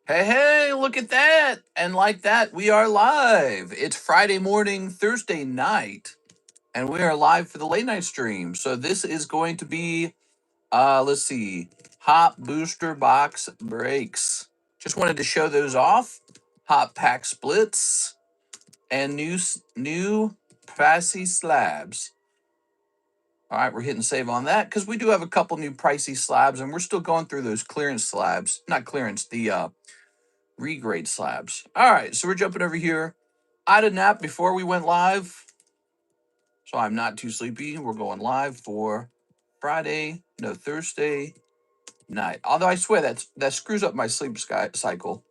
Hey, hey, look at that. And like that, we are live. It's Friday morning, Thursday night, and we are live for the late night stream. So this is going to be, let's see, Hop Booster Box Breaks. Just wanted to show those off. Hop Pack Splits and new Pricey Slabs. All right, we're hitting save on that because we do have a couple new Pricey slabs, and we're still going through those clearance slabs. Not clearance, the regrade slabs. All right, so we're jumping over here. I had a nap before we went live, so I'm not too sleepy. We're going live for Thursday night. Although I swear that screws up my sleep cycle.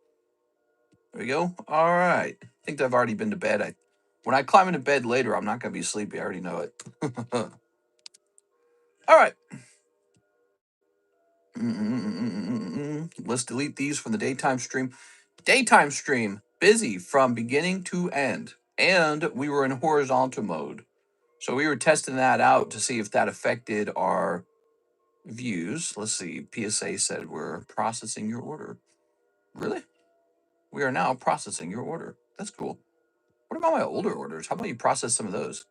There we go. All right. I think I've already been to bed. When I climb into bed later, I'm not going to be sleepy. I already know it. All right. Let's delete these from the daytime stream. Daytime stream, busy from beginning to end. And we were in horizontal mode. So we were testing that out to see if that affected our views. Let's see. PSA said we're processing your order. Really? We are now processing your order. That's cool. What about my older orders? How about you process some of those?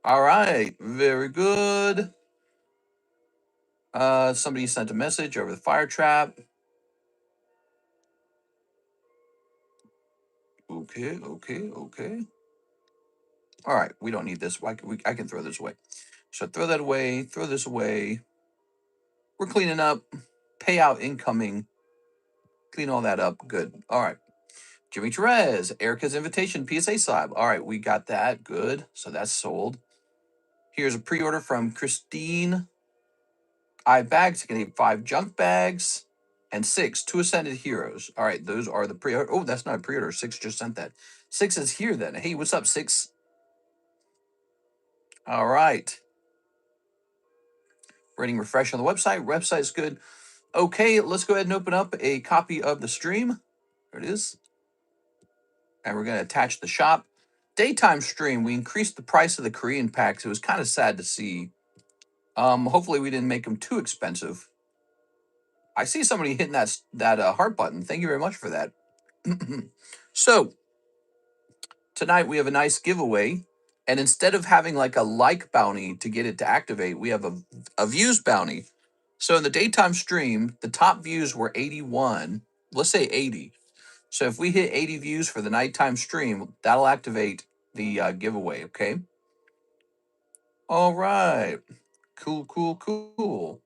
All right. Very good. Somebody sent a message over the fire trap. Okay. All right. We don't need this. I can throw this away. So throw that away. Throw this away. We're cleaning up. Payout incoming. Clean all that up. Good. All right. Jimmy Therese, Erica's Invitation, PSA slab. All right, we got that. Good. So that's sold. Here's a pre-order from Christine. Bags. Can get 5 junk bags and 6 2 Ascended Heroes. All right, those are the pre-order. Oh, that's not a pre-order. 6 just sent that. 6 is here then. Hey, what's up, 6? All right. Rating refresh on the website. Website's good. Okay, let's go ahead and open up a copy of the stream. There it is. And we're going to attach the shop. Daytime stream, we increased the price of the Korean packs. It was kind of sad to see. Hopefully we didn't make them too expensive. I see somebody hitting that heart button. Thank you very much for that. So tonight we have a nice giveaway, and instead of having like a like bounty to get it to activate, we have a views bounty. So in the daytime stream, the top views were 81. Let's say 80. So if we hit 80 views for the nighttime stream, that'll activate the giveaway. Okay. All right. Cool.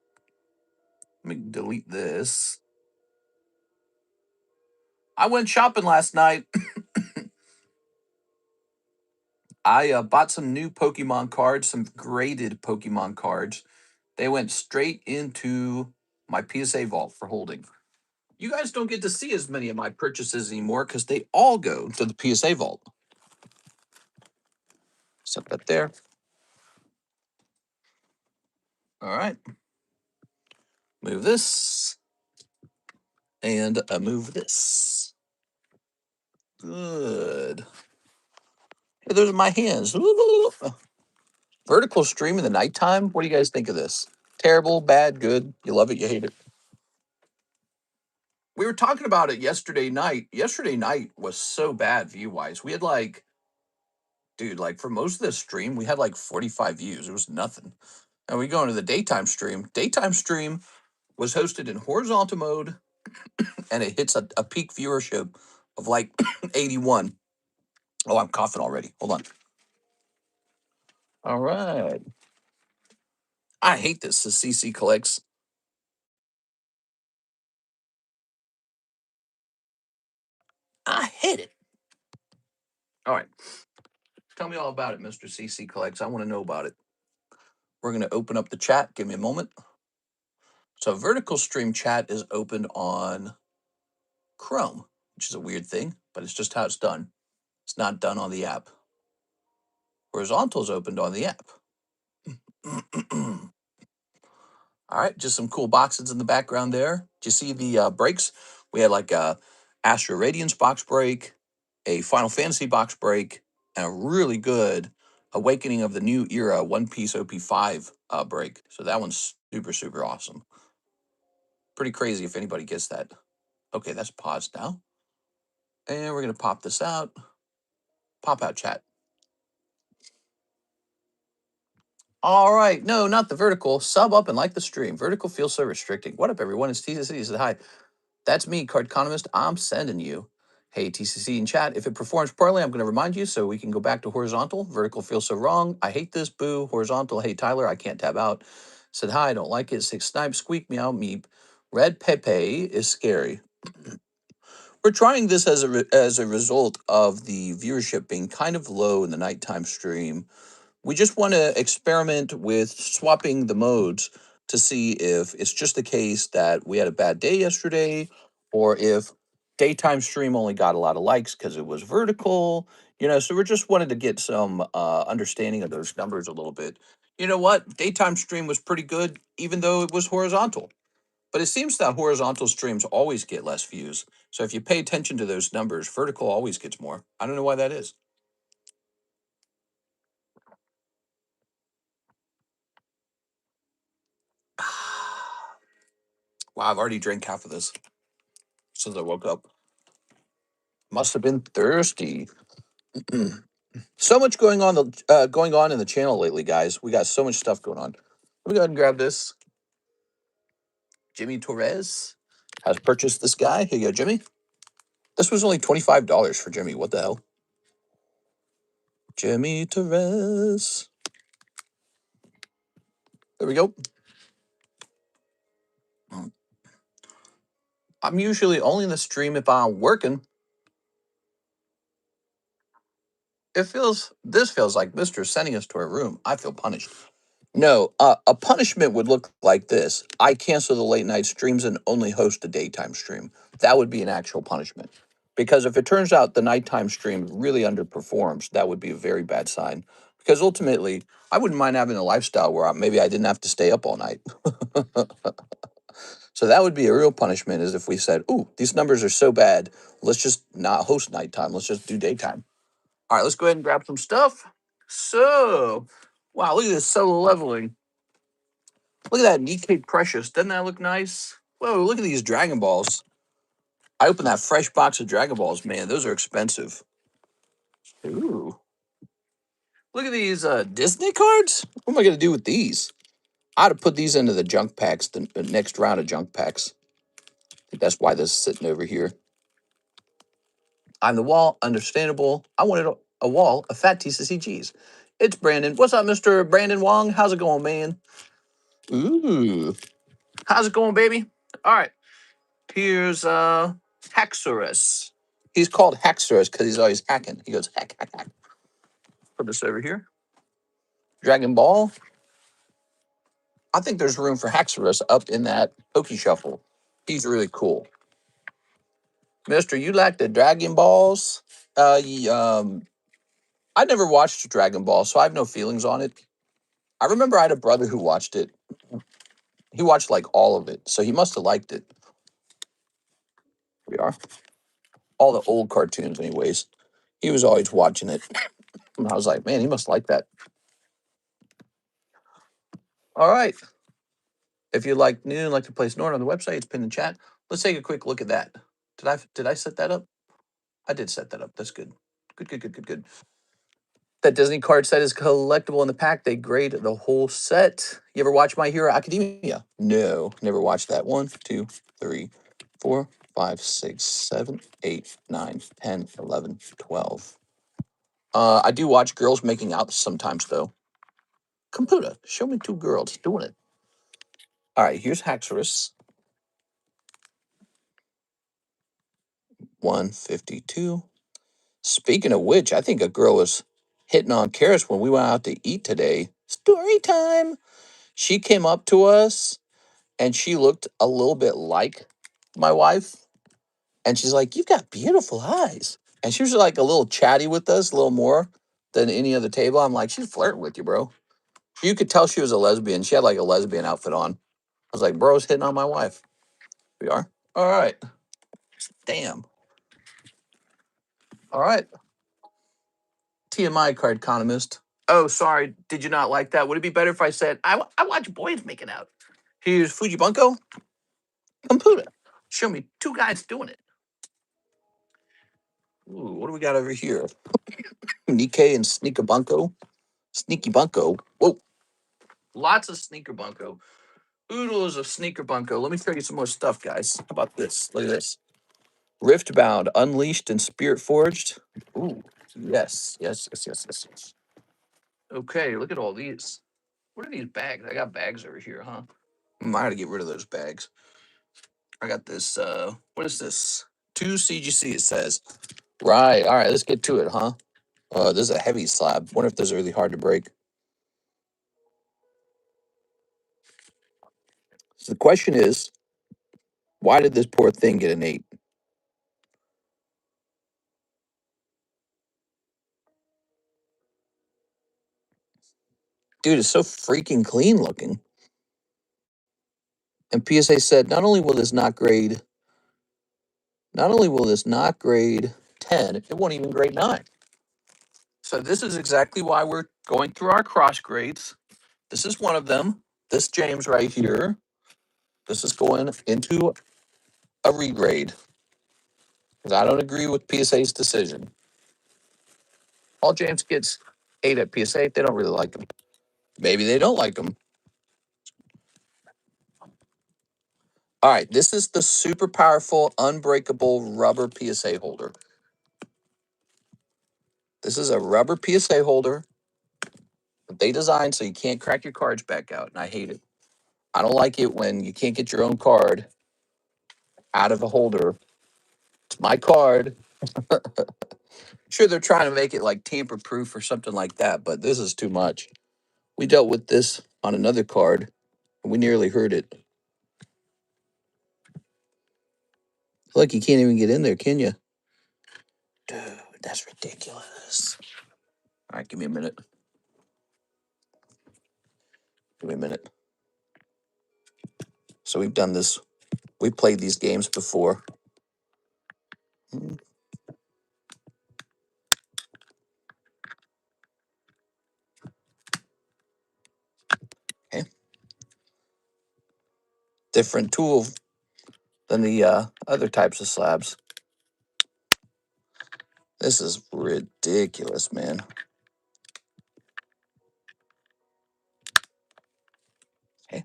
Let me delete this. I went shopping last night. I bought some new Pokemon cards, some graded Pokemon cards. They went straight into my PSA vault for holding. You guys don't get to see as many of my purchases anymore because they all go to the PSA vault. Set that there. All right. Move this. And move this. Good. Hey, those are my hands. Vertical stream in the nighttime. What do you guys think of this? Terrible, bad, good? You love it, you hate it? We were talking about it yesterday night. Yesterday night was so bad view wise. We had like for most of the stream, we had like 45 views. It was nothing. And we go into the daytime stream. Daytime stream was hosted in horizontal mode, and it hits a peak viewership of like 81. Oh, I'm coughing already. Hold on. All right. I hate this. The CC collects. I hate it. All right. Tell me all about it, Mr. CC collects. I want to know about it. We're going to open up the chat. Give me a moment. So vertical stream chat is opened on Chrome, which is a weird thing, but it's just how it's done. It's not done on the app. Horizontal is opened on the app. All right, just some cool boxes in the background there. Do you see the breaks? We had like a Astro Radiance box break, a Final Fantasy box break, and a really good Awakening of the New Era One Piece OP5 break. So that one's super awesome. Pretty crazy if anybody gets that. Okay, that's paused now. And we're going to pop this out. Pop out chat. All right. No, not the vertical. Sub up and like the stream. Vertical feels so restricting. What up, everyone? It's TCC. Said hi. That's me, CardConomist. I'm sending you. Hey, TCC in chat. If it performs poorly, I'm going to remind you so we can go back to horizontal. Vertical feels so wrong. I hate this. Boo. Horizontal. Hey, Tyler. I can't tab out. Said hi. I don't like it. Six Snipe. Squeak. Meow. Meep. Red Pepe is scary. We're trying this as a result of the viewership being kind of low in the nighttime stream. We just want to experiment with swapping the modes to see if it's just the case that we had a bad day yesterday, or if daytime stream only got a lot of likes because it was vertical. So we're just wanted to get some understanding of those numbers a little bit. You know what? Daytime stream was pretty good, even though it was horizontal. But it seems that horizontal streams always get less views. So if you pay attention to those numbers, vertical always gets more. I don't know why that is. Wow, I've already drank half of this since I woke up. Must have been thirsty. So much going on in the channel lately, guys. We got so much stuff going on. Let me go ahead and grab this. Jimmy Torres has purchased this guy. Here you go, Jimmy. This was only $25 for Jimmy. What the hell? Jimmy Torres. There we go. I'm usually only in the stream if I'm working. This feels like Mr. sending us to our room. I feel punished. No, a punishment would look like this. I cancel the late night streams and only host a daytime stream. That would be an actual punishment. Because if it turns out the nighttime stream really underperforms, that would be a very bad sign. Because ultimately, I wouldn't mind having a lifestyle where maybe I didn't have to stay up all night. So that would be a real punishment, is if we said, ooh, these numbers are so bad, let's just not host nighttime. Let's just do daytime. All right, let's go ahead and grab some stuff. So, wow, look at this solo leveling. Look at that Nikkei Precious. Doesn't that look nice? Whoa, look at these Dragon Balls. I opened that fresh box of Dragon Balls. Man, those are expensive. Ooh. Look at these Disney cards. What am I going to do with these? I ought to put these into the junk packs, the next round of junk packs. I think that's why this is sitting over here. I'm the wall, understandable. I wanted a wall of fat TCCGs. It's Brandon. What's up, Mr. Brandon Wong? How's it going, man? Ooh. How's it going, baby? All right. Here's Haxorus. He's called Haxorus because he's always hacking. He goes hack, hack, hack. Put this over here. Dragon Ball. I think there's room for Haxorus up in that Poke Shuffle. He's really cool. Mister, you like the Dragon Balls? I never watched Dragon Ball, so I have no feelings on it. I remember I had a brother who watched it. He watched like all of it, so he must have liked it. Here we are. All the old cartoons, anyways. He was always watching it. And I was like, man, he must like that. All right. If you like new and like to place an order on the website, it's pinned in chat. Let's take a quick look at that. Did I set that up? I did set that up. That's good. Good. That Disney card set is collectible in the pack. They grade the whole set. You ever watch My Hero Academia? No, never watched that. 1, 2, 3, 4, 5, 6, 7, 8, 9, 10, 11, 12. I do watch girls making out sometimes, though. Computer, show me two girls doing it. All right, here's Haxorus. 152. Speaking of which, I think a girl was hitting on Karis when we went out to eat today. Story time. She came up to us and she looked a little bit like my wife. And she's like, "You've got beautiful eyes." And she was like a little chatty with us, a little more than any other table. I'm like, she's flirting with you, bro. You could tell she was a lesbian. She had like a lesbian outfit on. I was like, bro's hitting on my wife. We are. All right. Damn. All right. TMI card economist. Oh, sorry. Did you not like that? Would it be better if I said, I watch boys making out? Here's Fujibunko. Computer. Show me two guys doing it. Ooh, what do we got over here? Nikkei and Sneaker Bunko. Sneaky Bunko. Whoa. Lots of Sneaker Bunko. Oodles of Sneaker Bunko. Let me show you some more stuff, guys. How about this? Look at this. Riftbound, Unleashed, and Spirit Forged. Ooh, yes, yes, yes, yes, yes, yes. Okay, look at all these. What are these bags? I got bags over here, huh? I got to get rid of those bags. I got this, what is this? 2 CGC, it says. Right, all right, let's get to it, huh? This is a heavy slab. Wonder if those are really hard to break. So the question is, why did this poor thing get an 8? Dude, it's so freaking clean looking. And PSA said, not only will this not grade 10, it won't even grade 9. So this is exactly why we're going through our cross grades. This is one of them. This James right here. This is going into a regrade. Because I don't agree with PSA's decision. All James gets 8 at PSA. They don't really like him. Maybe they don't like him. All right, this is the super powerful, unbreakable rubber PSA holder. This is a rubber PSA holder that they designed so you can't crack your cards back out, and I hate it. I don't like it when you can't get your own card out of a holder. It's my card. Sure, they're trying to make it like tamper proof or something like that, but this is too much. We dealt with this on another card, and we nearly hurt it. Look, you can't even get in there, can you? Dude, that's ridiculous. All right, give me a minute. Give me a minute. So we've done this. We've played these games before. Okay. Different tool than the other types of slabs. This is ridiculous, man. Okay.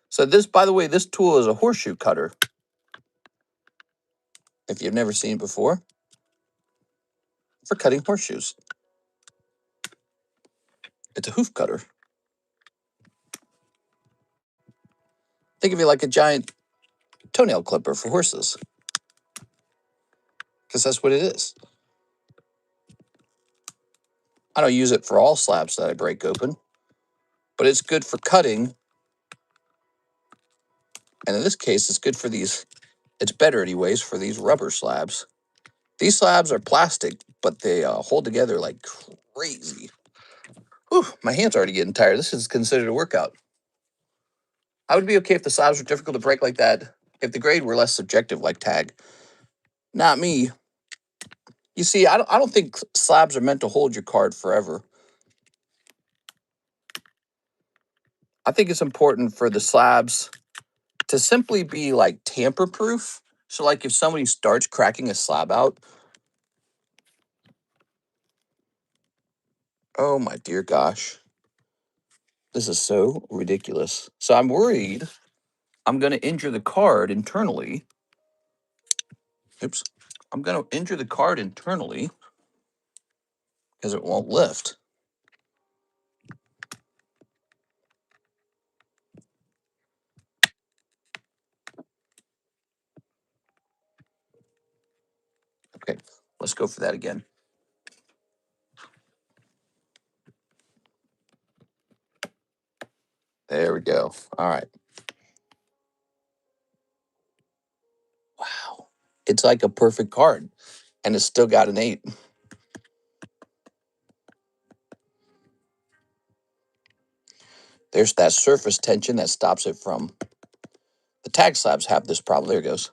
So this, by the way, this tool is a horseshoe cutter. If you've never seen it before, for cutting horseshoes. It's a hoof cutter. Think of it like a giant toenail clipper for horses, because that's what it is. I don't use it for all slabs that I break open, but it's good for cutting. And in this case, it's good for these. It's better, anyways, for these rubber slabs. These slabs are plastic, but they hold together like crazy. Whew, my hand's already getting tired. This is considered a workout. I would be okay if the slabs were difficult to break like that, if the grade were less subjective like tag. Not me. You see, I don't think slabs are meant to hold your card forever. I think it's important for the slabs to simply be like tamper proof. So like if somebody starts cracking a slab out, oh my dear gosh, this is so ridiculous. So I'm worried I'm going to injure the card internally. Oops. I'm going to injure the card internally because it won't lift. Okay, let's go for that again. There we go. All right. Wow. It's like a perfect card, and it's still got an 8. There's that surface tension that stops it from. The tag slabs have this problem. There it goes.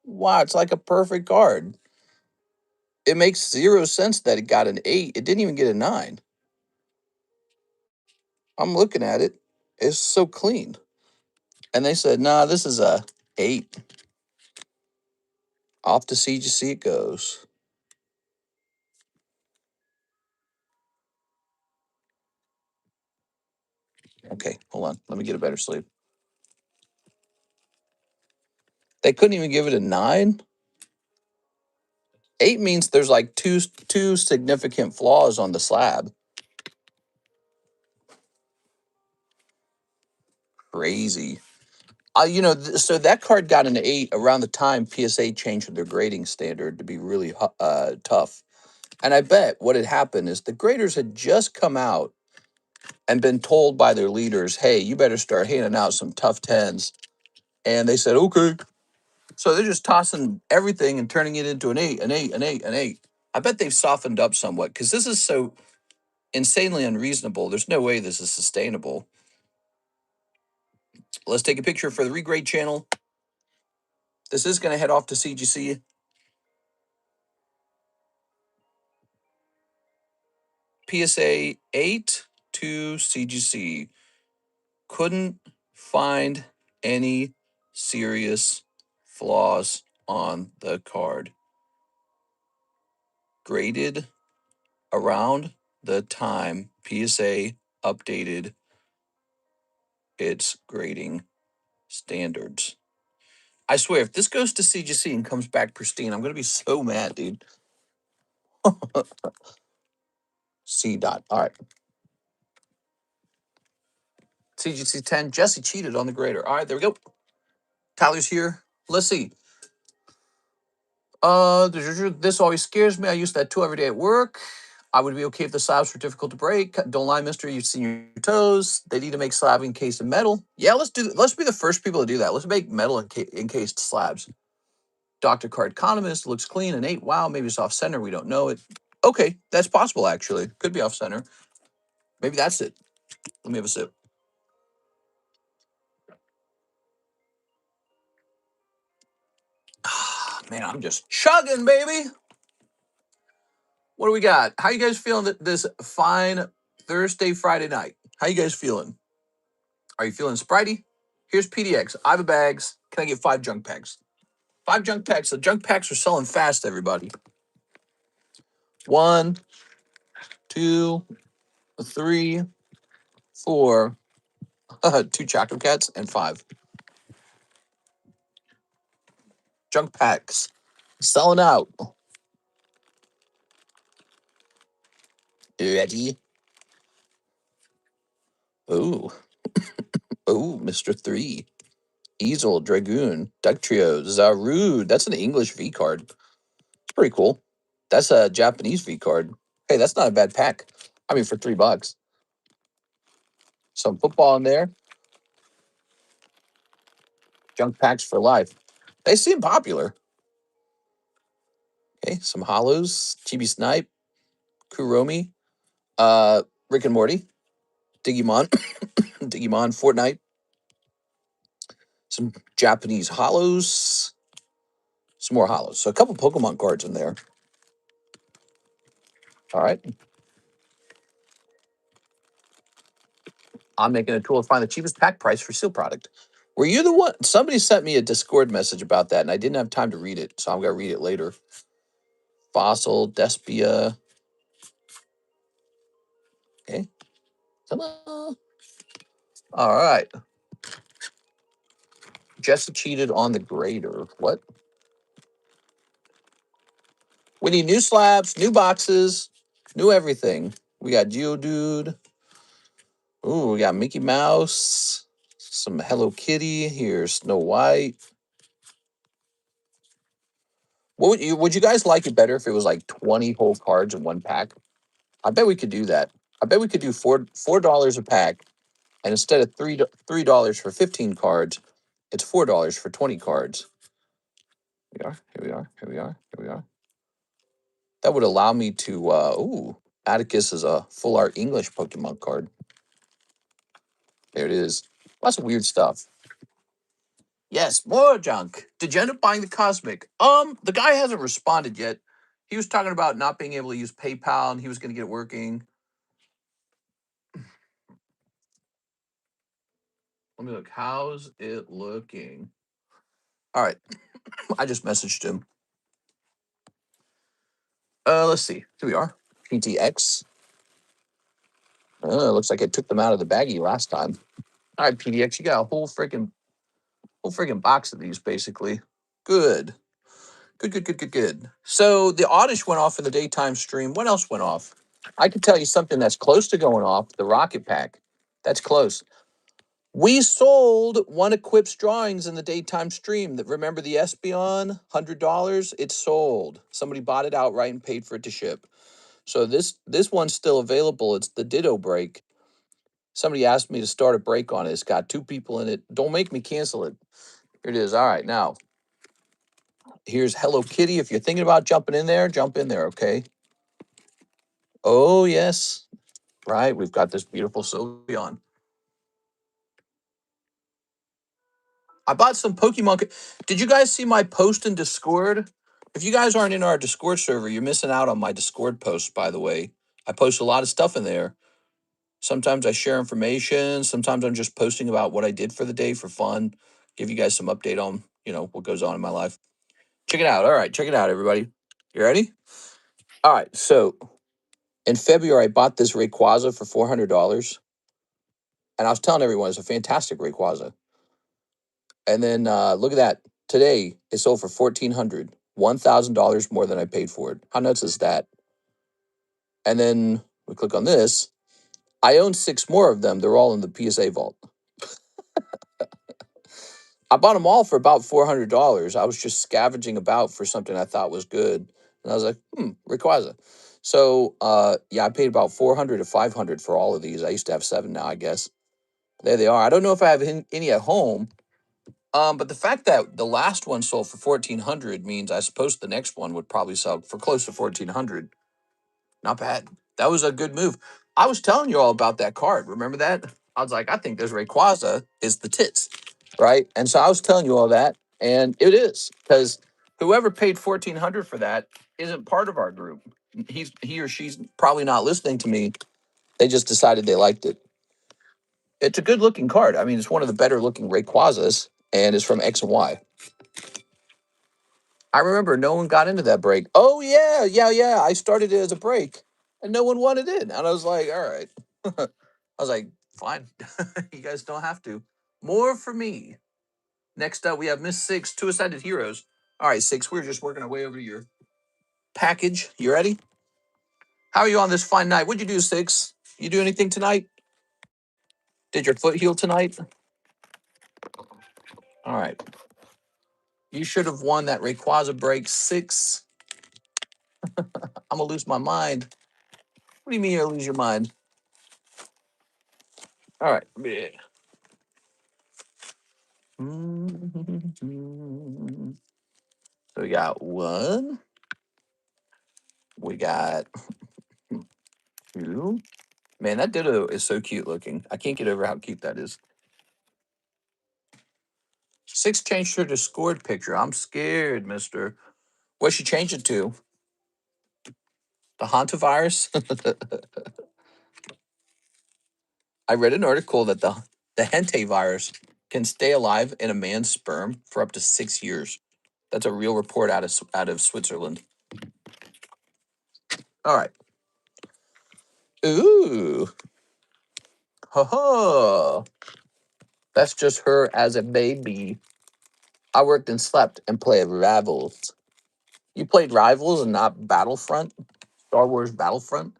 Wow, it's like a perfect card. It makes 0 sense that it got an 8. It didn't even get a 9. I'm looking at it. It's so clean. And they said, nah, this is a 8. Off to CGC it goes. Okay, hold on. Let me get a better sleep. They couldn't even give it a 9. 8 means there's like two significant flaws on the slab. Crazy. So that card got an 8 around the time PSA changed their grading standard to be really tough. And I bet what had happened is the graders had just come out and been told by their leaders, hey, you better start handing out some tough 10s. And they said, okay. So they're just tossing everything and turning it into an 8, an 8, an 8, an 8. I bet they've softened up somewhat because this is so insanely unreasonable. There's no way this is sustainable. Let's take a picture for the regrade channel. This is going to head off to CGC. PSA 8 to CGC. Couldn't find any serious flaws on the card. Graded around the time PSA updated its grading standards. I swear, if this goes to CGC and comes back pristine, I'm going to be so mad, dude. C dot. All right. CGC 10. Jesse cheated on the grader. All right, there we go. Tyler's here. Let's see. This always scares me. I use that tool every day at work. I would be okay if the slabs were difficult to break. Don't lie, mister. You've seen your toes. They need to make slab encased in metal. Yeah, let's be the first people to do that. Let's make metal encased slabs. TheCardconomist looks clean and 8. Wow, maybe it's off center. We don't know it. Okay, that's possible actually. Could be off center. Maybe that's it. Let me have a sip. Man, I'm just chugging, baby. What do we got? How you guys feeling this fine Thursday, Friday night? How you guys feeling? Are you feeling spritey? Here's PDX. I have a bags. Can I get 5 junk packs? 5 junk packs. The junk packs are selling fast, everybody. 1, 2, 3, 4, 2 chocolate cats, and 5 junk packs. Selling out. Ready? Ooh. Ooh, Mr. 3. Easel, Dragoon, Duck Trio, Zarude. That's an English V card. It's pretty cool. That's a Japanese V card. Hey, that's not a bad pack. I mean, for $3. Some football in there. Junk packs for life. They seem popular. Okay, some hollows. Chibi Snipe, Kuromi, Rick and Morty, Digimon, Digimon, Fortnite. Some Japanese hollows. Some more hollows. So a couple Pokemon cards in there. All right. I'm making a tool to find the cheapest pack price for seal product. Were you the one? Somebody sent me a Discord message about that, and I didn't have time to read it, so I'm going to read it later. Fossil, Despia. Okay. Ta-da. All right. Jesse cheated on the grader. What? We need new slabs, new boxes, new everything. We got Geodude. Ooh, we got Mickey Mouse. Some Hello Kitty. Here's Snow White. What would you guys like it better if it was like 20 whole cards in one pack? I bet we could do that. I bet we could do $4 a pack, and instead of $3 for 15 cards, it's $4 for 20 cards. Here we are. Here we are. Here we are. Here we are. That would allow me to. Atticus is a full art English Pokemon card. There it is. Lots of weird stuff. Yes, more junk. Did you end up buying the Cosmic? The guy hasn't responded yet. He was talking about not being able to use PayPal, and he was going to get it working. Let me look. How's it looking? All right. I just messaged him. Let's see. Here we are. PTX. Looks like I took them out of the baggie last time. All right, PDX, you got a whole freaking box of these, basically. Good. Good. So the Oddish went off in the daytime stream. What else went off? I could tell you something that's close to going off. The Rocket Pack. That's close. We sold one Equips drawings in the daytime stream. That remember the Espeon $100? It's sold. Somebody bought it outright and paid for it to ship. So this one's still available. It's the Ditto break. Somebody asked me to start a break on it. It's got 2 people in it. Don't make me cancel it. Here it is. All right, now here's Hello Kitty. If you're thinking about jumping in there, jump in there. Okay. Oh yes, right. We've got this beautiful Sylveon. I bought some Pokemon. Did you guys see my post in Discord? If you guys aren't in our Discord server, you're missing out on my Discord posts, by the way. I post a lot of stuff in there. Sometimes I share information. Sometimes I'm just posting about what I did for the day for fun. Give you guys some update on, what goes on in my life. Check it out. All right, check it out, everybody. You ready? All right, so in February, I bought this Rayquaza for $400. And I was telling everyone it's a fantastic Rayquaza. And then look at that. Today, it sold for $1,400, $1,000 more than I paid for it. How nuts is that? And then we click on this. I own 6 more of them. They're all in the PSA vault. I bought them all for about $400. I was just scavenging about for something I thought was good. And I was like, Rayquaza. So, yeah, I paid about $400 to $500 for all of these. I used to have 7 now, I guess. There they are. I don't know if I have any at home. But the fact that the last one sold for $1,400 means I suppose the next one would probably sell for close to $1,400. Not bad. That was a good move. I was telling you all about that card. Remember that? I was like, I think this Rayquaza is the tits, right? And so I was telling you all that, and it is because whoever paid $1,400 for that isn't part of our group. He or she's probably not listening to me. They just decided they liked it. It's a good looking card. I mean, it's one of the better looking Rayquazas, and it's from X and Y. I remember no one got into that break. Oh yeah. I started it as a break, and no one wanted it. And I was like, all right. I was like, fine. You guys don't have to. More for me. Next up, we have Miss Six, Two-Sided Heroes. All right, Six, we're just working our way over to your package. You ready? How are you on this fine night? What'd you do, Six? You do anything tonight? Did your foot heal tonight? All right. You should have won that Rayquaza break, Six. I'm going to lose my mind. What do you mean you'll lose your mind? All right. So we got 1. We got 2. Man, that Ditto is so cute looking. I can't get over how cute that is. 6 changed her to scored picture. I'm scared, mister. What she changed it to? The hantavirus? I read an article that the hente virus can stay alive in a man's sperm for up to 6 years. That's a real report out of Switzerland. All right. Ooh. Ha ha. That's just her as a baby. I worked and slept and played Rivals. You played Rivals and not Battlefront? Star Wars Battlefront?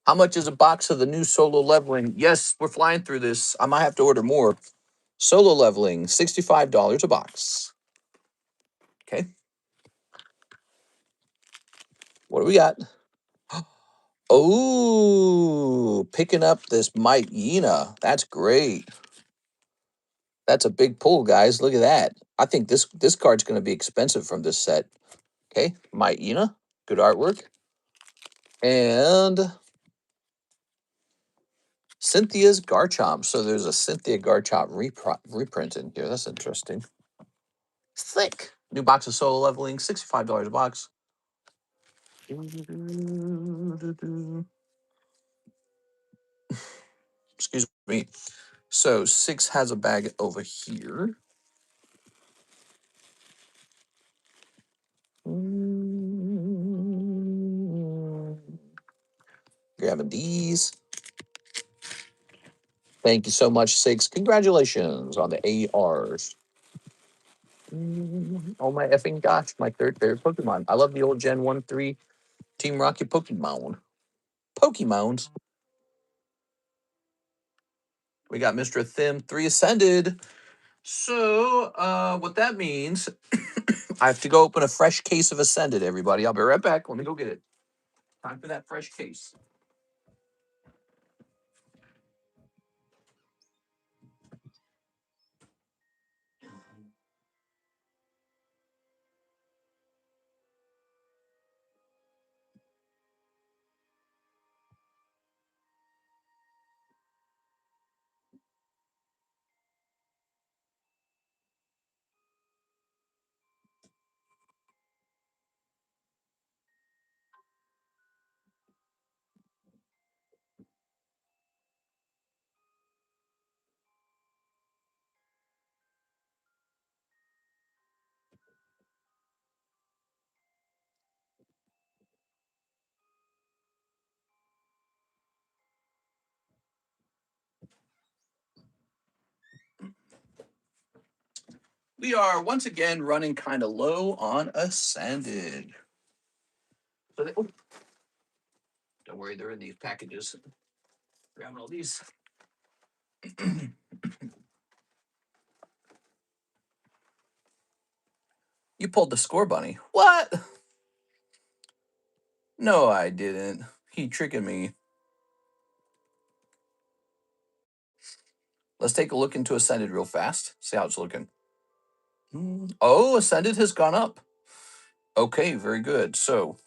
How much is a box of the new solo leveling? Yes, we're flying through this. I might have to order more. Solo leveling, $65 a box. Okay. What do we got? Oh, picking up this Myena. That's great. That's a big pull, guys. Look at that. I think this card's going to be expensive from this set. Okay, Myena. Good artwork. And Cynthia's Garchomp. So there's a Cynthia Garchomp reprint in here. That's interesting. Thick. New box of solo leveling, $65 a box. Excuse me. So 6 has a bag over here. Grabbing these. Thank you so much, 6. Congratulations on the ARs. Oh my effing gosh, my third favorite Pokemon. I love the old Gen 1-3 Team Rocket Pokemon. Pokemons. We got Mr. Thim 3 Ascended. So, what that means, I have to go open a fresh case of Ascended, everybody. I'll be right back. Let me go get it. Time for that fresh case. We are once again running kind of low on Ascended. So oh, don't worry, they're in these packages. Grabbing all these. You pulled the score bunny. What? No, I didn't. He tricking me. Let's take a look into Ascended real fast. See how it's looking. Oh, Ascended has gone up. Okay, very good. So,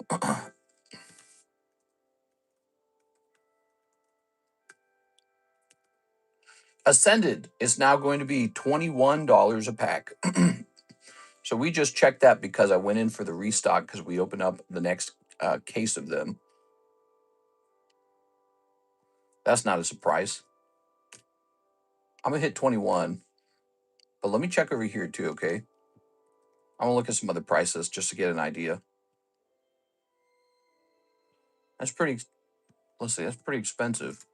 Ascended is now going to be $21 a pack. So we just checked that because I went in for the restock because we opened up the next case of them. That's not a surprise. I'm going to hit 21. But let me check over here too, okay? I'm going to look at some other prices just to get an idea. That's pretty, let's see, that's pretty expensive.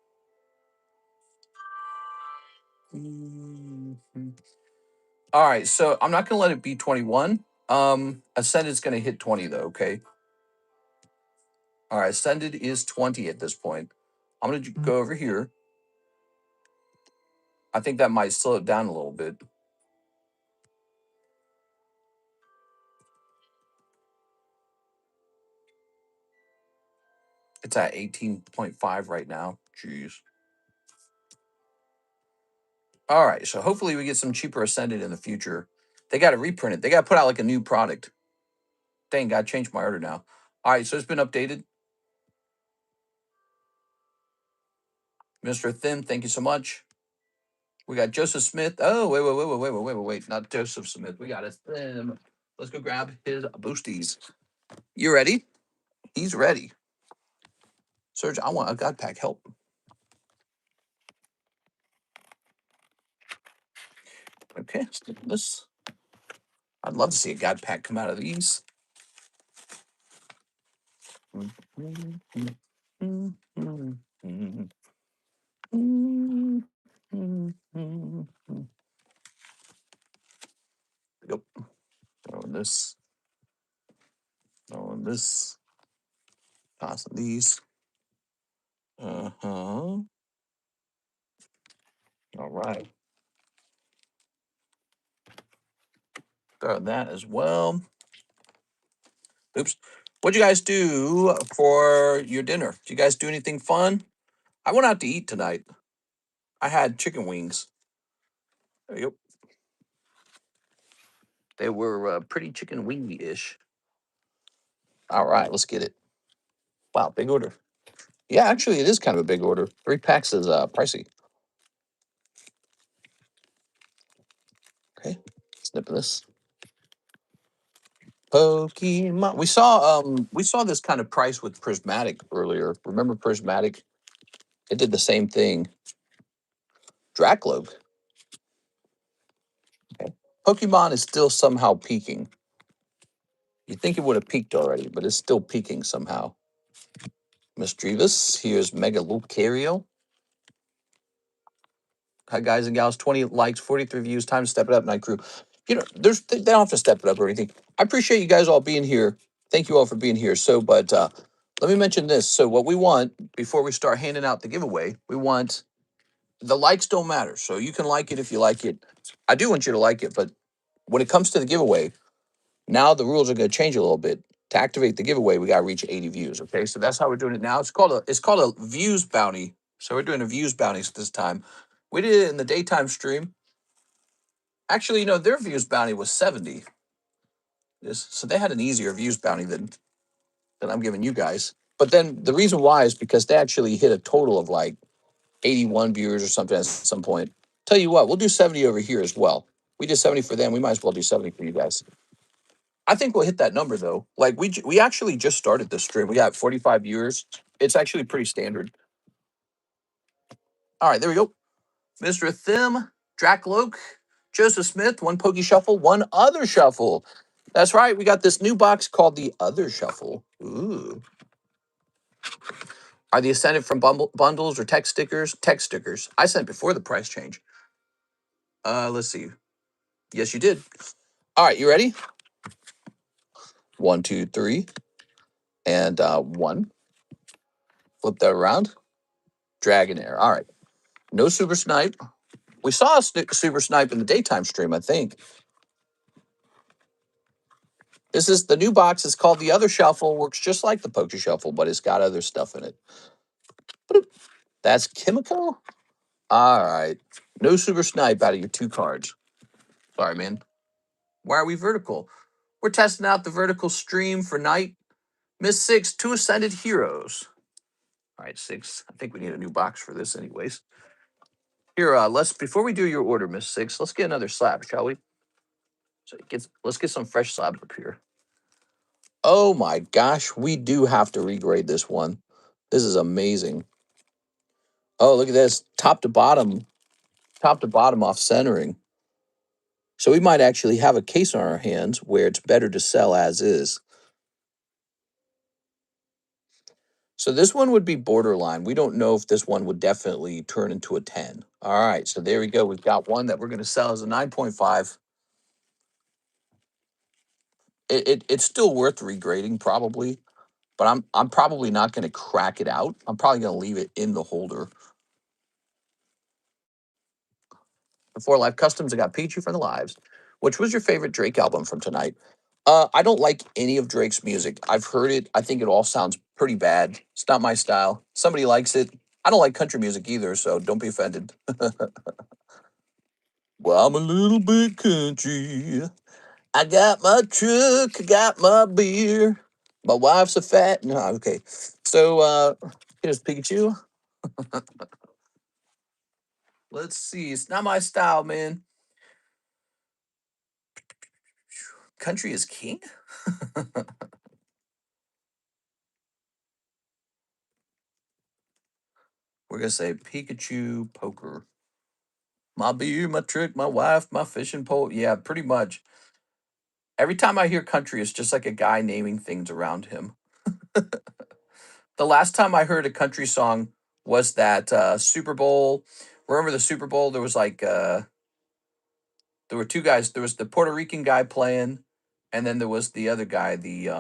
All right, so I'm not going to let it be 21. Ascended's going to hit 20 though, okay? All right, Ascended is 20 at this point. I'm going to go over here. I think that might slow it down a little bit. It's at 18.5 right now. Jeez. All right, so hopefully we get some cheaper Ascended in the future. They got to reprint it. They got to put out like a new product. Dang, got to change my order now. All right, so it's been updated. Mr. Thin, thank you so much. We got Joseph Smith. Oh, wait. Not Joseph Smith. We got a Thin. Let's go grab his boosties. You ready? He's ready. Serge, I want a God Pack. Help. Okay, let's do this. I'd love to see a God Pack come out of these. Yep. Throwing this. Throwing this. Tossing these. All right. Throw that as well. Oops. What'd you guys do for your dinner? Did you guys do anything fun? I went out to eat tonight. I had chicken wings. Yep. They were pretty chicken wingy-ish. All right, let's get it. Wow, big order. Yeah, actually, it is kind of a big order. 3 packs is pricey. Okay, snip this. Pokemon. We saw this kind of price with Prismatic earlier. Remember Prismatic? It did the same thing. Dracloak. Okay. Pokemon is still somehow peaking. You'd think it would have peaked already, but it's still peaking somehow. Misdreavus. Here's Mega Lucario. Hi, guys and gals. 20 likes, 43 views. Time to step it up, Night Crew. You know, they don't have to step it up or anything. I appreciate you guys all being here. Thank you all for being here. So, but let me mention this. So, what we want before we start handing out the giveaway, we want the likes don't matter. So, you can like it if you like it. I do want you to like it, but when it comes to the giveaway, now the rules are going to change a little bit. To activate the giveaway, we got to reach 80 views. Okay, so that's how we're doing it now. It's called a views bounty. So we're doing a views bounty this time. We did it in the daytime stream. Actually, you know, their views bounty was 70. So they had an easier views bounty than I'm giving you guys. But then the reason why is because they actually hit a total of like 81 viewers or something at some point. Tell you what, we'll do 70 over here as well. We did 70 for them. We might as well do 70 for you guys. I think we'll hit that number though. Like we actually just started this stream. We got 45 viewers. It's actually pretty standard. All right, there we go. Mr. Thim, Dracloak, Joseph Smith, one Pokey Shuffle, one Other Shuffle. That's right. We got this new box called the Other Shuffle. Ooh. Are they sent it from bundles or text stickers? Text stickers. I sent before the price change. Let's see. Yes, you did. All right, you ready? 1, 2, 3, and 1. Flip that around. Dragonair. All right. No Super Snipe. We saw a Super Snipe in the daytime stream, I think. This is the new box. It's called the Other Shuffle. Works just like the Poke Shuffle, but it's got other stuff in it. That's Kimiko. All right. No Super Snipe out of your 2 cards. Sorry, man. Why are we vertical? We're testing out the vertical stream for night. Miss 6, 2 Ascended Heroes. All right, 6. I think we need a new box for this anyways. Here, before we do your order, Miss 6, let's get another slab, shall we? So let's get some fresh slabs up here. Oh my gosh, we do have to regrade this one. This is amazing. Oh, look at this. Top to bottom off centering. So we might actually have a case on our hands where it's better to sell as is. So this one would be borderline. We don't know if this one would definitely turn into a 10. All right, so there we go. We've got one that we're going to sell as a 9.5. It's still worth regrading probably, but I'm probably not going to crack it out. I'm probably going to leave it in the holder. Before Live Customs, I got Pikachu from the Lives. Which was your favorite Drake album from tonight? I don't like any of Drake's music. I've heard it. I think it all sounds pretty bad. It's not my style. Somebody likes it. I don't like country music either, so don't be offended. Well, I'm a little bit country. I got my truck, I got my beer. My wife's a fat. No, okay. So here's Pikachu. Let's see. It's not my style, man. Country is king? We're gonna say Pikachu poker. My beer, my trick, my wife, my fishing pole. Yeah, pretty much. Every time I hear country, it's just like a guy naming things around him. The last time I heard a country song was that Super Bowl. Remember the Super Bowl? There was like there were 2 guys. There was the Puerto Rican guy playing, and then there was the other guy, the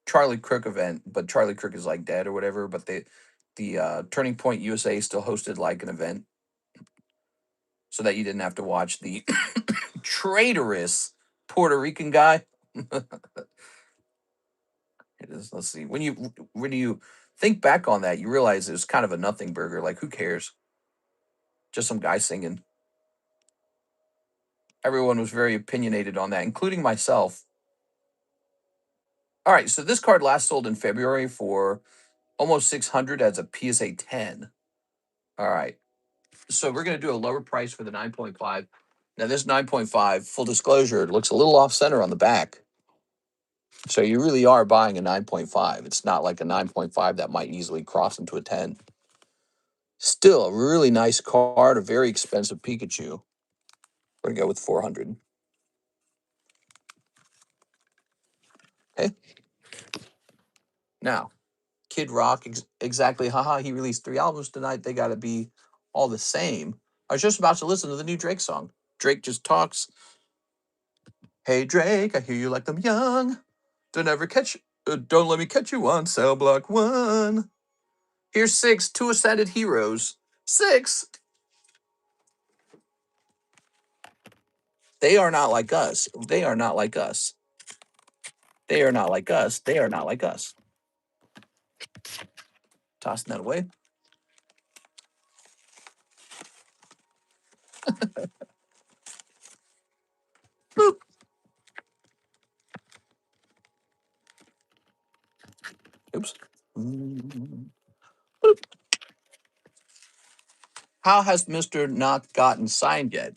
Charlie Crook event. But Charlie Crook is like dead or whatever. But the Turning Point USA still hosted like an event so that you didn't have to watch the traitorous Puerto Rican guy. It is. Let's see. When you think back on that, you realize it was kind of a nothing burger. Like, who cares? Just some guy singing. Everyone was very opinionated on that, including myself. All right, so this card last sold in February for almost 600 as a PSA 10. All right, so we're going to do a lower price for the 9.5. Now, this 9.5, full disclosure, it looks a little off center on the back. So you really are buying a 9.5. It's not like a 9.5 that might easily cross into a 10. Still a really nice card, a very expensive Pikachu. We're going to go with 400. Okay. Now, Kid Rock, exactly. Haha, he released 3 albums tonight. They got to be all the same. I was just about to listen to the new Drake song. Drake just talks. Hey, Drake, I hear you like them young. Don't let me catch you on cell block 1. Here's 6, 2 ascended heroes. 6. They are not like us. They are not like us. They are not like us. They are not like us. Tossing that away. Boop. Oops. How has Mr. not gotten signed yet?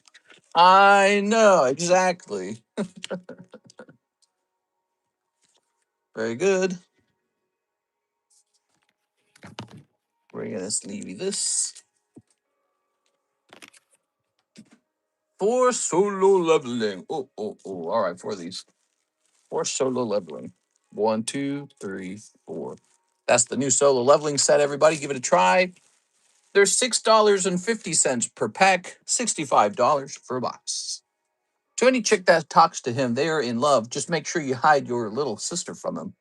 I know, exactly. Very good. We're going to leave you this. 4 solo leveling. Oh. All right, 4 of these. 4 solo leveling. 1, 2, 3, 4. That's the new solo leveling set, everybody. Give it a try. They're $6.50 per pack, $65 for a box. To any chick that talks to him, they are in love. Just make sure you hide your little sister from him.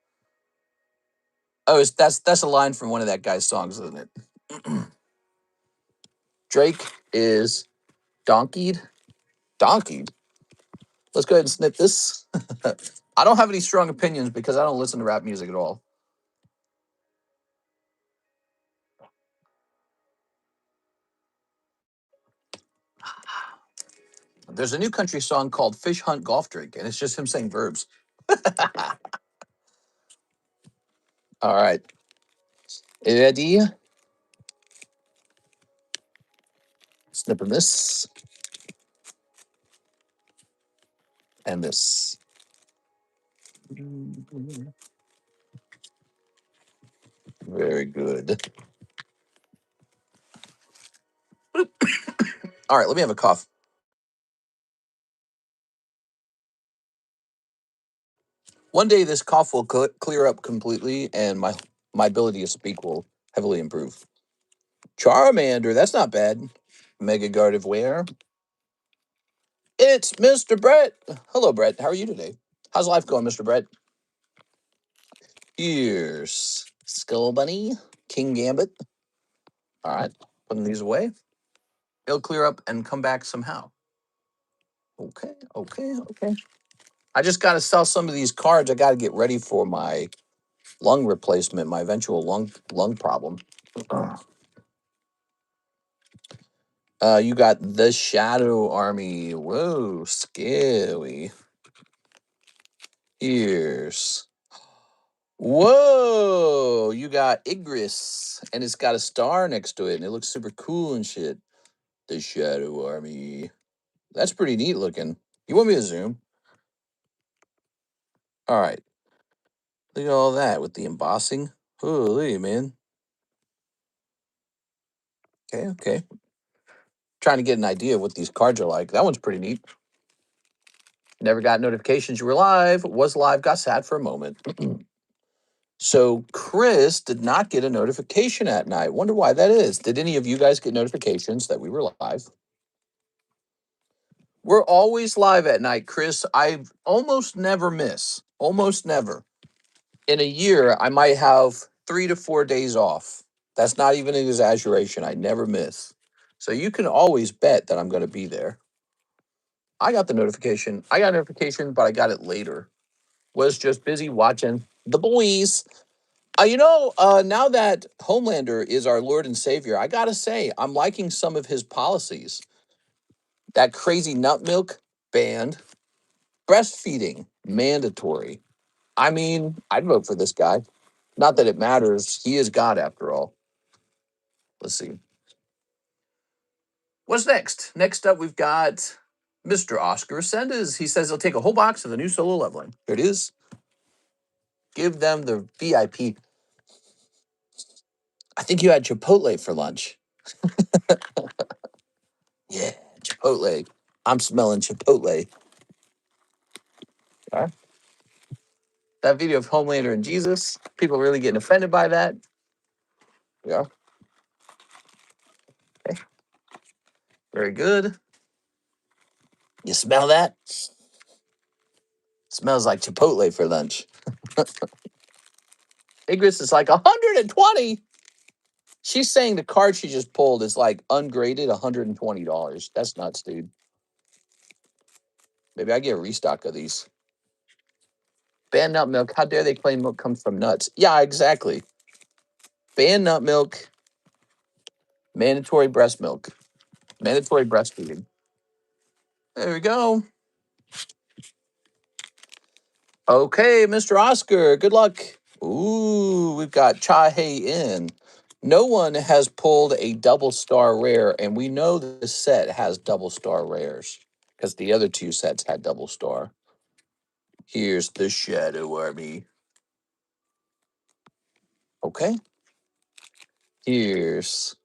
Oh, that's a line from one of that guy's songs, isn't it? Drake is donkeyed. Donkeyed? Let's go ahead and snip this. I don't have any strong opinions because I don't listen to rap music at all. There's a new country song called Fish Hunt Golf Drink, and it's just him saying verbs. All right. Ready? Snipping this. And this. Very good. All right, let me have a cough. One day this cough will clear up completely, and my ability to speak will heavily improve. Charmander, that's not bad. Mega Gardevoir. It's Mr. Brett. Hello, Brett. How are you today? How's life going, Mr. Brett? Here's Skull Bunny, King Gambit. All right, putting these away. It'll clear up and come back somehow. Okay. I just got to sell some of these cards. I got to get ready for my lung replacement, my eventual lung problem. You got the Shadow Army. Whoa, scary. Here's. Whoa, you got Igris, and it's got a star next to it, and it looks super cool and shit. The Shadow Army. That's pretty neat looking. You want me to zoom? All right. Look at all that with the embossing. Holy, man. Okay. Trying to get an idea of what these cards are like. That one's pretty neat. Never got notifications you were live. Was live, got sad for a moment. So Chris did not get a notification at night. Wonder why that is. Did any of you guys get notifications that we were live? We're always live at night, Chris. I almost never miss. Almost never. In a year, I might have 3 to 4 days off. That's not even an exaggeration. I never miss. So you can always bet that I'm going to be there. I got the notification. I got a notification, but I got it later. Was just busy watching the boys. Now that Homelander is our Lord and Savior, I got to say, I'm liking some of his policies. That crazy nut milk banned. Breastfeeding mandatory. I mean, I'd vote for this guy. Not that it matters. He is God after all. Let's see. What's next? Next up, we've got Mr. Oscar Ascendez. He says he'll take a whole box of the new solo leveling. Here it is. Give them the VIP. I think you had Chipotle for lunch. Yeah, Chipotle. I'm smelling Chipotle. All right. That video of Homelander and Jesus, people really getting offended by that. Yeah. Okay. Very good. You smell that? Smells like Chipotle for lunch. Igris is like 120. She's saying the card she just pulled is like ungraded $120. That's nuts, dude. Maybe I get a restock of these. Banned nut milk. How dare they claim milk comes from nuts? Yeah, exactly. Banned nut milk. Mandatory breast milk. Mandatory breastfeeding. There we go. Okay, Mr. Oscar, good luck. Ooh, we've got Cha Hei In. No one has pulled a double star rare, and we know this set has double star rares because the other two sets had double star. Here's the Shadow Army. Okay. Here's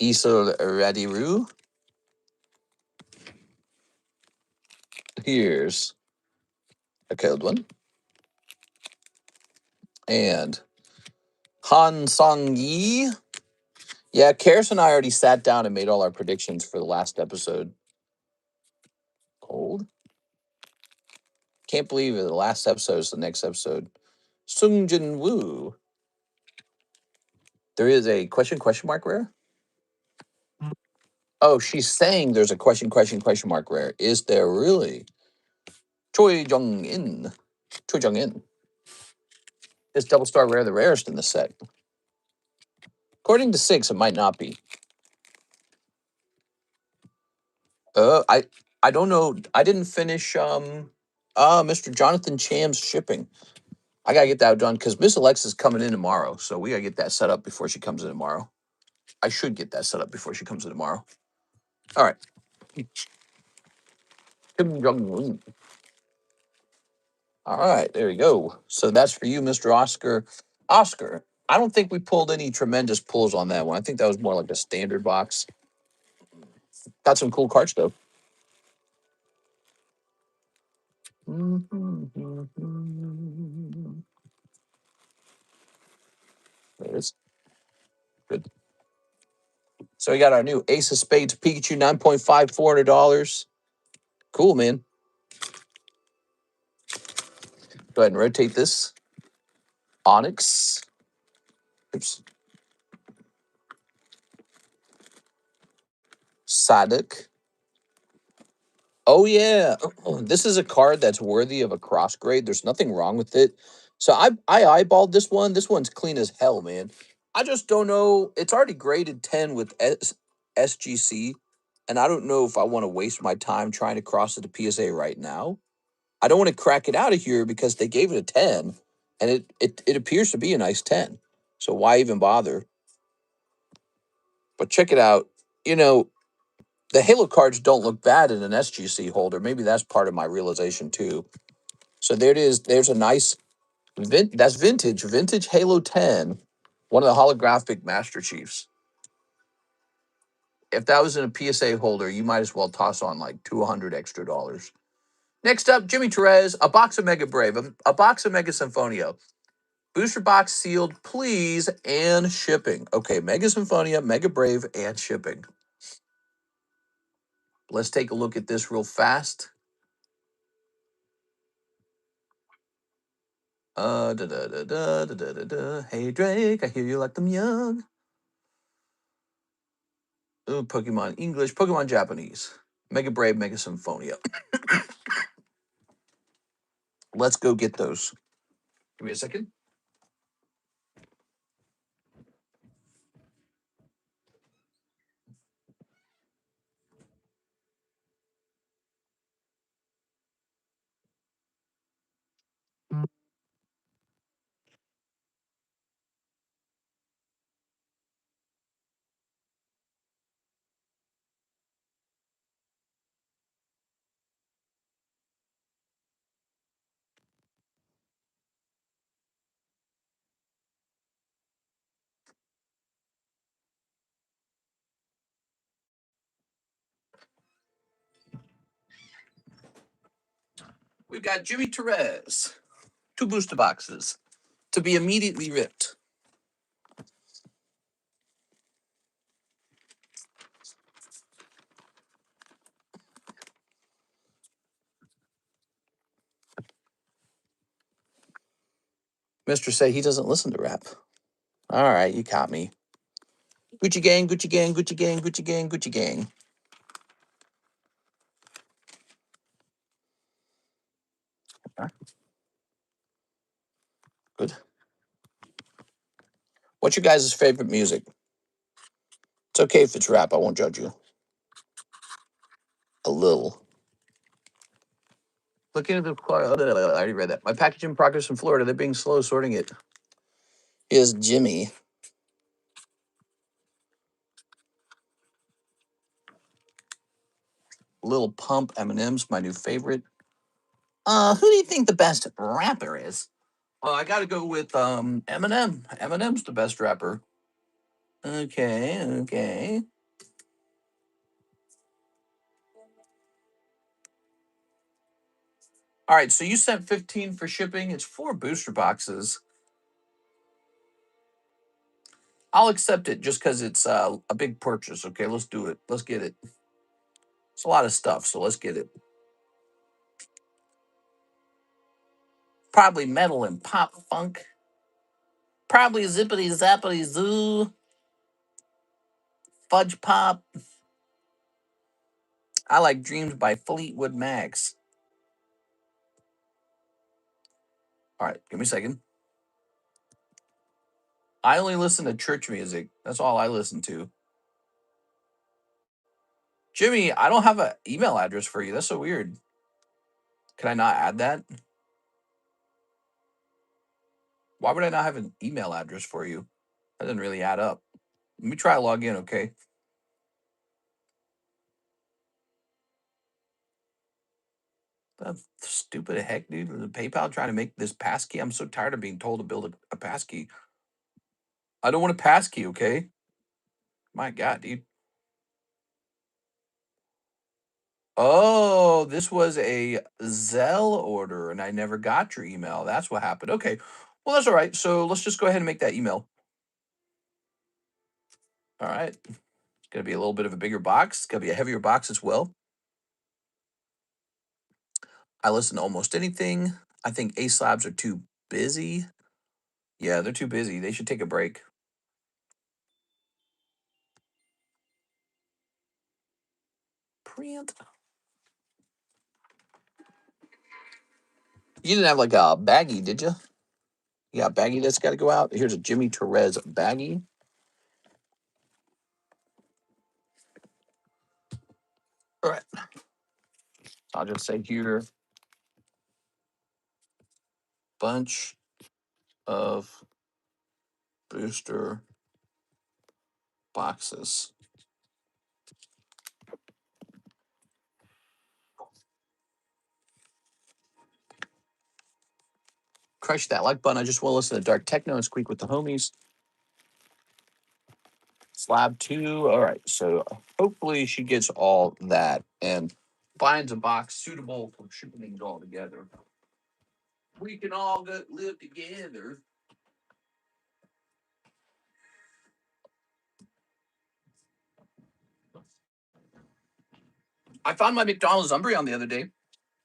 Isol Radiru. Here's a cold one. And Han Song Yi. Yeah, Karis and I already sat down and made all our predictions for the last episode. Cold? Can't believe it. The last episode is the next episode. Sung Jin Woo. There is a question mark rare? Oh, she's saying there's a question mark rare. Is there really? Choi Jung In. Choi Jung In. Is double star rare the rarest in the set? According to Six, it might not be. I don't know. I didn't finish Mr. Jonathan Cham's shipping. I gotta get that done because Miss Alexa's coming in tomorrow, so we gotta get that set up before she comes in tomorrow. I should get that set up before she comes in tomorrow. All right. Kim Jong-un. All right, there you go. So that's for you, Mr. Oscar. Oscar, I don't think we pulled any tremendous pulls on that one. I think that was more like a standard box. Got some cool cards, though. There it is. Good. So we got our new Ace of Spades Pikachu 9.5, $400. Cool, man. Go ahead and rotate this. Onyx. Oops. Sadek. Oh, yeah. This is a card that's worthy of a cross grade. There's nothing wrong with it. So I eyeballed this one. This one's clean as hell, man. I just don't know. It's already graded 10 with SGC, and I don't know if I want to waste my time trying to cross it to PSA right now. I don't want to crack it out of here because they gave it a 10, and it appears to be a nice 10. So why even bother? But check it out. You know, the Halo cards don't look bad in an SGC holder. Maybe that's part of my realization too. So there it is. There's a nice, that's vintage Halo 10, one of the holographic Master Chiefs. If that was in a PSA holder, you might as well toss on like $200 extra. Next up, Jimmy Torres, a box of Mega Brave, a box of Mega Symphonia. Booster box sealed, please, and shipping. Okay, Mega Symphonia, Mega Brave, and shipping. Let's take a look at this real fast. Hey Drake, I hear you like them young. Ooh, Pokemon English, Pokemon Japanese. Mega Brave, Mega Symphonia. Let's go get those. Give me a second. We've got Jimmy Torres, 2 booster boxes to be immediately ripped. Mr. Say he doesn't listen to rap. All right, you caught me. Gucci gang, Gucci gang, Gucci gang, Gucci gang, Gucci gang. Good. What's your guys' favorite music? It's okay if it's rap. I won't judge you. A little. Looking at the... I already read that. My package in progress in Florida. They're being slow sorting it. Is Jimmy. Lil Pump Eminem's my new favorite. Who do you think the best rapper is? I got to go with Eminem. Eminem's the best rapper. Okay, okay. All right, so you sent 15 for shipping. It's 4 booster boxes. I'll accept it just because it's a big purchase. Okay, let's do it. Let's get it. It's a lot of stuff, so let's get it. Probably metal and pop funk. Probably zippity zappity zoo. Fudge pop. I like Dreams by Fleetwood Macs. All right, give me a second. I only listen to church music. That's all I listen to. Jimmy, I don't have an email address for you. That's so weird. Can I not add that? Why would I not have an email address for you? That doesn't really add up. Let me try to log in, okay? The stupid heck, dude. The PayPal trying to make this passkey. I'm so tired of being told to build a passkey. I don't want a passkey, okay? My God, dude. Oh, this was a ZELLE order and I never got your email. That's what happened. Okay. Well, that's all right. So let's just go ahead and make that email. All right. It's going to be a little bit of a bigger box. It's going to be a heavier box as well. I listen to almost anything. I think Slabs are too busy. Yeah, they're too busy. They should take a break. Print. You didn't have like a baggie, did you? Yeah, baggie that's got to go out. Here's a Jimmy Torres baggie. All right. I'll just say here, bunch of booster boxes. Crush that like button. I just want to listen to dark techno and squeak with the homies. Slab 2. All right. So hopefully she gets all that and finds a box suitable for shipping things all together. We can all live together. I found my McDonald's Umbreon the other day.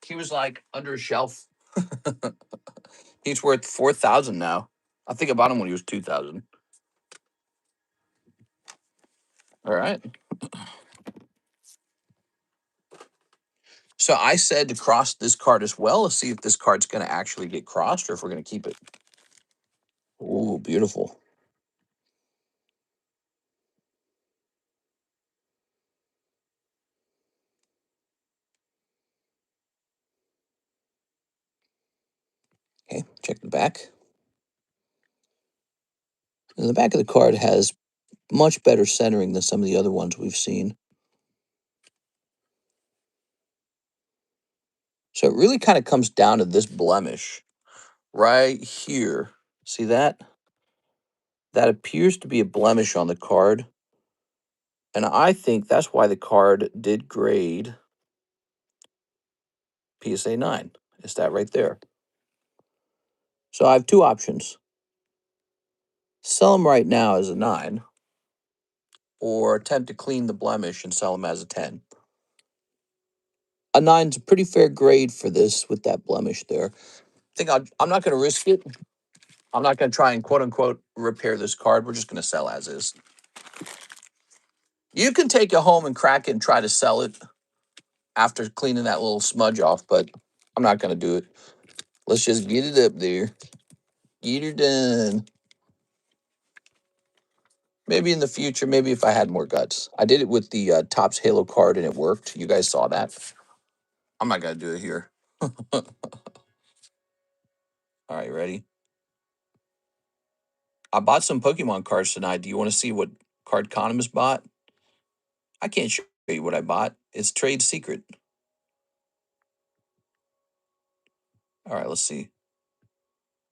He was like under a shelf. He's worth 4,000 now. I think I bought him when he was 2,000. All right. So I said to cross this card as well. Let's see if this card's going to actually get crossed or if we're going to keep it. Ooh, beautiful. Okay, check the back. And the back of the card has much better centering than some of the other ones we've seen. So it really kind of comes down to this blemish right here. See that? That appears to be a blemish on the card. And I think that's why the card did grade PSA 9. It's that right there. So I have two options. Sell them right now as a 9, or attempt to clean the blemish and sell them as a 10. A 9's a pretty fair grade for this with that blemish there. I'm not going to risk it. I'm not going to try and quote unquote repair this card. We're just going to sell as is. You can take it home and crack it and try to sell it after cleaning that little smudge off, but I'm not going to do it. Let's just get it up there. Get her done. Maybe in the future, maybe if I had more guts. I did it with the Topps Halo card and it worked. You guys saw that. I'm not going to do it here. All right, ready? I bought some Pokemon cards tonight. Do you want to see what Cardconomist bought? I can't show you what I bought. It's trade secret. All right, let's see.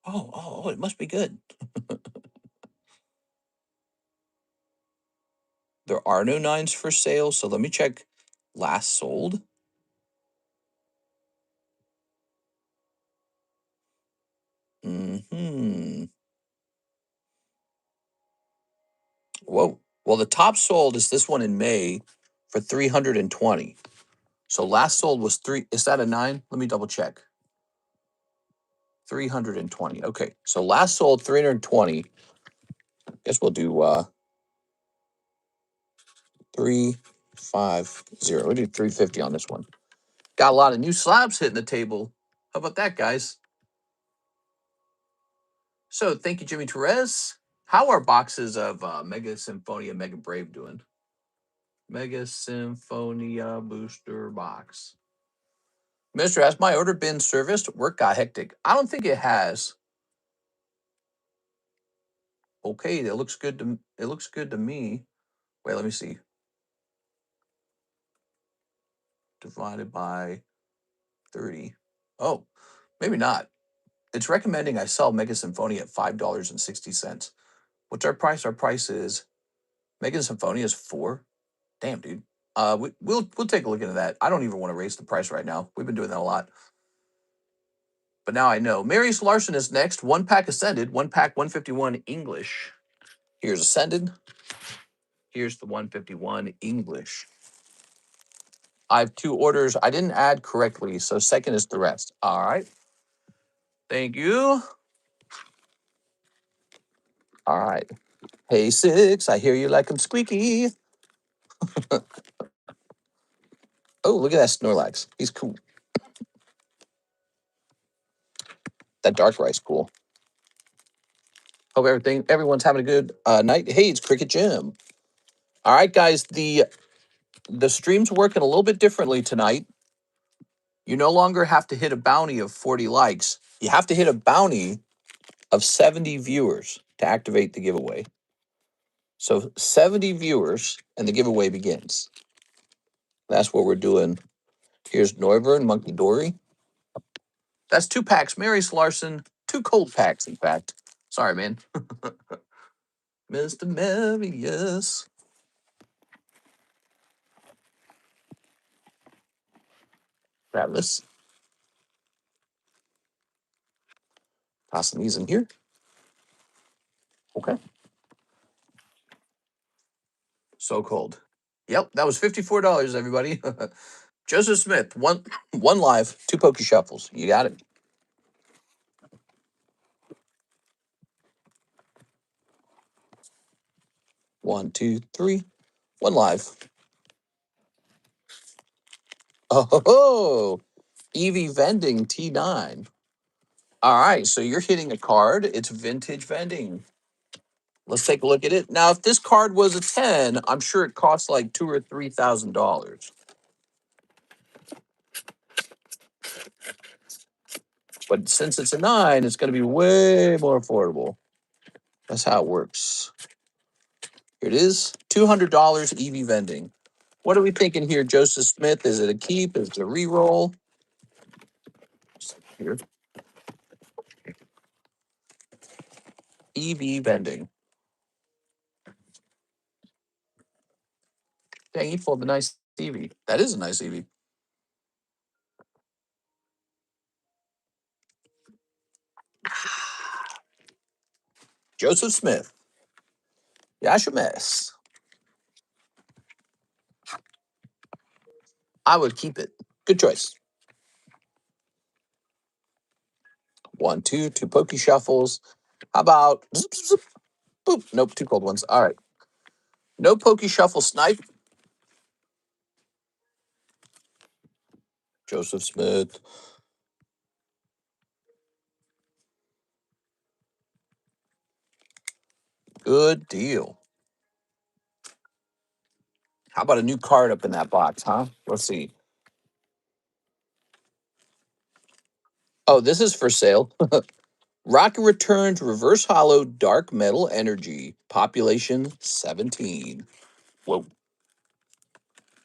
Oh, it must be good. There are no 9s for sale, so let me check last sold. Whoa. Well, the top sold is this one in May for 320. So last sold was 3. Is that a 9? Let me double check. 320. Okay. So last sold 320. Guess we'll do 350. We'll do 350 on this one. Got a lot of new slabs hitting the table. How about that, guys? So thank you, Jimmy Torres. How are boxes of Mega Symphonia Mega Brave doing? Mega Symphonia booster box. Mister, has my order been serviced? Work got hectic. I don't think it has. Okay, it looks good to me. Wait, let me see. Divided by 30. Oh, maybe not. It's recommending I sell Mega Symphonia at $5.60. What's our price? Our price is Mega Symphonia is 4. Damn, dude. We'll take a look into that. I don't even want to raise the price right now. We've been doing that a lot. But now I know. Marius Larson is next. 1-pack Ascended, 1-pack 151 English. Here's Ascended. Here's the 151 English. I have 2 orders. I didn't add correctly, so second is the rest. All right. Thank you. All right. Hey, 6, I hear you like I'm squeaky. Oh, look at that Snorlax. He's cool. That Dark Rice cool. Hope everyone's having a good night. Hey, it's Cricket Jim. All right, guys. The stream's working a little bit differently tonight. You no longer have to hit a bounty of 40 likes. You have to hit a bounty of 70 viewers to activate the giveaway. So 70 viewers and the giveaway begins. That's what we're doing. Here's Noivern, Monkey Dory. That's 2 packs. Marius Larson. 2 cold packs, in fact. Sorry, man. Mr. Marius. Grab this. Tossing these in here. Okay. So cold. Yep, that was $54, everybody. Joseph Smith, one live, 2 pokey shuffles. You got it. 1, 2, 3. 1 live. Oh, EV vending T9. All right, so you're hitting a card. It's vintage vending. Let's take a look at it. Now, if this card was a 10, I'm sure it costs like $2,000 or $3,000. But since it's a 9, it's going to be way more affordable. That's how it works. Here it is, $200 EV vending. What are we thinking here, Joseph Smith? Is it a keep? Is it a reroll? Here, EV vending. Dang, he pulled a nice EV. That is a nice EV. Joseph Smith. Yasha Mess. I would keep it. Good choice. 1, 2, 2 pokey shuffles. How about zip, zip, zip, boop? Nope, 2 cold ones. All right. No pokey shuffle snipe. Joseph Smith. Good deal. How about a new card up in that box, huh? Let's see. Oh, this is for sale. Rocket Returns Reverse Hollow Dark Metal Energy. Population 17. Whoa.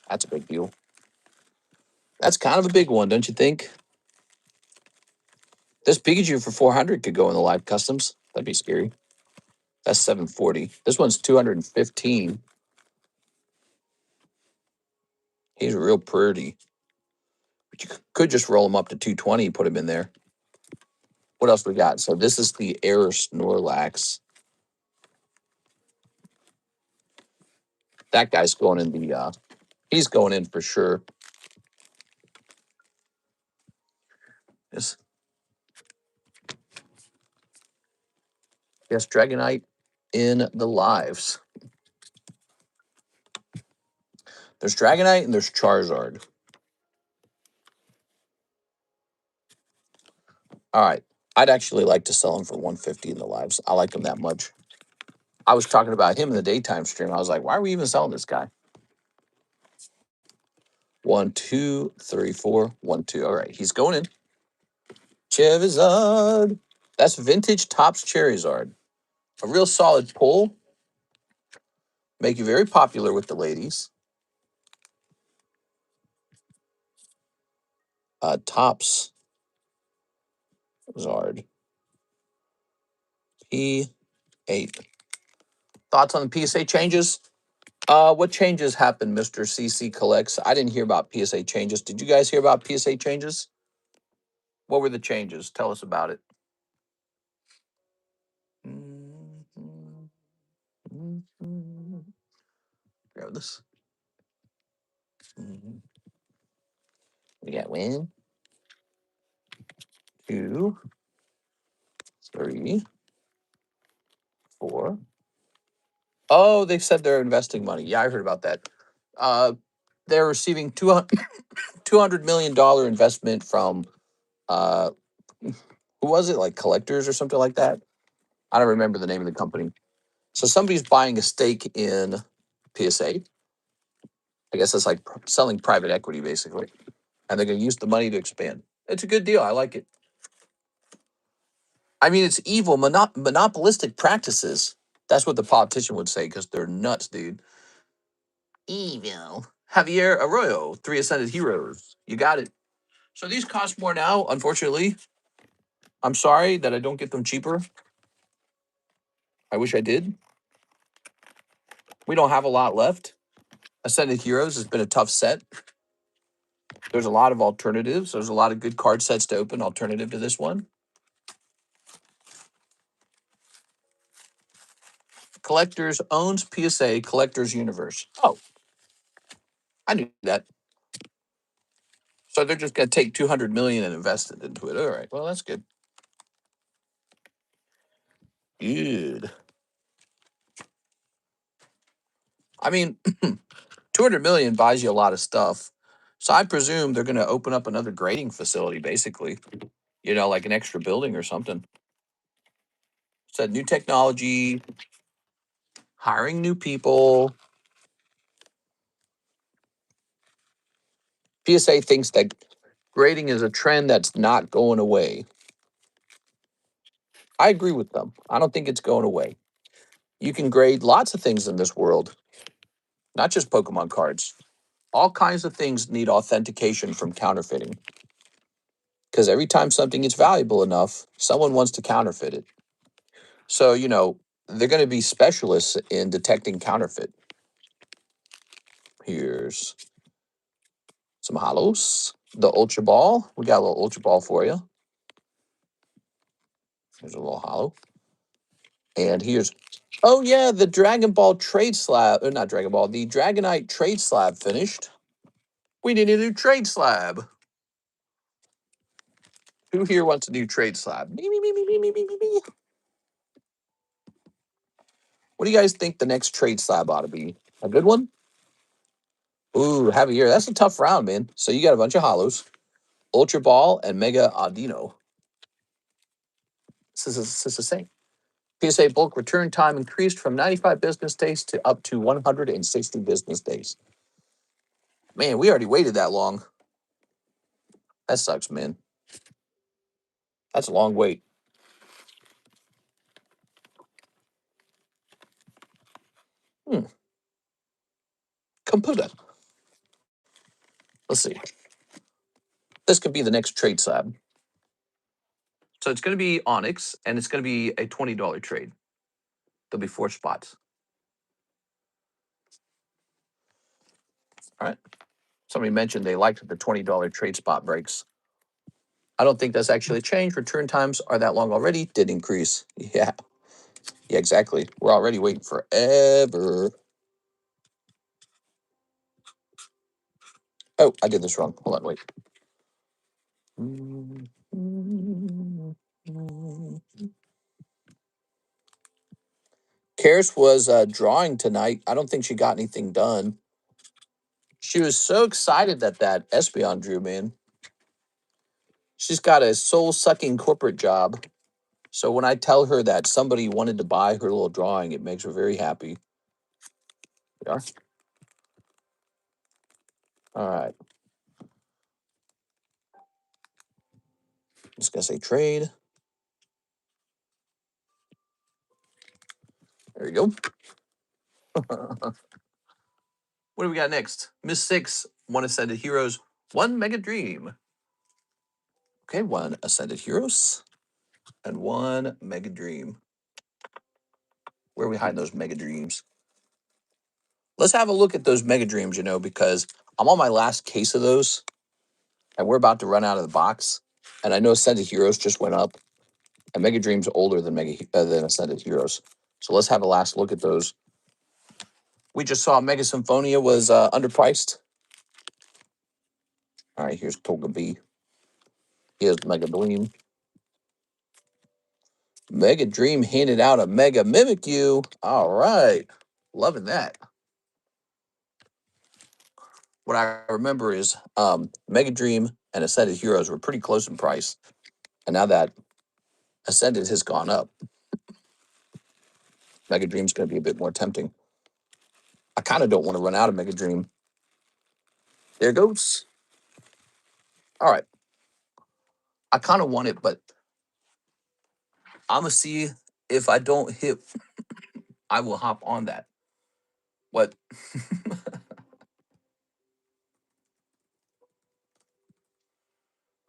That's a big deal. That's kind of a big one, don't you think? This Pikachu for 400 could go in the live customs. That'd be scary. That's 740. This one's 215. He's real pretty. But you could just roll him up to 220, put him in there. What else we got? So this is the Air Snorlax. That guy's going in the he's going in for sure. Yes. Yes, Dragonite in the lives. There's Dragonite and there's Charizard. All right. I'd actually like to sell him for 150 in the lives. I like him that much. I was talking about him in the daytime stream. I was like, why are we even selling this guy? 1, 2, 3, 4, 1, 2. All right. He's going in. Charizard. That's vintage Topps Charizard. A real solid pull. Make you very popular with the ladies. Topps Zard. P8. Thoughts on the PSA changes? What changes happened, Mr. CC Collects? I didn't hear about PSA changes. Did you guys hear about PSA changes? What were the changes? Tell us about it. Grab this. We got 1, 2, 3, 4. Oh, they said they're investing money. Yeah, I heard about that. They're receiving $200 million investment from who was it? Like collectors or something like that. I don't remember the name of the company. So somebody's buying a stake in PSA. I guess it's like selling private equity, basically. And they're going to use the money to expand. It's a good deal. I like it. I mean, it's evil, monopolistic practices. That's what the politician would say because they're nuts, dude. Evil. Javier Arroyo, 3 Ascended Heroes. You got it. So these cost more now, unfortunately. I'm sorry that I don't get them cheaper. I wish I did. We don't have a lot left. Ascended Heroes has been a tough set. There's a lot of alternatives. There's a lot of good card sets to open, alternative to this one. Collectors owns PSA Collectors Universe. Oh, I knew that. So they're just going to take 200 million and invest it into it. All right. Well, that's good. Good. I mean, 200 million buys you a lot of stuff. So I presume they're going to open up another grading facility, basically. You know, like an extra building or something. Said new technology, hiring new people. PSA thinks that grading is a trend that's not going away. I agree with them. I don't think it's going away. You can grade lots of things in this world, not just Pokemon cards. All kinds of things need authentication from counterfeiting. Because every time something is valuable enough, someone wants to counterfeit it. So, you know, they're going to be specialists in detecting counterfeit. Here's some hollows. The Ultra Ball. We got a little Ultra Ball for you. There's a little hollow. And here's, oh yeah, the Dragon Ball trade slab, or not Dragon Ball, the Dragonite trade slab finished. We need a new trade slab. Who here wants a new trade slab? Me, me, me, me, me, me, me, me, me. What do you guys think the next trade slab ought to be? A good one? Ooh, Javier, that's a tough round, man. So you got a bunch of hollows, Ultra Ball, and Mega Audino. This is the same. PSA bulk return time increased from 95 business days to up to 160 business days. Man, we already waited that long. That sucks, man. That's a long wait. Computer. Let's see. This could be the next trade slab. So it's going to be Onyx, and it's going to be a $20 trade. There'll be 4 spots. All right. Somebody mentioned they liked the $20 trade spot breaks. I don't think that's actually changed. Return times are that long already. Did increase. Yeah. Yeah, exactly. We're already waiting forever. Oh, I did this wrong. Hold on, wait. Karis was drawing tonight. I don't think she got anything done. She was so excited that Espeon drew, man. She's got a soul-sucking corporate job. So when I tell her that somebody wanted to buy her little drawing, it makes her very happy. Yeah. All right. Just gonna say trade. There you go. What do we got next? Miss Six, 1 Ascended Heroes, 1 Mega Dream. Okay, 1 Ascended Heroes and 1 Mega Dream. Where are we hiding those Mega Dreams? Let's have a look at those Mega Dreams, because I'm on my last case of those, and we're about to run out of the box. And I know Ascended Heroes just went up, and Mega Dream's older than than Ascended Heroes. So let's have a last look at those. We just saw Mega Symphonia was underpriced. All right, here's Toga B. Here's Mega Dream. Mega Dream handed out a Mega Mimikyu. All right. Loving that. What I remember is Mega Dream and Ascended Heroes were pretty close in price. And now that Ascended has gone up, Mega Dream's going to be a bit more tempting. I kind of don't want to run out of Mega Dream. There it goes. All right. I kind of want it, but I'm going to see if I don't hit, I will hop on that. What?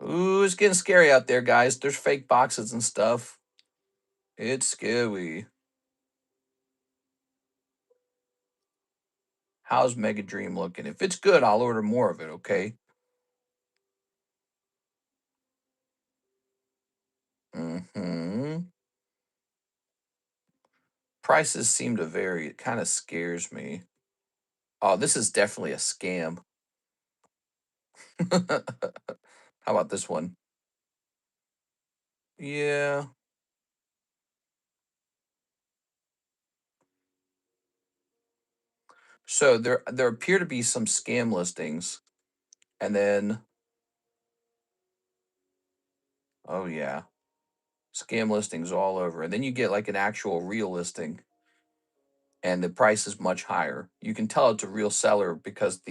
Ooh, it's getting scary out there, guys. There's fake boxes and stuff. It's scary. How's Mega Dream looking? If it's good, I'll order more of it, okay? Mm-hmm. Prices seem to vary. It kind of scares me. Oh, this is definitely a scam. How about this one? Yeah. So there appear to be some scam listings, and then oh yeah, scam listings all over. And then you get like an actual real listing, and the price is much higher. You can tell it's a real seller because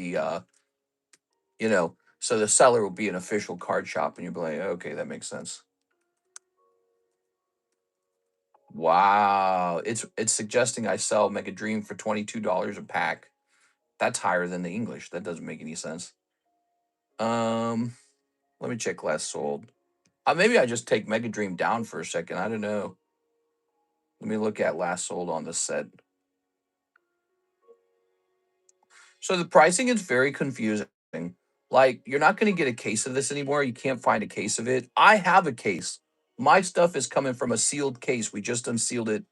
so the seller will be an official card shop, and you'll be like, okay, that makes sense. Wow, it's suggesting I sell Mega Dream for $22 a pack. That's higher than the English. That doesn't make any sense. Let me check last sold. Maybe I just take Mega Dream down for a second. I don't know. Let me look at last sold on this set. So the pricing is very confusing. Like, you're not going to get a case of this anymore. You can't find a case of it. I have a case. My stuff is coming from a sealed case. We just unsealed it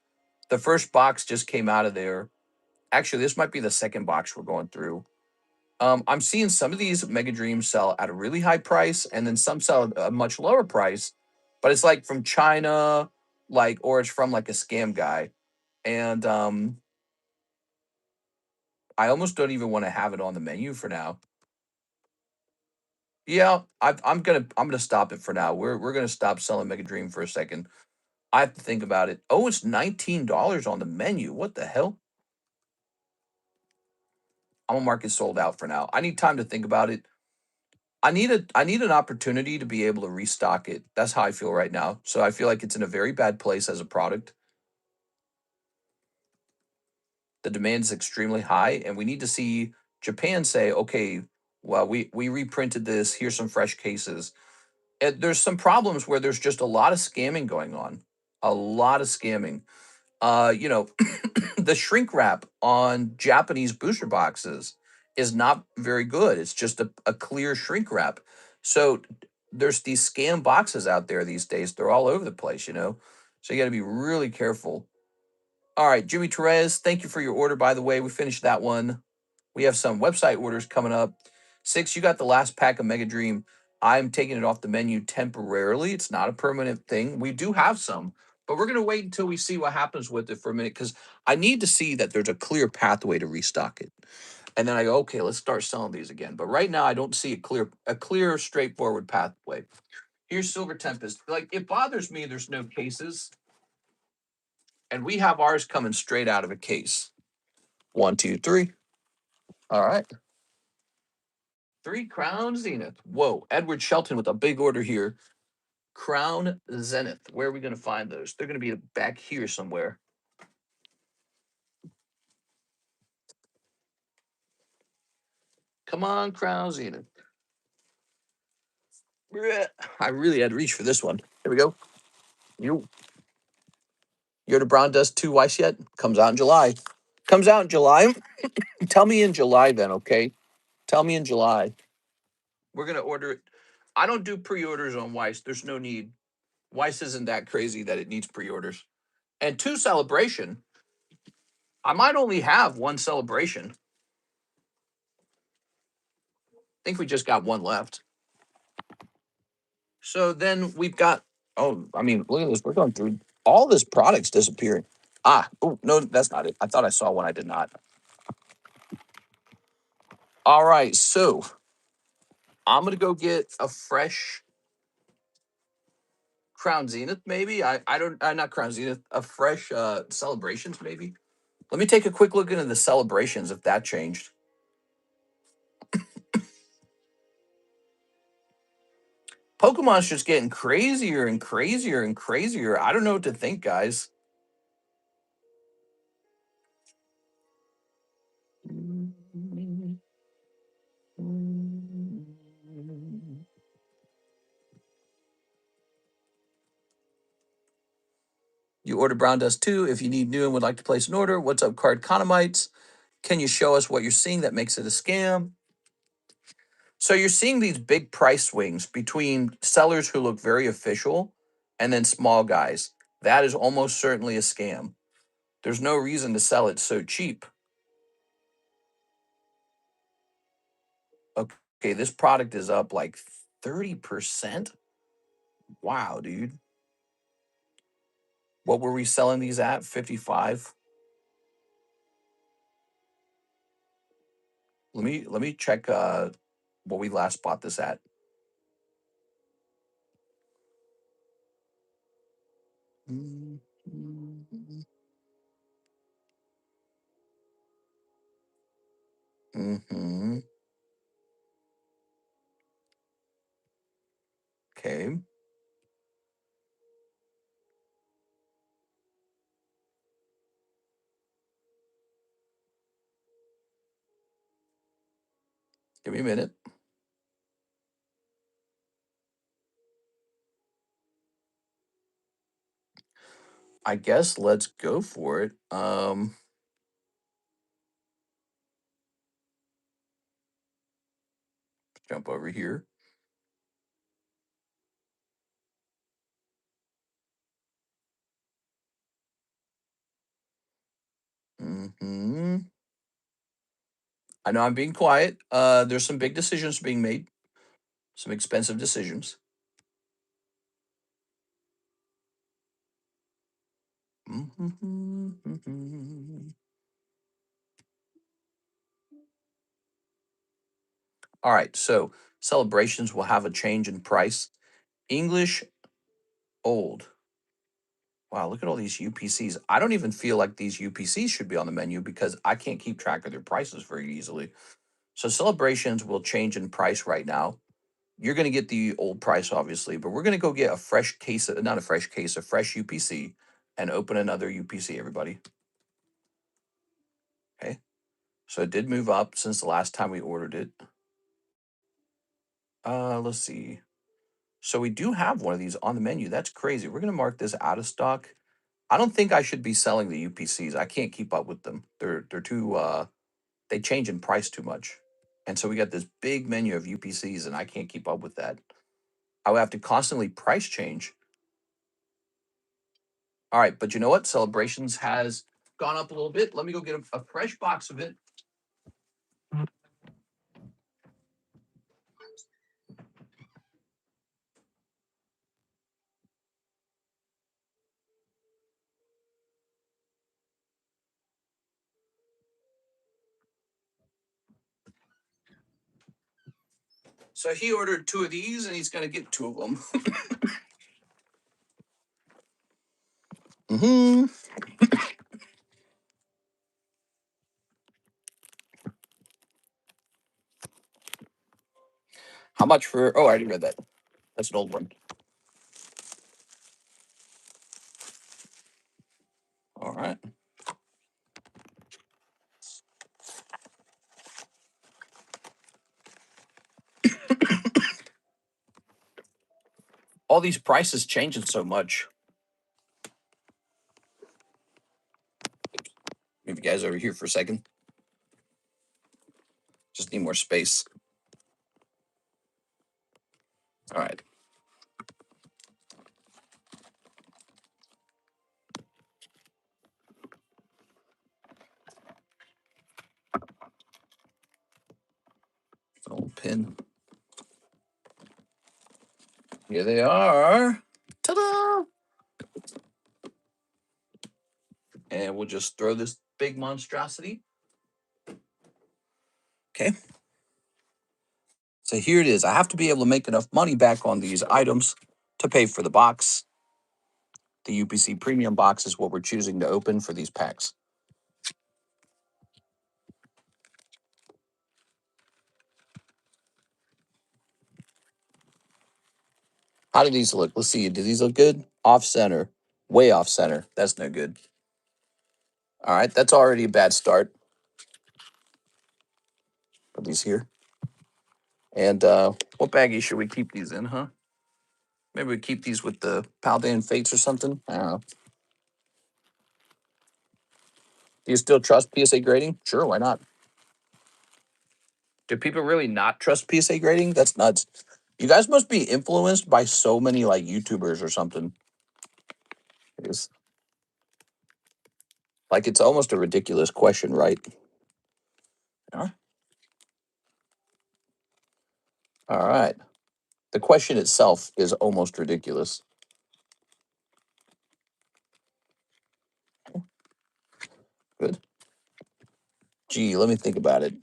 The first box just came out of there. Actually, this might be the second box we're going through. I'm seeing some of these Mega Dreams sell at a really high price, and then some sell at a much lower price. But it's like from China, like, or it's from like a scam guy. And I almost don't even want to have it on the menu for now. Yeah, I'm gonna stop it for now. We're gonna stop selling Mega Dream for a second. I have to think about it. Oh, it's $19 on the menu. What the hell? I'm gonna mark it sold out for now. I need time to think about it. I need an opportunity to be able to restock it. That's how I feel right now. So I feel like it's in a very bad place as a product. The demand is extremely high, and we need to see Japan say, okay, well, we reprinted this. Here's some fresh cases. And there's some problems where there's just a lot of scamming going on. A lot of scamming. You know, the shrink wrap on Japanese booster boxes is not very good. It's just a clear shrink wrap. So there's these scam boxes out there these days. They're all over the place, you know. So you got to be really careful. All right, Jimmy Torres, thank you for your order. By the way, we finished that one. We have some website orders coming up. Six, you got the last pack of Mega Dream. I'm taking it off the menu temporarily. It's not a permanent thing. We do have some, but we're going to wait until we see what happens with it for a minute because I need to see that there's a clear pathway to restock it. And then I go, okay, let's start selling these again. But right now, I don't see a clear, straightforward pathway. Here's Silver Tempest. Like, it bothers me there's no cases, and we have ours coming straight out of a case. 1, 2, 3. All right. 3 Crown Zenith. Whoa, Edward Shelton with a big order here. Crown Zenith. Where are we going to find those? They're going to be back here somewhere. Come on, Crown Zenith. I really had to reach for this one. Here we go. You. Yoda Brown Dust 2 Weiss yet? Comes out in July. Comes out in July. Tell me in July then, okay? Tell me in July. We're going to order it. I don't do pre-orders on Weiss. There's no need. Weiss isn't that crazy that it needs pre-orders. And 2 Celebration. I might only have 1 Celebration. I think we just got 1 left. So then we've got, oh, I mean, look at this. We're going through all this products disappearing. Oh, no, that's not it. I thought I saw one. I did not. All right. So I'm going to go get a fresh Crown Zenith, maybe. I don't, not Crown Zenith, a fresh Celebrations, maybe. Let me take a quick look into the Celebrations if that changed. Pokemon's just getting crazier and crazier and crazier. I don't know what to think, guys. You order Brown Dust 2. If you need new and would like to place an order, what's up, Cardconomites? Can you show us what you're seeing that makes it a scam? So you're seeing these big price swings between sellers who look very official and then small guys. That is almost certainly a scam. There's no reason to sell it so cheap. Okay, this product is up like 30%. Wow, dude. What were we selling these at? 55. Let me check what we last bought this at. Mm-hmm. Okay. Give me a minute. I guess let's go for it. Jump over here. I know I'm being quiet. There's some big decisions being made, some expensive decisions. All right, so celebrations will have a change in price. English old. Wow, look at all these UPCs. I don't even feel like these UPCs should be on the menu because I can't keep track of their prices very easily. So celebrations will change in price right now. You're going to get the old price, obviously, but we're going to go get a fresh case, not a fresh case, a fresh UPC and open another UPC, everybody. Okay. So it did move up since the last time we ordered it. Let's see. So we do have one of these on the menu. That's crazy. We're going to mark this out of stock. I don't think I should be selling the UPCs. I can't keep up with them. They're too they change in price too much. And so we got this big menu of UPCs and I can't keep up with that. I would have to constantly price change. All right, but you know what? Celebrations has gone up a little bit. Let me go get a fresh box of it. So he ordered 2 of these and he's going to get 2 of them. Mm-hmm. How much for? Oh, I already read that. That's an old one. All right. All these prices changing so much. Move you guys over here for a second. Just need more space. All right. Old pin. Here they are. Ta-da! And we'll just throw this big monstrosity. Okay. So here it is. I have to be able to make enough money back on these items to pay for the box. The UPC premium box is what we're choosing to open for these packs. How do these look? Let's see. Do these look good? Off center. Way off center. That's no good. All right. That's already a bad start. Put these here. And what baggie should we keep these in, huh? Maybe we keep these with the Paldan Fates or something. I don't know. Do you still trust PSA grading? Sure, why not? Do people really not trust PSA grading? That's nuts. You guys must be influenced by so many like YouTubers or something. It's like it's almost a ridiculous question, right? Yeah. All right. The question itself is almost ridiculous. Good. Gee, let me think about it.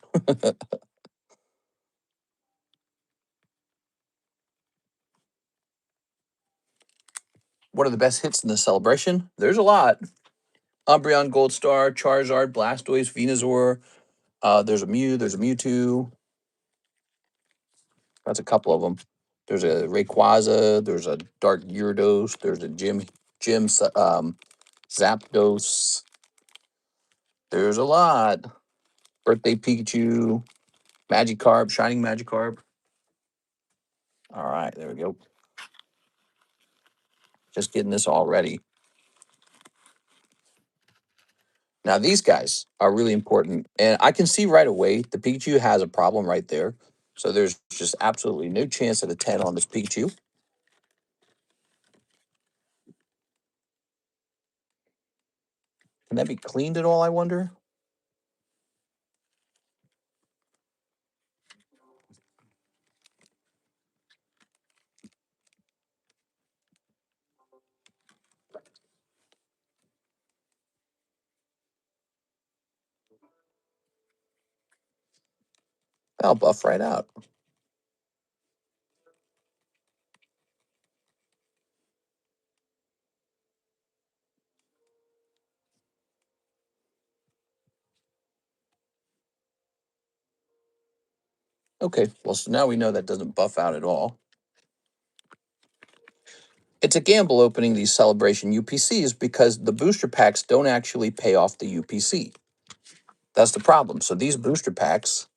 What are the best hits in the celebration? There's a lot. Umbreon, Gold Star, Charizard, Blastoise, Venusaur. There's a Mew. There's a Mewtwo. That's a couple of them. There's a Rayquaza. There's a Dark Gyarados. There's a Gym Zapdos. There's a lot. Birthday Pikachu. Magikarp. Shining Magikarp. All right, there we go. Just getting this all ready. Now, these guys are really important. And I can see right away the Pikachu has a problem right there. So there's just absolutely no chance at a 10 on this Pikachu. Can that be cleaned at all, I wonder? I'll buff right out. Okay, well, so now we know that doesn't buff out at all. It's a gamble opening these celebration UPCs because the booster packs don't actually pay off the UPC. That's the problem. So these booster packs,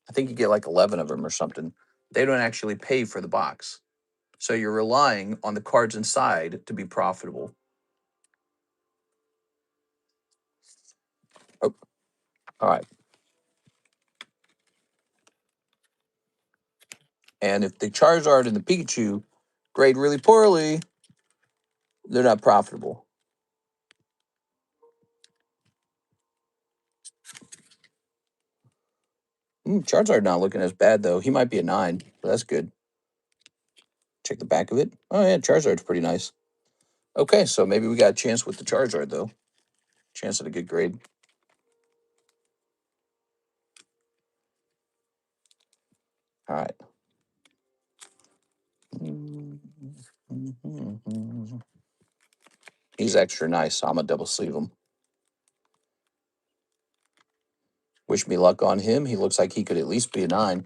I think you get like 11 of them or something. They don't actually pay for the box. So you're relying on the cards inside to be profitable. Oh, all right. And if the Charizard and the Pikachu grade really poorly, they're not profitable. Charizard not looking as bad, though. He might be a 9, but that's good. Check the back of it. Oh, yeah, Charizard's pretty nice. Okay, so maybe we got a chance with the Charizard, though. Chance at a good grade. All right. He's extra nice, so I'm going to double sleeve him. Wish me luck on him. He looks like he could at least be a 9.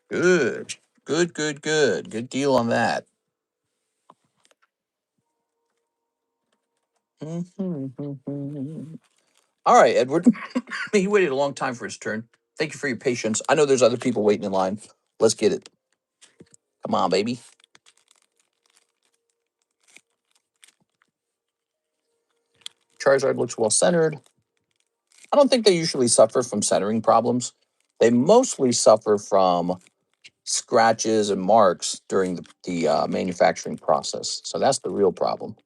Good. Good, good, good. Good deal on that. All right, Edward. He waited a long time for his turn. Thank you for your patience. I know there's other people waiting in line. Let's get it. Come on, baby. Charizard looks well centered. I don't think they usually suffer from centering problems. They mostly suffer from scratches and marks during the manufacturing process. So that's the real problem.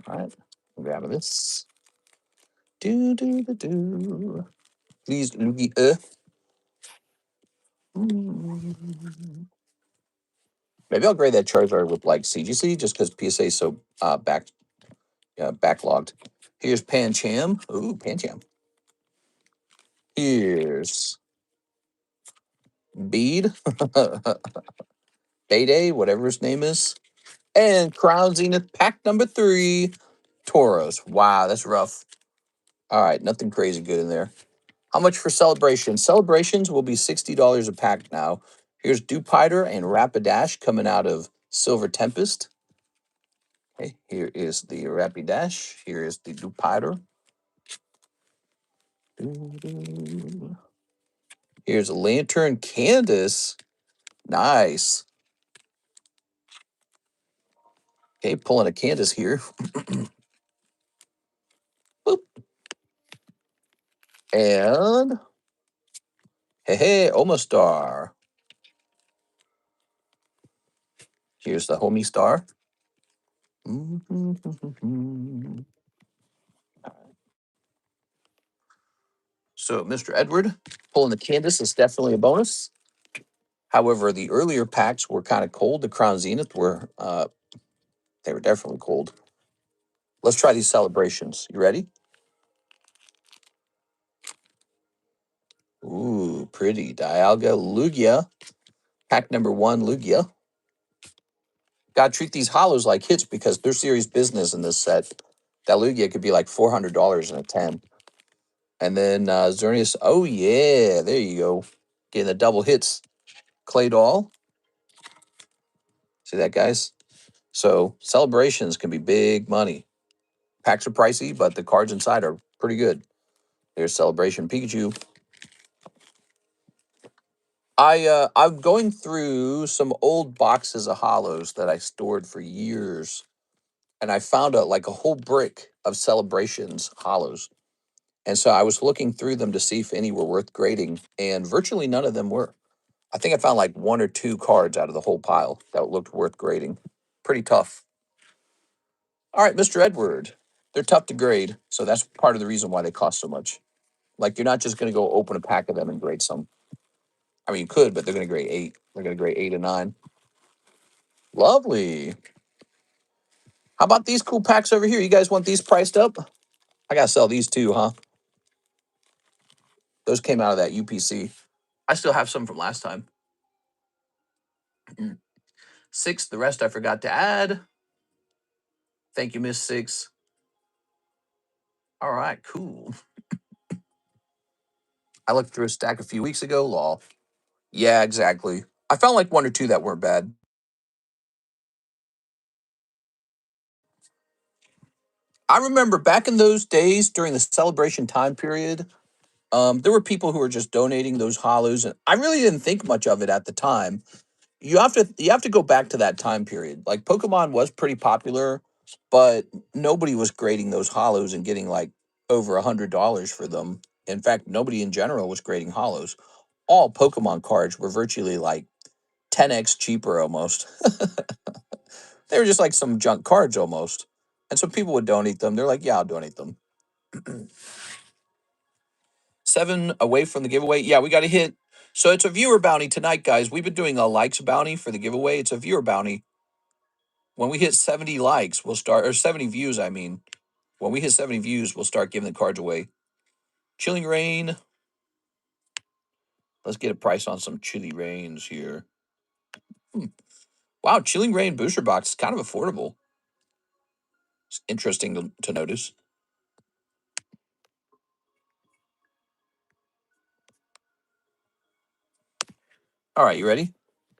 All right, grab this. Do, do, do, do. Please, Luigi. Maybe I'll grade that Charizard with like CGC just because PSA is so backlogged. Here's Pancham. Ooh, Pancham. Here's Bead. Day, whatever his name is. And Crown Zenith pack number 3. Tauros. Wow, that's rough. All right, nothing crazy good in there. How much for celebrations? Celebrations will be $60 a pack now. Here's Dupiter and Rapidash coming out of Silver Tempest. Okay, here is the Rapidash. Here is the Dupiter. Here's a Lantern Candace. Nice. Okay, pulling a Candace here. Boop. And hey, Omastar. Here's the homie star. So, Mr. Edward, pulling the Candace is definitely a bonus. However, the earlier packs were kind of cold. The Crown Zenith were they were definitely cold. Let's try these celebrations. You ready? Ooh, pretty. Dialga Lugia. Pack number 1, Lugia. Gotta treat these hollows like hits because they're serious business in this set. That Lugia could be like $400 in a 10. And then Xerneas. Oh, yeah. There you go. Getting the double hits. Claydol. See that, guys? So celebrations can be big money. Packs are pricey, but the cards inside are pretty good. There's Celebration Pikachu. I'm going through some old boxes of hollows that I stored for years, and I found like a whole brick of Celebrations hollows. And so I was looking through them to see if any were worth grading, and virtually none of them were. I think I found like 1 or 2 cards out of the whole pile that looked worth grading. Pretty tough. All right, Mr. Edward. They're tough to grade, so that's part of the reason why they cost so much. Like, you're not just going to go open a pack of them and grade some. I mean, you could, but they're going to grade 8. They're going to grade 8 and 9. Lovely. How about these cool packs over here? You guys want these priced up? I gotta sell these too, huh? Those came out of that UPC. I still have some from last time. 6, the rest I forgot to add. Thank you, Miss 6. All right, cool. I looked through a stack a few weeks ago, lol. Yeah, exactly. I found like 1 or 2 that weren't bad. I remember back in those days during the celebration time period, there were people who were just donating those hollows, and I really didn't think much of it at the time. You have to go back to that time period. Like Pokemon was pretty popular, but nobody was grading those hollows and getting like over $100 for them. In fact, nobody in general was grading hollows. All Pokemon cards were virtually like 10x cheaper almost. They were just like some junk cards almost. And so people would donate them. They're like, yeah, I'll donate them. 7 away from the giveaway. Yeah, we got to hit. So it's a viewer bounty tonight, guys. We've been doing a likes bounty for the giveaway. It's a viewer bounty. When we hit 70 likes, we'll start, or 70 views, I mean. When we hit 70 views, we'll start giving the cards away. Chilling Rain. Let's get a price on some Chilly Rains here. Wow, Chilling Rain booster box is kind of affordable. It's interesting to notice. All right, you ready?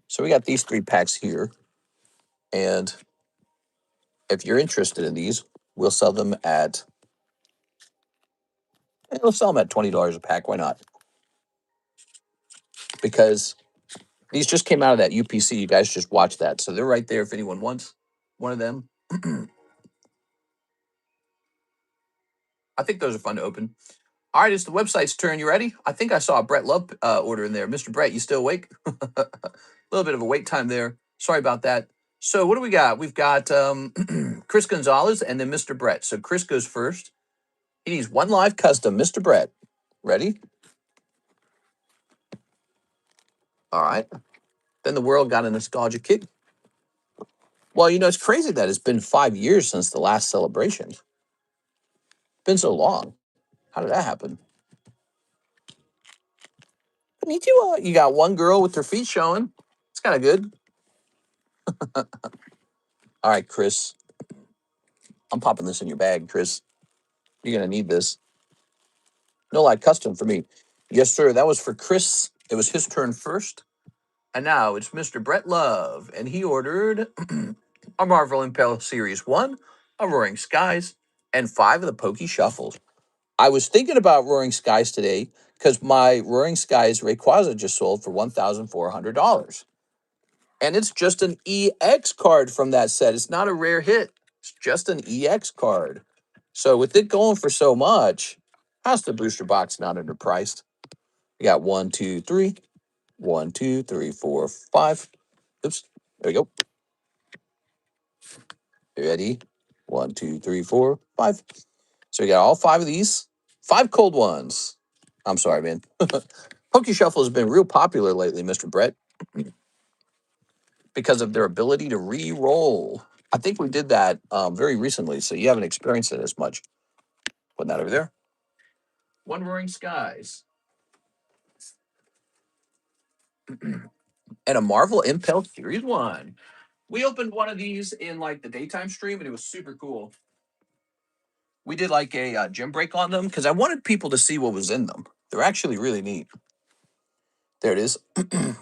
So we got these 3 packs here. And if you're interested in these, we'll sell them at $20 a pack. Why not? Because these just came out of that UPC. You guys just watched that. So they're right there if anyone wants one of them. I think those are fun to open. All right, it's the website's turn. You ready? I think I saw a Brett Love order in there. Mr. Brett, you still awake? A little bit of a wait time there. Sorry about that. So what do we got? We've got Chris Gonzalez and then Mr. Brett. So Chris goes first. He needs 1 live custom. Mr. Brett, ready? All right. Then the world got a nostalgia kick. Well, it's crazy that it's been 5 years since the last celebration. It's been so long. How did that happen? Me too. You got one girl with her feet showing. It's kind of good. All right, Chris. I'm popping this in your bag, Chris. You're going to need this. No live custom for me. Yes, sir. That was for Chris. It was his turn first. And now it's Mr. Brett Love. And he ordered a Marvel Impel Series 1, a Roaring Skies, and 5 of the Pokey Shuffles. I was thinking about Roaring Skies today because my Roaring Skies Rayquaza just sold for $1,400. And it's just an EX card from that set. It's not a rare hit. It's just an EX card. So with it going for so much, how's the booster box not underpriced? We got 1, 2, 3. 1, 2, 3, 4, 5. Oops. There we go. Ready? 1, 2, 3, 4, 5. So we got all 5 of these. 5 cold ones. I'm sorry, man. Pokey Shuffle has been real popular lately, Mr. Brett, because of their ability to re-roll. I think we did that very recently, so you haven't experienced it as much. Putting that over there. 1 Roaring Skies. And a Marvel Impel Series 1. We opened one of these in like the daytime stream, and it was super cool. We did like a gym break on them because I wanted people to see what was in them. They're actually really neat. There it is. All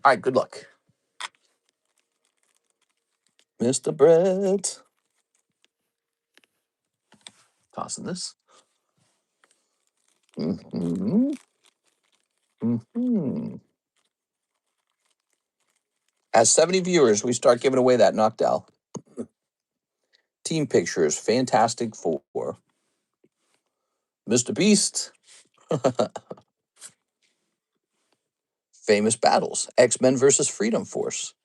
right, good luck. Mr. Brett. Tossing this. Mm-hmm. Mm-hmm. As 70 viewers, we start giving away that knockdown. Team pictures, Fantastic Four. Mr. Beast. Famous battles. X-Men versus Freedom Force.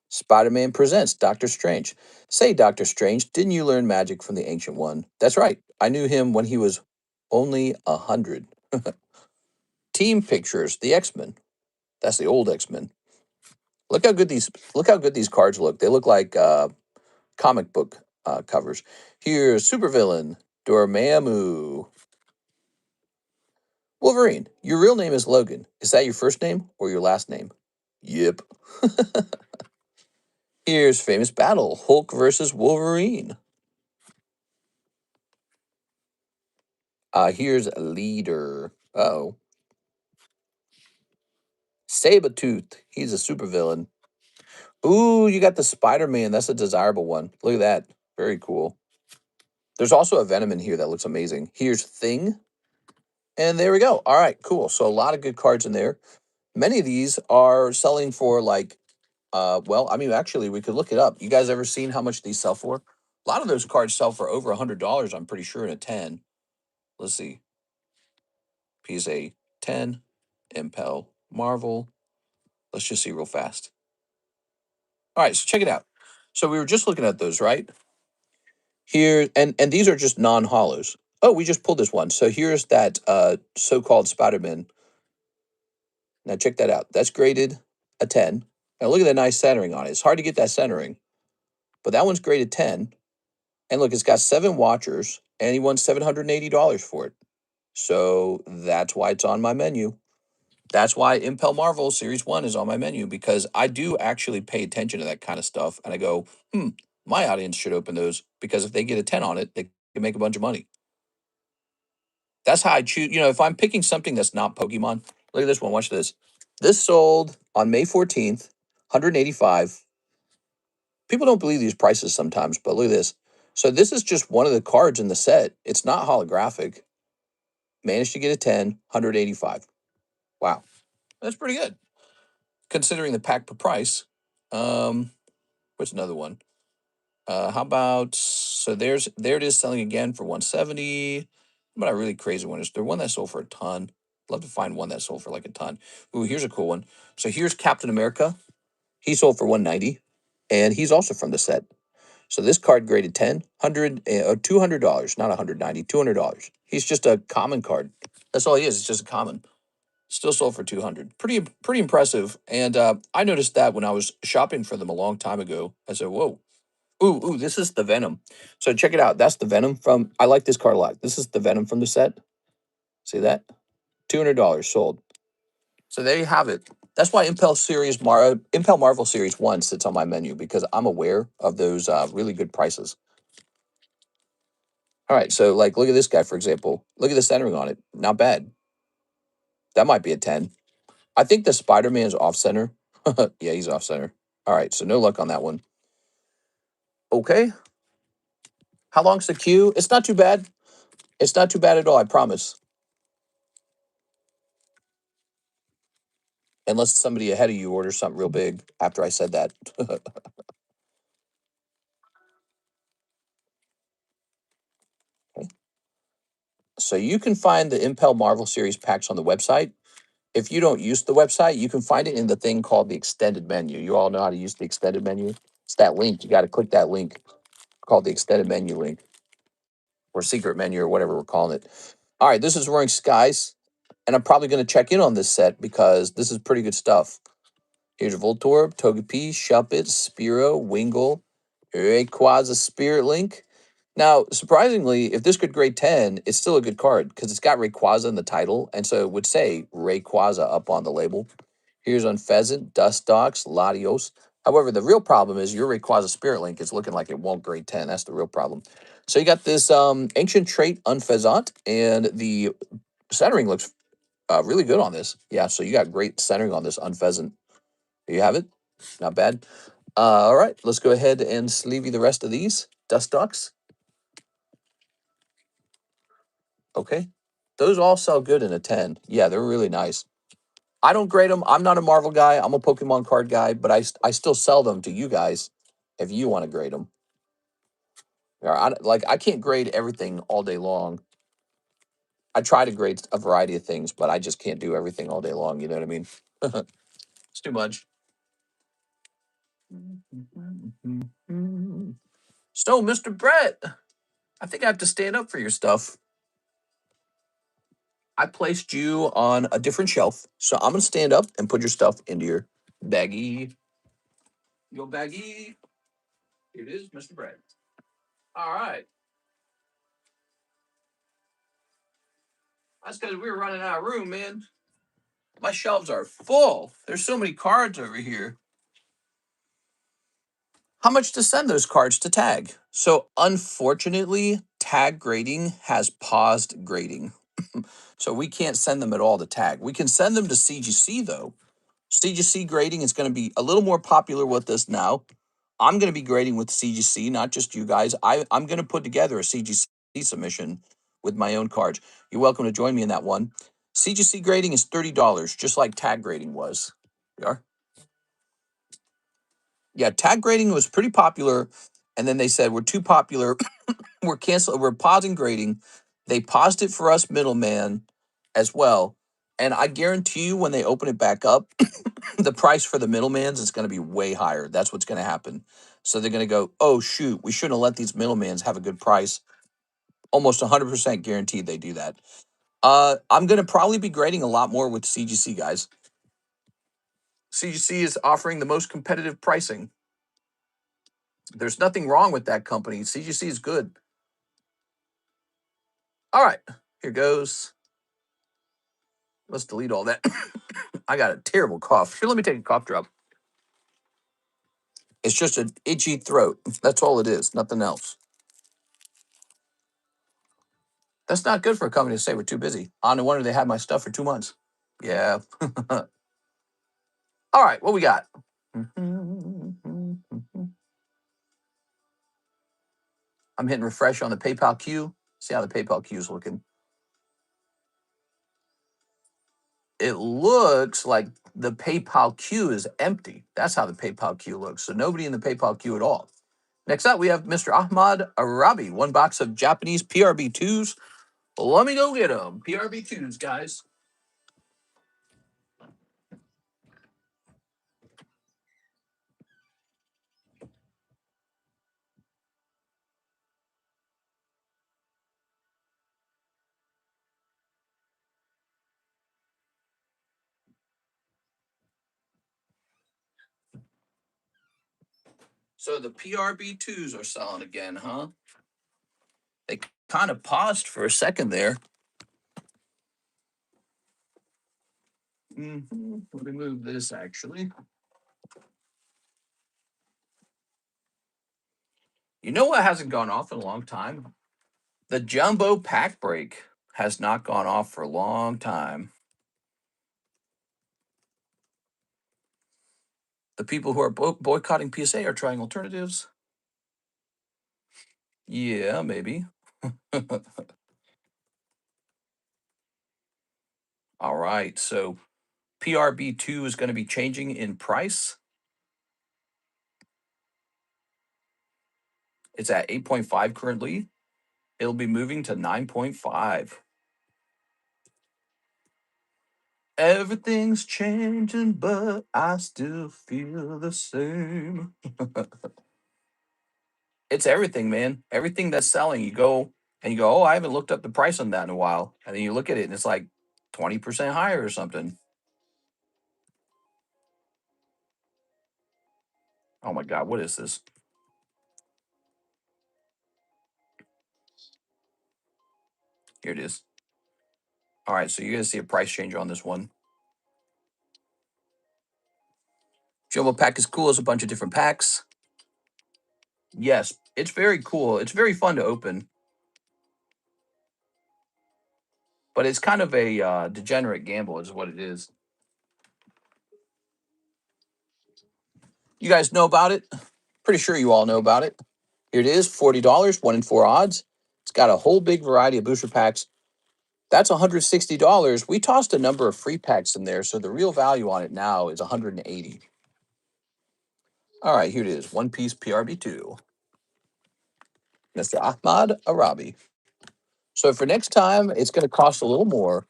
Spider-Man presents Doctor Strange. Say, Doctor Strange, didn't you learn magic from the Ancient One? That's right. I knew him when he was only 100. Team pictures, the X-Men. That's the old X-Men. Look how good these cards look. They look like comic book covers. Here's Supervillain Dormammu. Wolverine, your real name is Logan. Is that your first name or your last name? Yep. Here's Famous Battle, Hulk versus Wolverine. Here's Leader. Uh-oh. Sabretooth, he's a supervillain. Ooh, you got the Spider-Man. That's a desirable one. Look at that. Very cool. There's also a Venom in here that looks amazing. Here's Thing. And there we go. All right, cool. So a lot of good cards in there. Many of these are selling for like, well, I mean, actually, we could look it up. You guys ever seen how much these sell for? A lot of those cards sell for over $100, I'm pretty sure, in a 10. Let's see. PSA 10, Impel, Marvel. Let's just see real fast. All right, so check it out. So we were just looking at those, right? Here, and these are just non-hollows. Oh, we just pulled this one. So here's that so-called Spider-Man. Now check that out. That's graded a 10. Now look at the nice centering on it. It's hard to get that centering, but that one's graded 10. And look, it's got 7 watchers, and he won $780 for it. So that's why it's on my menu. That's why Impel Marvel Series 1 is on my menu, because I do actually pay attention to that kind of stuff. And I go, my audience should open those, because if they get a 10 on it, they can make a bunch of money. That's how I choose. You know, if I'm picking something that's not Pokemon, look at this one. Watch this. This sold on May 14th, 185. People don't believe these prices sometimes, but look at this. So this is just one of the cards in the set. It's not holographic. Managed to get a 10, 185. Wow. That's pretty good, considering the pack per price. What's another one? How about, so there it is, selling again for 170. But a really crazy one is there one that sold for a ton. Love to find one that sold for like a ton. Ooh, here's a cool one. So here's Captain America. He sold for 190, and he's also from the set. So this card graded 10, 100, $200, not 190, $200. He's just a common card. That's all he is. It's just a common. Still sold for 200. Pretty impressive. And I noticed that when I was shopping for them a long time ago. I said, whoa. Ooh, this is the Venom. So check it out. That's the Venom from, I like this card a lot. This is the Venom from the set. See that? $200 sold. So there you have it. That's why Impel Marvel Series 1 sits on my menu, because I'm aware of those really good prices. All right, so like, look at this guy, for example. Look at the centering on it. Not bad. That might be a 10. I think the Spider-Man's off-center. Yeah, he's off-center. All right, so no luck on that one. Okay. How long's the queue? It's not too bad. It's not too bad at all, I promise. Unless somebody ahead of you orders something real big after I said that. Okay. So you can find the Impel Marvel Series packs on the website. If you don't use the website, you can find it in the thing called the extended menu. You all know how to use the extended menu. It's that link. You got to click that link called the extended menu link, or secret menu, or whatever we're calling it. All right, this is Roaring Skies, and I'm probably going to check in on this set because this is pretty good stuff. Here's Voltorb, Togepi, Shuppet, Spearow, Wingull, Rayquaza Spirit Link. Now, surprisingly, if this could grade 10, it's still a good card because it's got Rayquaza in the title, and so it would say Rayquaza up on the label. Here's Unfezant, Dustox, Latios. However, the real problem is your Rayquaza Spirit Link is looking like it won't grade 10. That's the real problem. So you got this Ancient Trait Unfezant, and the centering looks really good on this. Yeah, so you got great centering on this Unfezant. There you have it. Not bad. All right, let's go ahead and sleeve you the rest of these. Dustox. Okay. Those all sell good in a 10. Yeah, they're really nice. I don't grade them. I'm not a Marvel guy. I'm a Pokemon card guy, but I still sell them to you guys if you want to grade them. I can't grade everything all day long. I try to grade a variety of things, but I just can't do everything all day long. You know what I mean? It's too much. So, Mr. Brett, I think I have to stand up for your stuff. I placed you on a different shelf, so I'm going to stand up and put your stuff into your baggie. Yo, baggy. Here it is, Mr. Brad. All right. That's because we were running out of room, man. My shelves are full. There's so many cards over here. How much to send those cards to tag? So unfortunately, tag grading has paused grading. So we can't send them at all to tag. We can send them to CGC though. CGC grading is going to be a little more popular with us now. I'm going to be grading with CGC, not just you guys. I'm going to put together a CGC submission with my own cards. You're welcome to join me in that one. CGC grading is $30, just like tag grading was. We are. Yeah, tag grading was pretty popular, and then they said we're too popular. We're canceling. We're pausing grading. They paused it for us middleman as well. And I guarantee you, when they open it back up, the price for the middlemans is going to be way higher. That's what's going to happen. So they're going to go, oh shoot, we shouldn't have let these middlemans have a good price. Almost 100% guaranteed they do that. I'm going to probably be grading a lot more with CGC, guys. CGC is offering the most competitive pricing. There's nothing wrong with that company. CGC is good. All right, here goes. Let's delete all that. I got a terrible cough. Here, let me take a cough drop. It's just an itchy throat. That's all it is, nothing else. That's not good for a company to say we're too busy. I no wonder they had my stuff for 2 months. Yeah. All right, what we got? I'm hitting refresh on the PayPal queue. See how the PayPal queue is looking. It looks like the PayPal queue is empty. That's how the PayPal queue looks. So nobody in the PayPal queue at all. Next up, we have Mr. Ahmad Arabi. 1 box of Japanese PRB2s. Let me go get them. PRB2s, guys. So the PRB2s are selling again, huh? They kind of paused for a second there. Let me move this, actually. You know what hasn't gone off in a long time? The jumbo pack break has not gone off for a long time. The people who are boycotting PSA are trying alternatives. Yeah, maybe. All right, so PRB2 is going to be changing in price. It's at 8.5 currently. It'll be moving to 9.5. Everything's changing, but I still feel the same. It's everything, man. Everything that's selling, you go and you go, oh, I haven't looked up the price on that in a while. And then you look at it and it's like 20% higher or something. Oh my God, what is this? Here it is. All right, so you're going to see a price change on this one. Jumbo pack is cool. It's a bunch of different packs. Yes, it's very cool. It's very fun to open. But it's kind of a degenerate gamble is what it is. You guys know about it? Pretty sure you all know about it. Here it is, $40, 1 in 4 odds. It's got a whole big variety of booster packs. That's $160. We tossed a number of free packs in there, so the real value on it now is $180. All right, here it is, One Piece PRB2. Mr. Ahmad Arabi. So for next time, it's going to cost a little more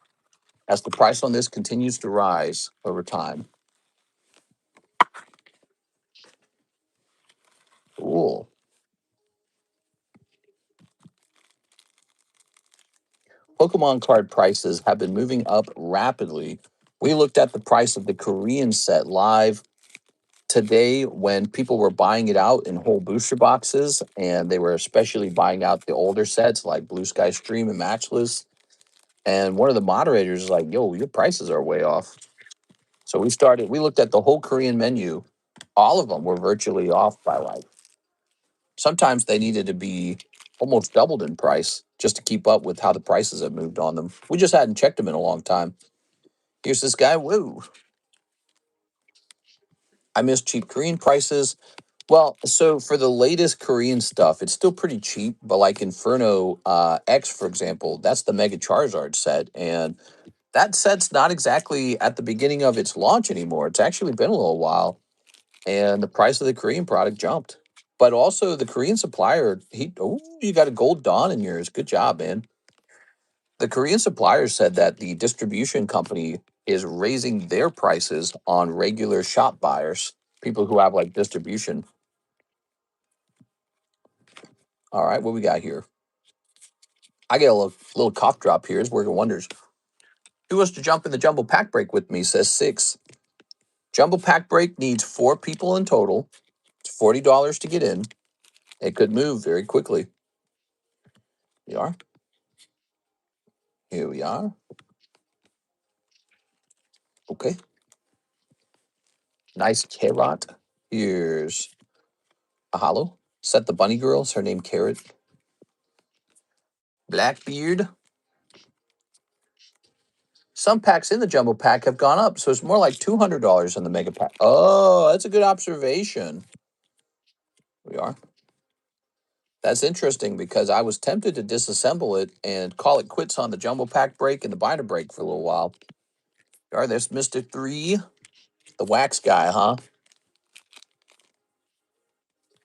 as the price on this continues to rise over time. Cool. Pokemon card prices have been moving up rapidly. We looked at the price of the Korean set live today when people were buying it out in whole booster boxes, and they were especially buying out the older sets like Blue Sky Stream and Matchless. And one of the moderators is like, yo, your prices are way off. So we looked at the whole Korean menu. All of them were virtually off by like, sometimes they needed to be almost doubled in price just to keep up with how the prices have moved on them. We just hadn't checked them in a long time. Here's this guy. Woo. I miss cheap Korean prices. Well, so for the latest Korean stuff, it's still pretty cheap. But like Inferno X, for example, that's the Mega Charizard set. And that set's not exactly at the beginning of its launch anymore. It's actually been a little while. And the price of the Korean product jumped. But also the Korean supplier, you got a gold Dawn in yours. Good job, man. The Korean supplier said that the distribution company is raising their prices on regular shop buyers, people who have like distribution. All right, what we got here? I get a little cough drop here. It's working wonders. Who wants to jump in the jumbo pack break with me? Says 6. Jumbo pack break needs 4 people in total. It's $40 to get in. It could move very quickly. We are. Here we are. Okay. Nice carrot. Here's a hollow. Set the bunny girls. Her name Carrot. Blackbeard. Some packs in the jumbo pack have gone up, so it's more like $200 in the mega pack. Oh, that's a good observation. We are. That's interesting because I was tempted to disassemble it and call it quits on the jumbo pack break and the binder break for a little while. All right, there's Mr. 3, the wax guy, huh?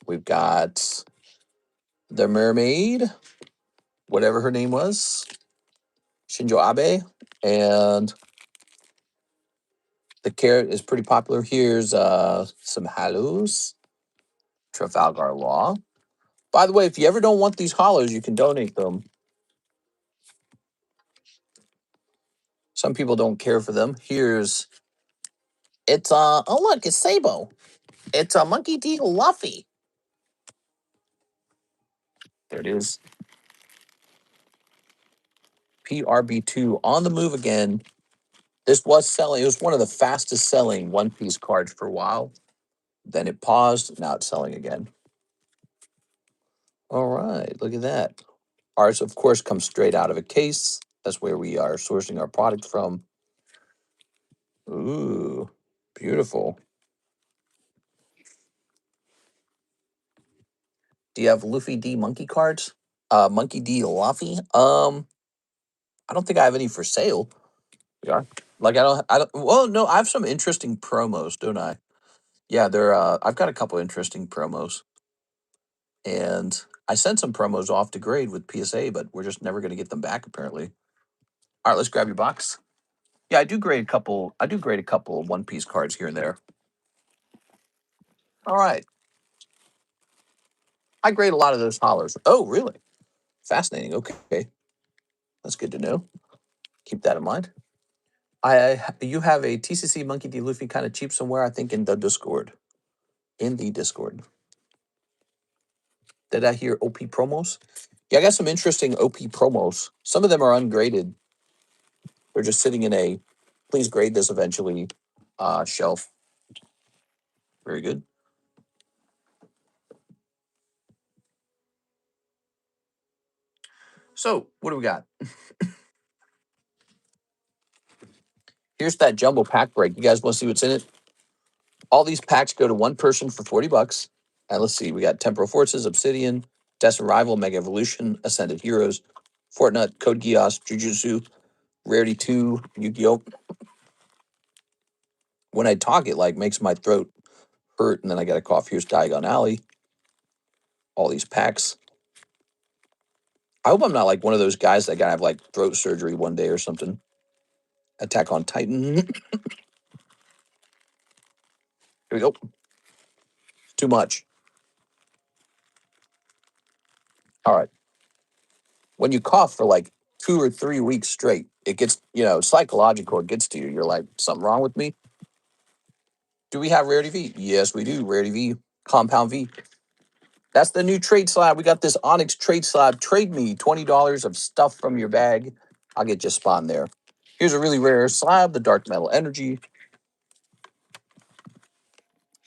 We've got the mermaid, whatever her name was, Shinjo Abe, and the carrot is pretty popular. Here's some hallows, Trafalgar Law. By the way, if you ever don't want these hollows, you can donate them. Some people don't care for them. It's oh look, it's Sabo. It's a Monkey D. Luffy. There it is. PRB2 on the move again. This was selling. It was one of the fastest selling One Piece cards for a while. Then it paused. Now it's selling again. All right, look at that. Ours, of course, comes straight out of a case. That's where we are sourcing our product from. Ooh, beautiful. Do you have Luffy D Monkey cards? Monkey D Luffy? I don't think I have any for sale. Yeah. Like I don't well no, I have some interesting promos, don't I? Yeah, I've got a couple interesting promos. And I sent some promos off to grade with PSA, but we're just never gonna get them back apparently. All right, let's grab your box. Yeah, I do grade a couple of One Piece cards here and there. All right. I grade a lot of those hollers. Oh, really? Fascinating. Okay. That's good to know. Keep that in mind. You have a TCC Monkey D. Luffy kind of cheap somewhere, I think in the Discord. In the Discord. Did I hear OP promos? Yeah, I got some interesting OP promos. Some of them are ungraded. They're just sitting in a please grade this eventually shelf. Very good. So, what do we got? Here's that jumbo pack break. You guys want to see what's in it? All these packs go to one person for $40. And let's see, we got Temporal Forces, Obsidian, Destined Rival, Mega Evolution, Ascended Heroes, Fortnite, Code Geass, Jujutsu, Rarity 2, Yu-Gi-Oh! When I talk, it like makes my throat hurt, and then I got a cough. Here's Diagon Alley. All these packs. I hope I'm not like one of those guys that gotta have like throat surgery one day or something. Attack on Titan. Here we go. Too much. All right. When you cough for like 2 or 3 weeks straight, it gets, psychological. It gets to you. You're like, something wrong with me? Do we have Rarity V? Yes, we do. Rarity V, Compound V. That's the new trade slab. We got this Onyx trade slab. Trade me $20 of stuff from your bag. I'll get you a spawn there. Here's a really rare slab, the Dark Metal Energy.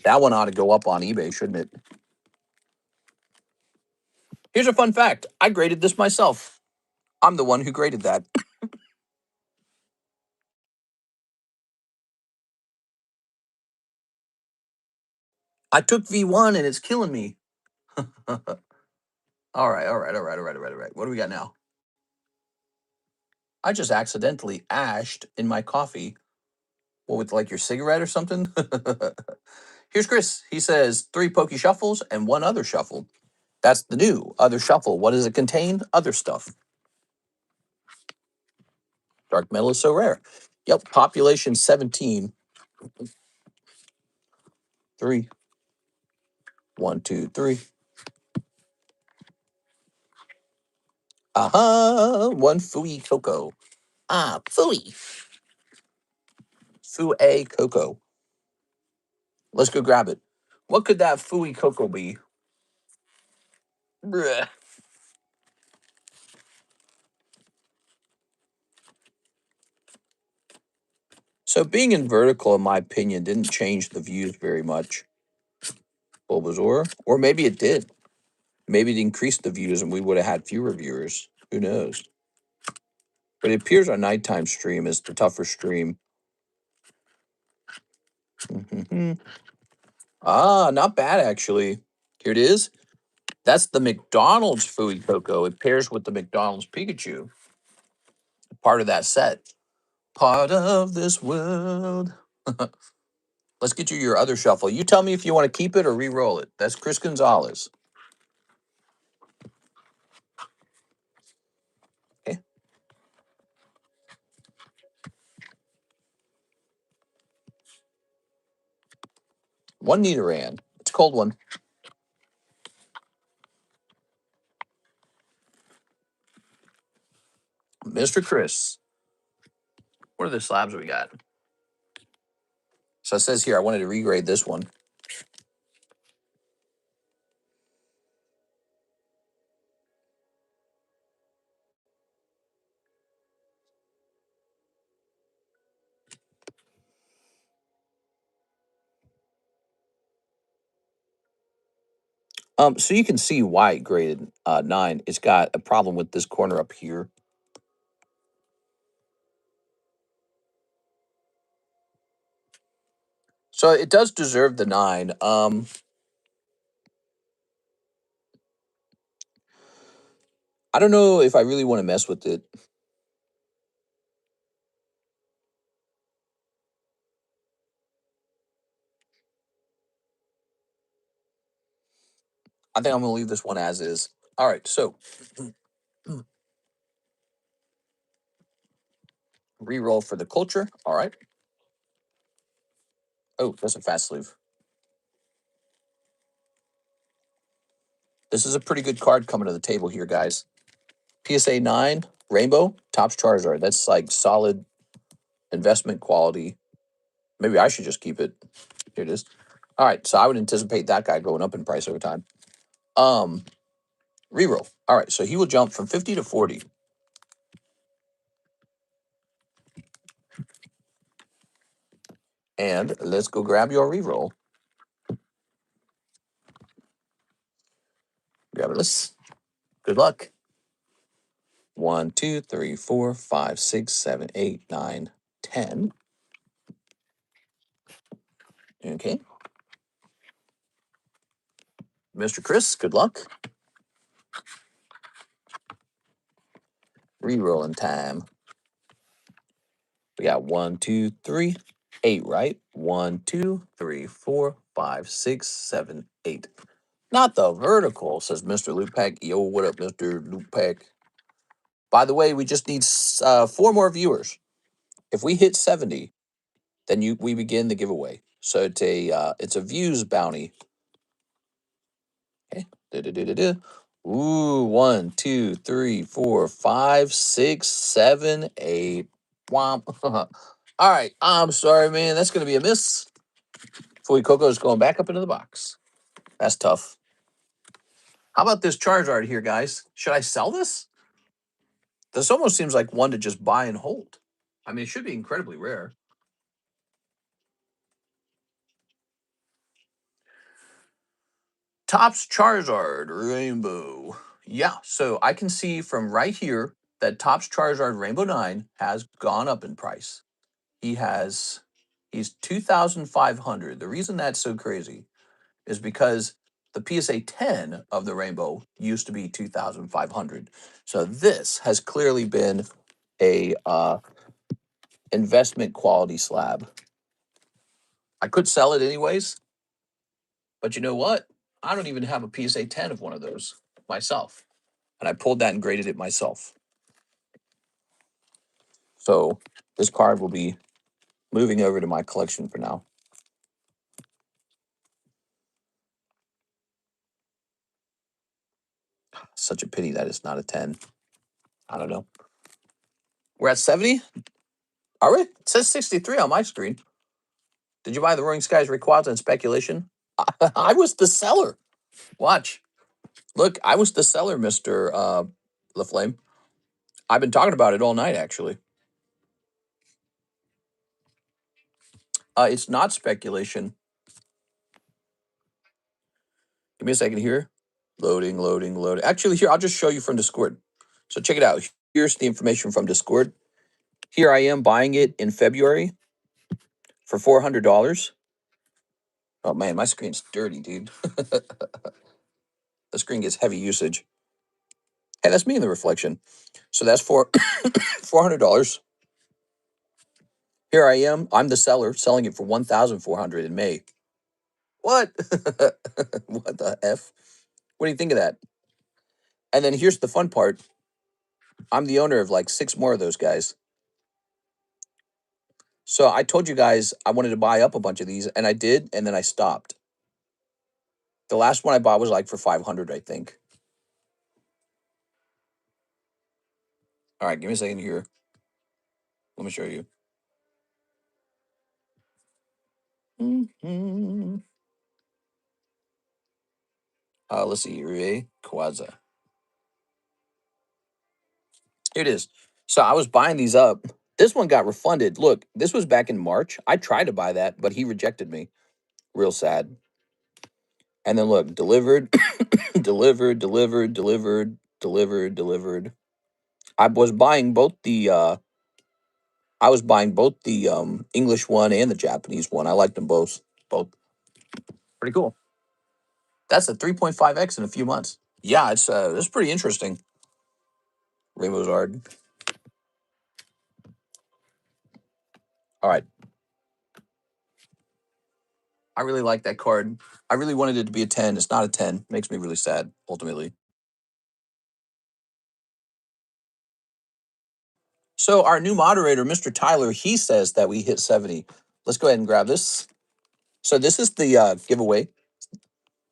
That one ought to go up on eBay, shouldn't it? Here's a fun fact. I graded this myself. I'm the one who graded that. I took V1 and it's killing me. All right. What do we got now? I just accidentally ashed in my coffee. What, with like your cigarette or something? Here's Chris. He says 3 pokey shuffles and 1 other shuffle. That's the new other shuffle. What does it contain? Other stuff. Dark metal is so rare. Yep. Population 17. 3. 1, 2, 3. One Fui Coco. Fui. Fui Coco. Let's go grab it. What could that Fui Coco be? Bruh. So being in vertical, in my opinion, didn't change the views very much. Bulbasaur? Or maybe it did. Maybe it increased the views and we would have had fewer viewers. Who knows? But it appears our nighttime stream is the tougher stream. Not bad, actually. Here it is. That's the McDonald's Fui Coco. It pairs with the McDonald's Pikachu. Part of that set. Part of this world. Let's get you your other shuffle. You tell me if you want to keep it or re-roll it. That's Chris Gonzalez. Okay. 1 Nidoran. It's a cold one. Mr. Chris. What are the slabs we got? So it says here, I wanted to regrade this one. So you can see why it graded 9. It's got a problem with this corner up here. So it does deserve the 9. I don't know if I really want to mess with it. I think I'm going to leave this one as is. All right, so re-roll for the culture. All right. Oh, that's a fast sleeve. This is a pretty good card coming to the table here, guys. PSA 9, Rainbow, Topps Charizard. That's like solid investment quality. Maybe I should just keep it. Here it is. All right, so I would anticipate that guy going up in price over time. Reroll. All right, so he will jump from 50 to 40. And let's go grab your reroll. Grab this. Good luck. 1, 2, 3, 4, 5, 6, 7, 8, 9, 10. Okay. Mr. Chris, good luck. Rerolling time. We got 1, 2, 3, 8, right? 1, 2, 3, 4, 5, 6, 7, 8. Not the vertical, says Mr. Lupac. Yo, what up, Mr. Lupac? By the way, we just need 4 more viewers. If we hit 70, then we begin the giveaway. So it's a views bounty. Okay. Da-da-da-da-da. Ooh, 1, 2, 3, 4, 5, 6, 7, 8. Womp. All right. I'm sorry, man. That's gonna be a miss. Fui Coco's going back up into the box. That's tough. How about this Charizard here, guys? Should I sell this? This almost seems like one to just buy and hold. I mean, it should be incredibly rare. Topps Charizard Rainbow. Yeah, so I can see from right here that Topps Charizard Rainbow 9 has gone up in price. He's 2,500. The reason that's so crazy is because the PSA 10 of the Rainbow used to be 2,500. So this has clearly been a investment quality slab. I could sell it anyways, but you know what? I don't even have a PSA 10 of one of those myself. And I pulled that and graded it myself. So this card will be moving over to my collection for now. Such a pity that it's not a 10. I don't know. We're at 70? Are we? It says 63 on my screen. Did you buy the Roaring Skies Rayquaza in speculation? I was the seller. Watch. Look, I was the seller, Mr. LaFlame. I've been talking about it all night, actually. It's not speculation. Give me a second here. Loading, loading, loading. Actually, here, I'll just show you from Discord. So check it out. Here's the information from Discord. Here I am buying it in February for $400. Oh, man, my screen's dirty, dude. The screen gets heavy usage. Hey, that's me in the reflection. So that's for $400. Here I am. I'm the seller, selling it for $1,400 in May. What? What the F? What do you think of that? And then here's the fun part. I'm the owner of like 6 more of those guys. So I told you guys I wanted to buy up a bunch of these, and I did, and then I stopped. The last one I bought was like for 500, I think. All right, give me a second here. Let me show you. Let's see, Ray Kawaza. Here it is. So I was buying these up. This one got refunded. Look, this was back in March. I tried to buy that, but he rejected me. Real sad. And then look, delivered, delivered, delivered, delivered, delivered, delivered. I was buying both the English one and the Japanese one. I liked them both. Both pretty cool. That's a 3.5x in a few months. Yeah, it's pretty interesting. Rainbow's Ard. All right. I really like that card. I really wanted it to be a 10. It's not a 10. Makes me really sad, ultimately. So our new moderator, Mr. Tyler, he says that we hit 70. Let's go ahead and grab this. So this is the giveaway.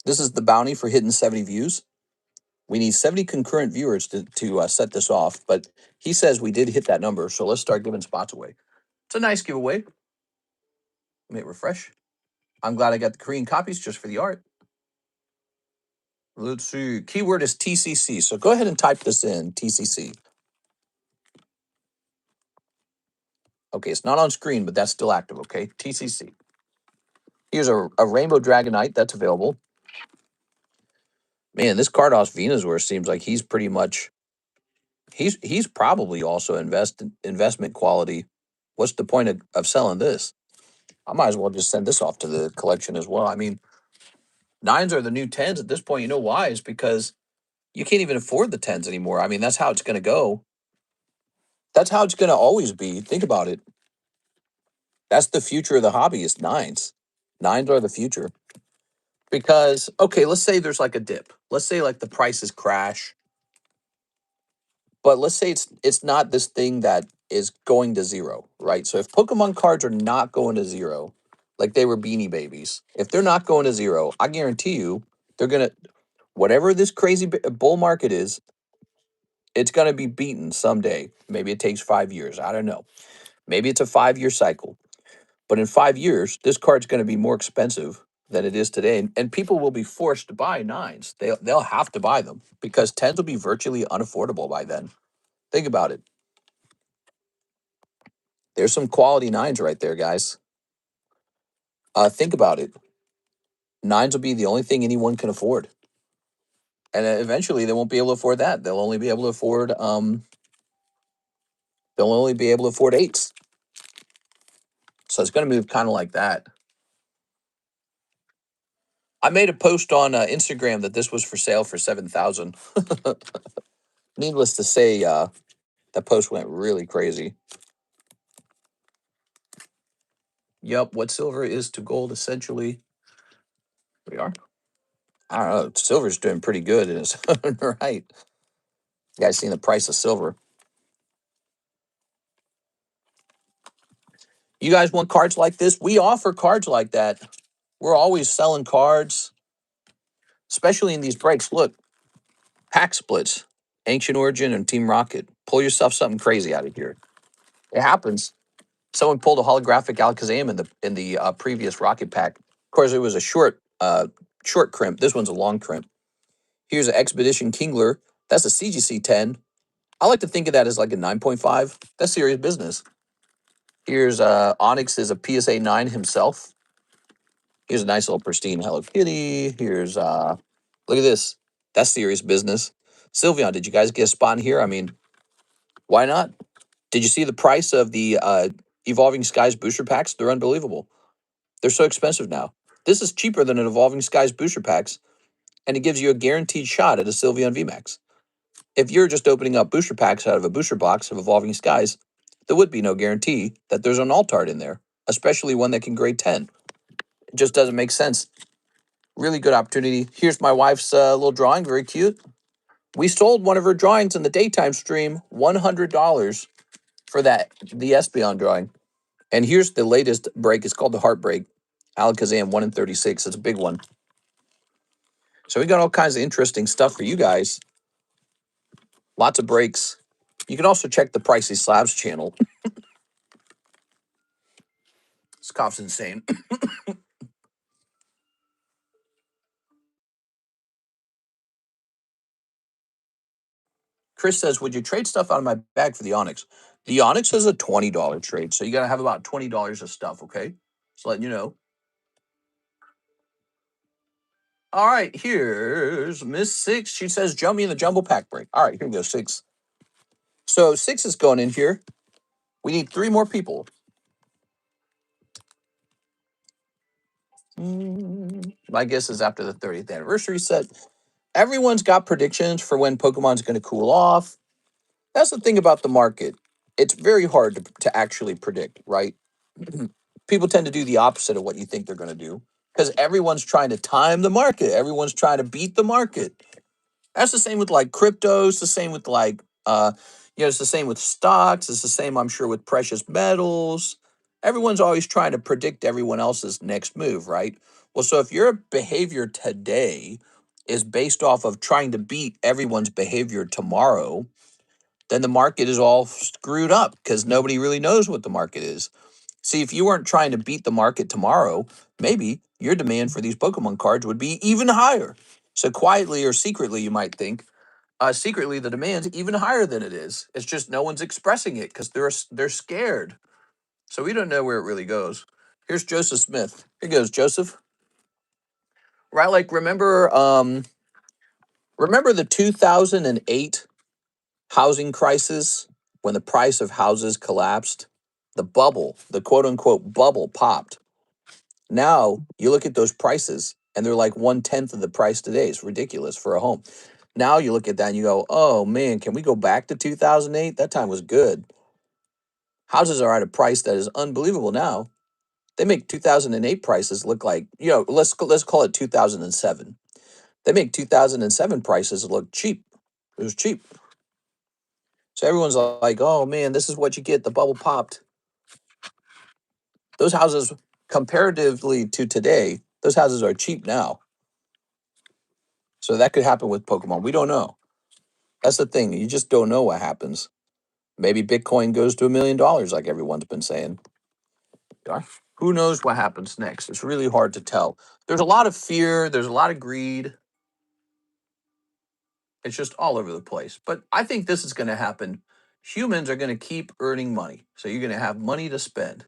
This is the bounty for hitting 70 views. We need 70 concurrent viewers to set this off, but he says we did hit that number, so let's start giving spots away. It's a nice giveaway. Let me hit refresh. I'm glad I got the Korean copies just for the art. Let's see. Keyword is TCC, so go ahead and type this in, TCC. Okay, it's not on screen, but that's still active, okay? TCC. Here's a Rainbow Dragonite that's available. Man, this Cardos Venusaur seems like he's pretty much he's probably also investment quality. What's the point of selling this? I might as well just send this off to the collection as well. I mean, 9s are the new 10s at this point. You know why? Is because you can't even afford the 10s anymore. I mean, that's how it's going to go. That's how it's going to always be. Think about it. That's the future of the hobby is 9s. 9s are the future. Because, okay, let's say there's like a dip. Let's say like the prices crash. But let's say it's not this thing that is going to zero, right? So if Pokemon cards are not going to zero, like they were Beanie Babies, if they're not going to zero, I guarantee you they're going to, whatever this crazy bull market is, it's going to be beaten someday. Maybe it takes 5 years. I don't know. Maybe it's a 5-year cycle. But in 5 years, this card's going to be more expensive than it is today. And people will be forced to buy nines. They'll have to buy them because tens will be virtually unaffordable by then. Think about it. There's some quality nines right there, guys. Think about it. Nines will be the only thing anyone can afford. And eventually they won't be able to afford that. They'll only be able to afford eights. So it's going to move kind of like that. I made a post on Instagram that this was for sale for $7,000. Needless to say, that post went really crazy. Yep, what silver is to gold, essentially. We are. I don't know. Silver's doing pretty good in its own right. You guys seen the price of silver. You guys want cards like this? We offer cards like that. We're always selling cards, especially in these breaks. Look, pack splits, Ancient Origin and Team Rocket. Pull yourself something crazy out of here. It happens. Someone pulled a holographic Alakazam in the previous Rocket pack. Of course, it was a short crimp. This one's a long crimp. Here's an Expedition Kingler. That's a CGC 10. I like to think of that as like a 9.5. That's serious business. Here's Onyx is a PSA 9 himself. Here's a nice little pristine Hello Kitty. Here's look at this. That's serious business. Sylveon, did you guys get a spot in here? I mean, why not? Did you see the price of the Evolving Skies booster packs? They're unbelievable. They're so expensive now. This is cheaper than an Evolving Skies booster packs, and it gives you a guaranteed shot at a Sylveon VMAX. If you're just opening up booster packs out of a booster box of Evolving Skies, there would be no guarantee that there's an Altart in there, especially one that can grade 10. It just doesn't make sense. Really good opportunity. Here's my wife's little drawing, very cute. We sold one of her drawings in the daytime stream, $100 for the Espeon drawing. And here's the latest break. It's called the Heartbreak. Alakazam 1 in 36. It's a big one. So we got all kinds of interesting stuff for you guys. Lots of breaks. You can also check the Pricey Slabs channel. This cough's insane. Chris says, would you trade stuff out of my bag for the Onyx? The Onyx is a $20 trade, so you got to have about $20 of stuff, okay? Just letting you know. All right, here's Miss Six. She says, jump me in the jumbo pack break. All right, here we go, Six. So Six is going in here. We need 3 more people. My guess is after the 30th anniversary set. Everyone's got predictions for when Pokemon's going to cool off. That's the thing about the market. It's very hard to actually predict, right? People tend to do the opposite of what you think they're going to do because everyone's trying to time the market. Everyone's trying to beat the market. That's the same with like crypto. It's the same with like, it's the same with stocks. It's the same, I'm sure, with precious metals. Everyone's always trying to predict everyone else's next move, right? Well, so if your behavior today is based off of trying to beat everyone's behavior tomorrow, then the market is all screwed up because nobody really knows what the market is. See, if you weren't trying to beat the market tomorrow, maybe your demand for these Pokemon cards would be even higher. So quietly or secretly, you might think, secretly the demand's even higher than it is. It's just no one's expressing it because they're scared. So we don't know where it really goes. Here's Joseph Smith. Here goes Joseph. Right, like remember the 2008 housing crisis when the price of houses collapsed? The bubble, the quote unquote bubble popped. Now you look at those prices and they're like 1/10 of the price today. It's ridiculous for a home. Now you look at that and you go, oh man, can we go back to 2008? That time was good. Houses are at a price that is unbelievable now. They make 2008 prices look like, let's call it 2007. They make 2007 prices look cheap. It was cheap. So everyone's like, oh man, this is what you get. The bubble popped. Those houses, comparatively to today, those houses are cheap now. So that could happen with Pokemon. We don't know. That's the thing. You just don't know what happens. Maybe Bitcoin goes to $1 million, like everyone's been saying. Who knows what happens next? It's really hard to tell. There's a lot of fear. There's a lot of greed. It's just all over the place. But I think this is going to happen. Humans are going to keep earning money. So you're going to have money to spend.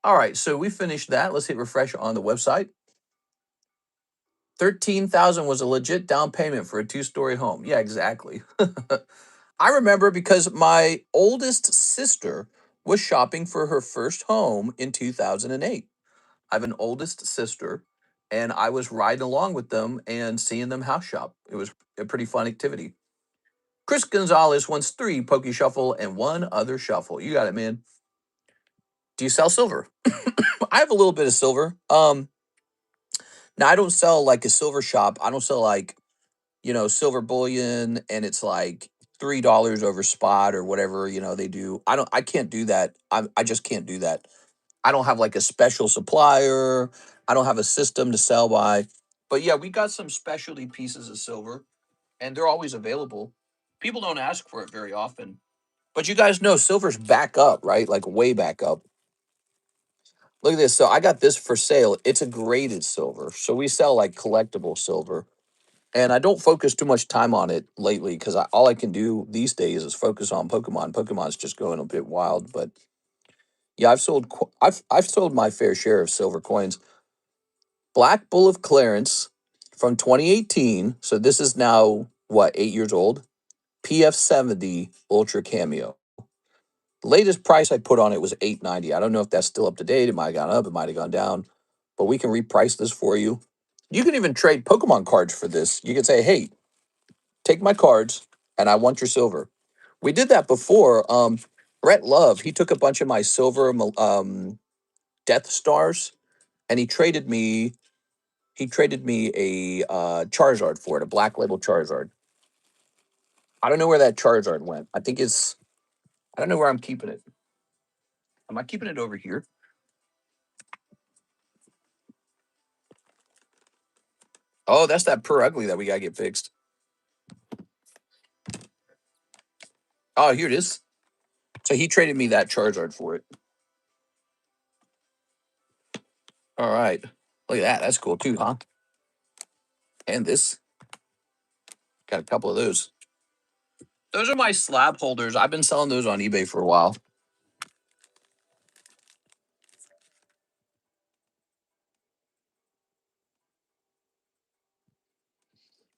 All right. So we finished that. Let's hit refresh on the website. 13,000 was a legit down payment for a 2-story home. Yeah, exactly. I remember because my oldest sister was shopping for her first home in 2008. I have an oldest sister, and I was riding along with them and seeing them house shop. It was a pretty fun activity. Chris Gonzalez wants 3 Poke Shuffle and 1 other shuffle. You got it, man. Do you sell silver? I have a little bit of silver. Now I don't sell like a silver shop. I don't sell like, silver bullion and it's like $3 over spot or whatever, they do. I can't do that. I just can't do that. I don't have like a special supplier. I don't have a system to sell by. But yeah, we got some specialty pieces of silver and they're always available. People don't ask for it very often. But you guys know silver's back up, right? Like way back up. Look at this. So I got this for sale. It's a graded silver. So we sell like collectible silver. And I don't focus too much time on it lately because all I can do these days is focus on Pokemon. Pokemon's just going a bit wild. But yeah, I've sold my fair share of silver coins. Black Bull of Clarence from 2018. So this is now what, 8 years old? PF70 Ultra Cameo. Latest price I put on it was $890. I don't know if that's still up to date. It might have gone up, it might have gone down, but we can reprice this for you. You can even trade Pokemon cards for this. You can say, hey, take my cards and I want your silver. We did that before. Brett Love, he took a bunch of my silver Death Stars and he traded me a Charizard for it, a black label Charizard. I don't know where that Charizard went. I don't know where I'm keeping it. Am I keeping it over here? Oh, that's that per ugly that we gotta get fixed. Oh, here it is. So he traded me that Charizard for it. All right. Look at that. That's cool too, huh? And this. Got a couple of those. Those are my slab holders. I've been selling those on eBay for a while.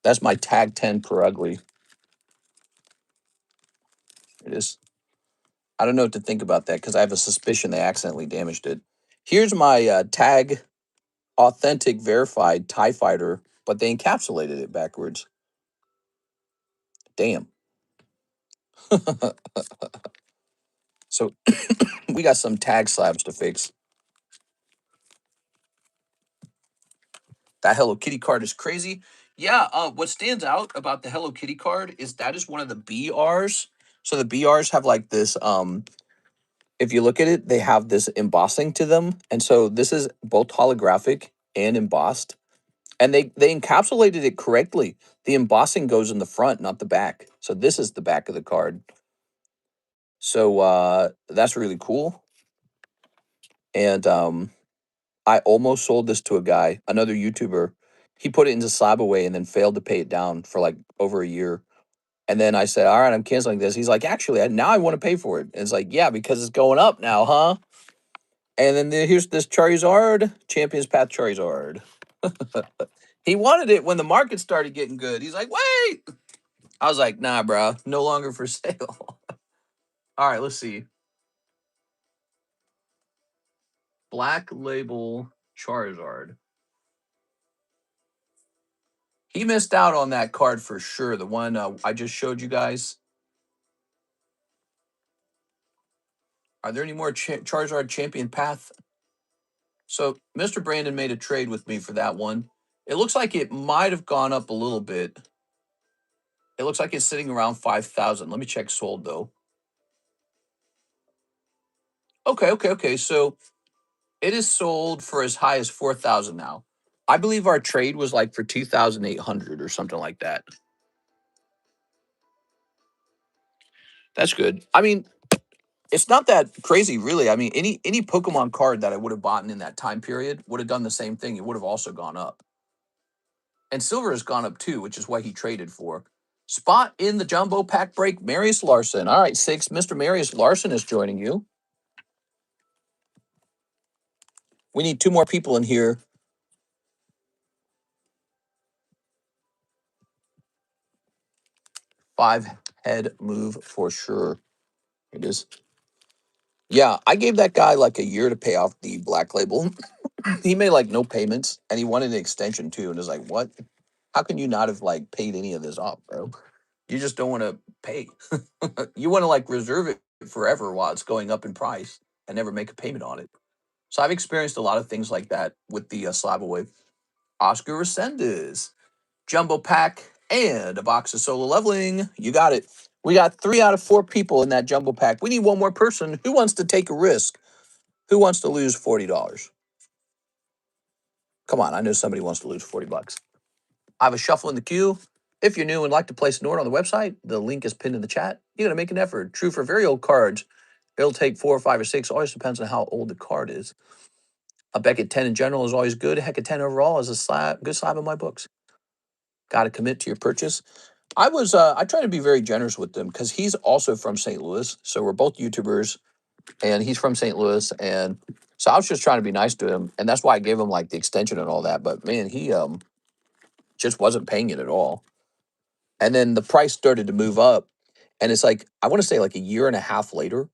That's my tag 10 per ugly. It is. I don't know what to think about that because I have a suspicion they accidentally damaged it. Here's my tag authentic verified TIE fighter, but they encapsulated it backwards. Damn. So we got some tag slabs to fix. That Hello Kitty card is crazy. Yeah, what stands out about the Hello Kitty card is that is one of the BRs. So the BRs have like this, if you look at it, they have this embossing to them. And so this is both holographic and embossed. And they encapsulated it correctly. The embossing goes in the front, not the back. So this is the back of the card. So that's really cool. And I almost sold this to a guy, another YouTuber. He put it into slab away and then failed to pay it down for like over a year. And then I said, all right, I'm canceling this. He's like, actually, now I want to pay for it. And it's like, yeah, because it's going up now, huh? And then here's this Charizard, Champions Path Charizard. He wanted it when the market started getting good. He's like, wait. I was like, nah, bro, no longer for sale. All right, let's see. Black Label Charizard. He missed out on that card for sure. The one I just showed you guys. Are there any more Charizard Champion Path? So Mr. Brandon made a trade with me for that one. It looks like it might have gone up a little bit. It looks like it's sitting around 5,000. Let me check sold though. Okay. So it is sold for as high as 4,000 now. I believe our trade was like for 2,800 or something like that. That's good. I mean, It's not that crazy, really. I mean, any Pokemon card that I would have bought in that time period would have done the same thing. It would have also gone up. And silver has gone up too, which is what he traded for. Spot in the jumbo pack break, Marius Larson. All right, Six. Mr. Marius Larson is joining you. We need 2 more people in here. 5 head move for sure. It is. Yeah, I gave that guy like a year to pay off the black label. He made like no payments, and he wanted an extension too. And it's like, what? How can you not have like paid any of this off, bro? You just don't want to pay. You want to like reserve it forever while it's going up in price and never make a payment on it. So I've experienced a lot of things like that with the Slab Away. Oscar Resendez, jumbo pack, and a box of solo leveling. You got it. We got 3 out of 4 people in that jumbo pack. We need one more person. Who wants to take a risk? Who wants to lose $40? Come on, I know somebody wants to lose $40. I have a shuffle in the queue. If you're new and like to place an order on the website, the link is pinned in the chat. You got to make an effort. True for very old cards. It'll take 4 or 5 or 6. Always depends on how old the card is. A Beckett 10 in general is always good. A Heck of 10 overall is a good slab in my books. Got to commit to your purchase. I try to be very generous with them because he's also from St. Louis. So we're both YouTubers and he's from St. Louis. And so I was just trying to be nice to him. And that's why I gave him like the extension and all that. But man, he just wasn't paying it at all. And then the price started to move up. And it's like, I want to say like a year and a half later.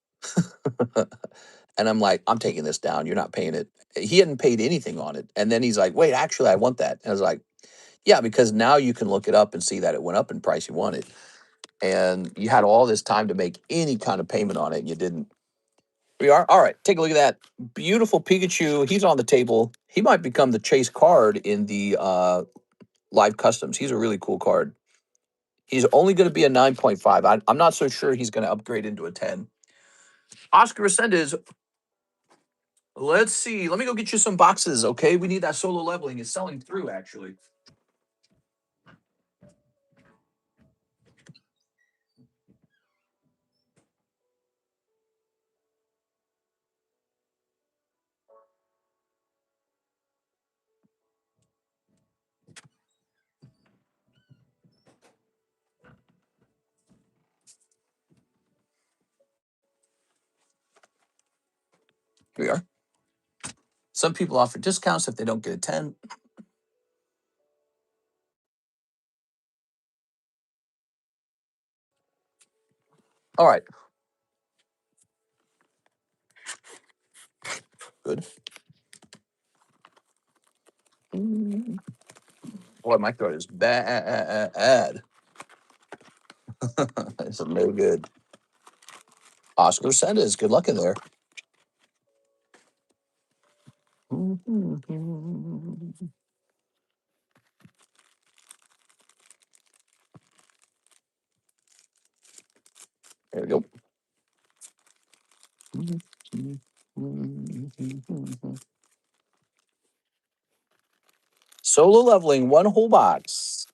And I'm like, I'm taking this down. You're not paying it. He hadn't paid anything on it. And then he's like, wait, actually, I want that. And I was like, yeah, because now you can look it up and see that it went up in price. You want it. And you had all this time to make any kind of payment on it. And you didn't. We are. All right. Take a look at that. Beautiful Pikachu. He's on the table. He might become the chase card in the live customs. He's a really cool card. He's only going to be a 9.5. I'm not so sure he's going to upgrade into a 10. Oscar Resendez, let's see. Let me go get you some boxes, okay? We need that solo leveling. It's selling through, actually. Here we are. Some people offer discounts if they don't get a 10. All right. Good. Boy, my throat is bad. It's no good. Oscar Resendez, good luck in there. There we go. Solo leveling, 1 whole box.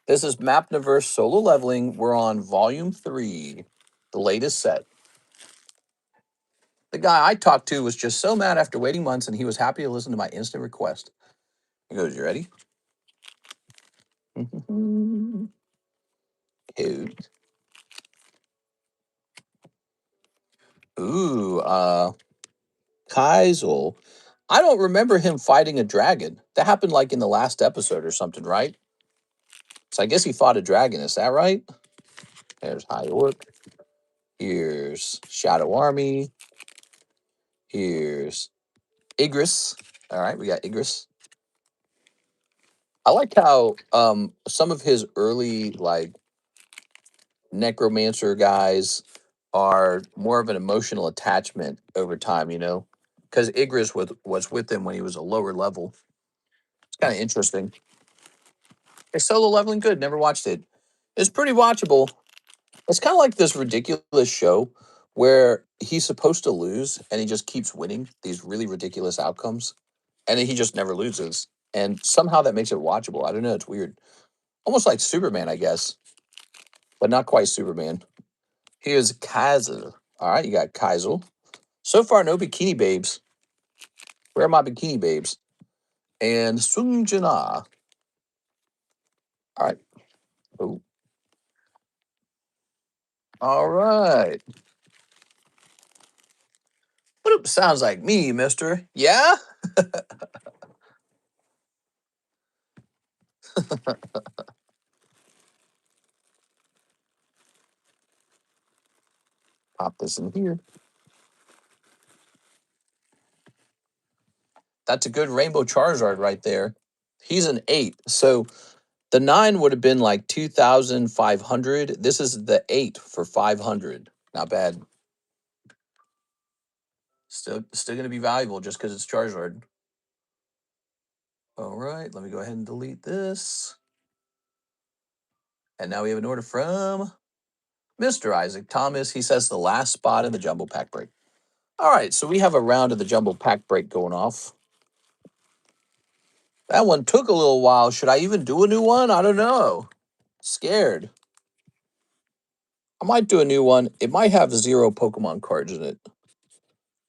This is Mapniverse Solo Leveling. We're on volume 3, the latest set. The guy I talked to was just so mad after waiting months, and he was happy to listen to my instant request. He goes, "You ready?" Cute. Ooh, Kaizel. I don't remember him fighting a dragon. That happened like in the last episode or something, right? So I guess he fought a dragon. Is that right? There's High Orc. Here's Shadow Army. Here's Igris. All right, we got Igris. I like how some of his early like necromancer guys are more of an emotional attachment over time, you know, because Igris was with him when he was a lower level. It's kind of interesting. Is solo leveling good? Never watched it. It's pretty watchable. It's kind of like this ridiculous show where he's supposed to lose and he just keeps winning these really ridiculous outcomes, and then he just never loses. And somehow that makes it watchable. I don't know. It's weird. Almost like Superman, I guess, but not quite Superman. Here's Kaiser. All right, you got Kaiser. So far, no bikini babes. Where are my bikini babes? And Sungjana. All right. Oh. All right. What sounds like me, mister? Yeah? Pop this in here. That's a good Rainbow Charizard right there. He's an 8. So the 9 would have been like 2,500. This is the 8 for 500. Not bad. Still going to be valuable just because it's Charizard. All right, let me go ahead and delete this. And now we have an order from Mr. Isaac Thomas. He says the last spot in the Jumbo Pack Break. All right, so we have a round of the Jumbo Pack Break going off. That one took a little while. Should I even do a new one? I don't know. Scared. I might do a new one. It might have 0 Pokemon cards in it.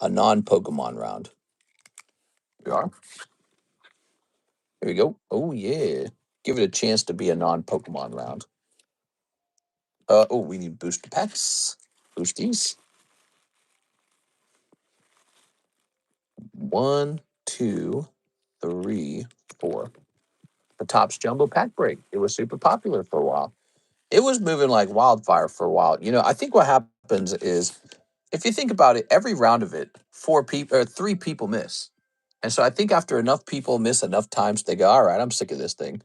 A non-Pokemon round. Here we are. Here we go. Oh, yeah. Give it a chance to be a non-Pokemon round. Oh, we need booster packs. Boosties. 1, 2, 3, 4. The Topps Jumbo Pack Break. It was super popular for a while. It was moving like wildfire for a while. You know, I think what happens is, if you think about it, every round of it, 4 people or 3 people miss. And so I think after enough people miss enough times, they go, all right, I'm sick of this thing.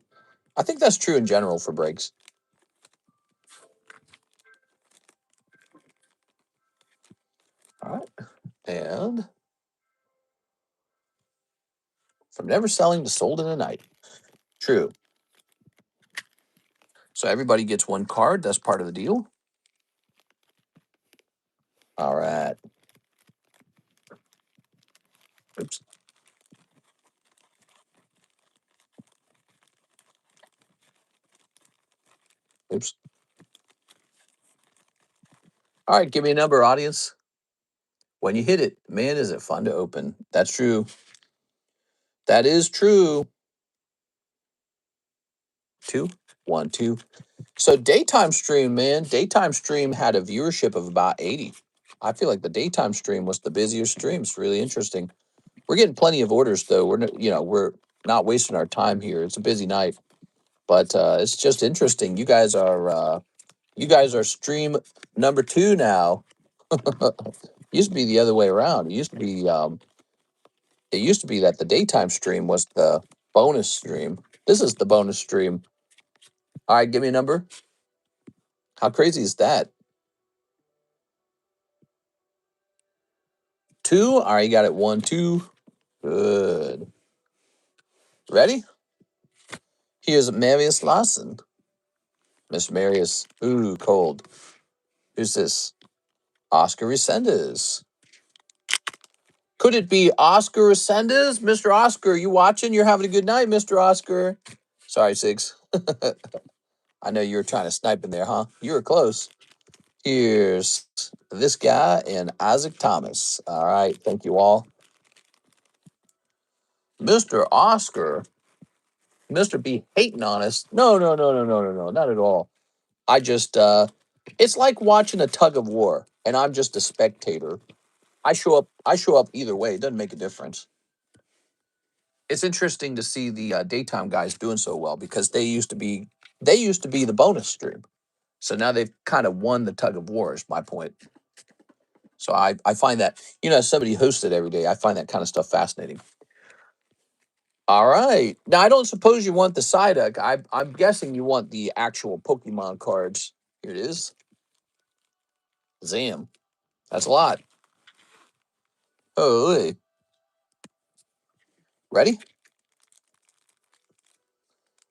I think that's true in general for breaks. All right. And from never selling to sold in a night. True. So everybody gets 1 card. That's part of the deal. All right. Oops. Oops. All right. Give me a number, audience. When you hit it, man, is it fun to open. That's true. That is true. 2, 1, 2. So daytime stream, man. Daytime stream had a viewership of about 80. I feel like the daytime stream was the busiest stream. It's really interesting. We're getting plenty of orders though. We're not wasting our time here. It's a busy night, but it's just interesting. You guys are stream number 2 now. Used to be the other way around. It used to be that the daytime stream was the bonus stream. This is the bonus stream. All right, give me a number. How crazy is that? 2. All right, you got it. 1, 2. Good. Ready? Here's Marius Lawson. Miss Marius. Ooh, cold. Who's this? Oscar Resendez. Could it be Oscar Resendez? Mr. Oscar, you watching? You're having a good night, Mr. Oscar. Sorry, Sigs. I know you were trying to snipe in there, huh? You were close. Here's this guy and Isaac Thomas. All right. Thank you all. Mr. Oscar. Mr. B hating on us. No, no, no, no, no, no, no. Not at all. I just it's like watching a tug of war, and I'm just a spectator. I show up either way. It doesn't make a difference. It's interesting to see the daytime guys doing so well because they used to be the bonus stream. So now they've kind of won the tug of war is my point. So I find that, as somebody who hosts it every day, I find that kind of stuff fascinating. All right. Now, I don't suppose you want the Psyduck. I'm guessing you want the actual Pokemon cards. Here it is. Zam. That's a lot. Oh, ready?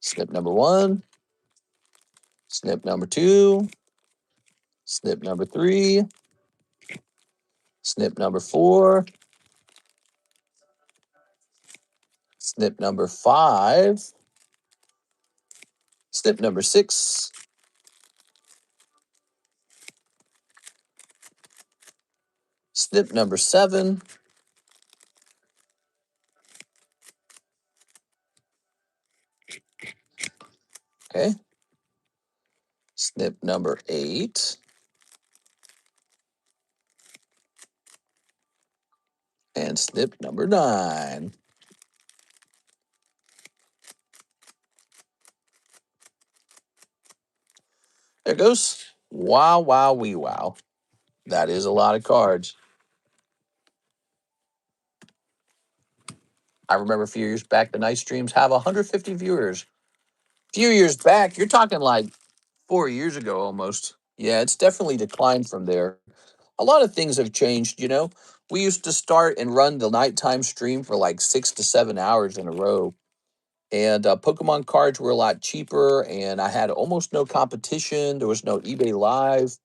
Snip number 1. Snip number 2. Snip number 3. Snip number 4. Snip number 5. Snip number 6. Snip number 7. Okay. Snip number 8. And snip number 9. There it goes. Wow, wow, wee, wow. That is a lot of cards. I remember a few years back, the night streams have 150 viewers. A few years back, you're talking like 4 years ago almost. Yeah, it's definitely declined from there. A lot of things have changed, you know. We used to start and run the nighttime stream for like 6 to 7 hours in a row. And Pokemon cards were a lot cheaper, and I had almost no competition. There was no eBay Live.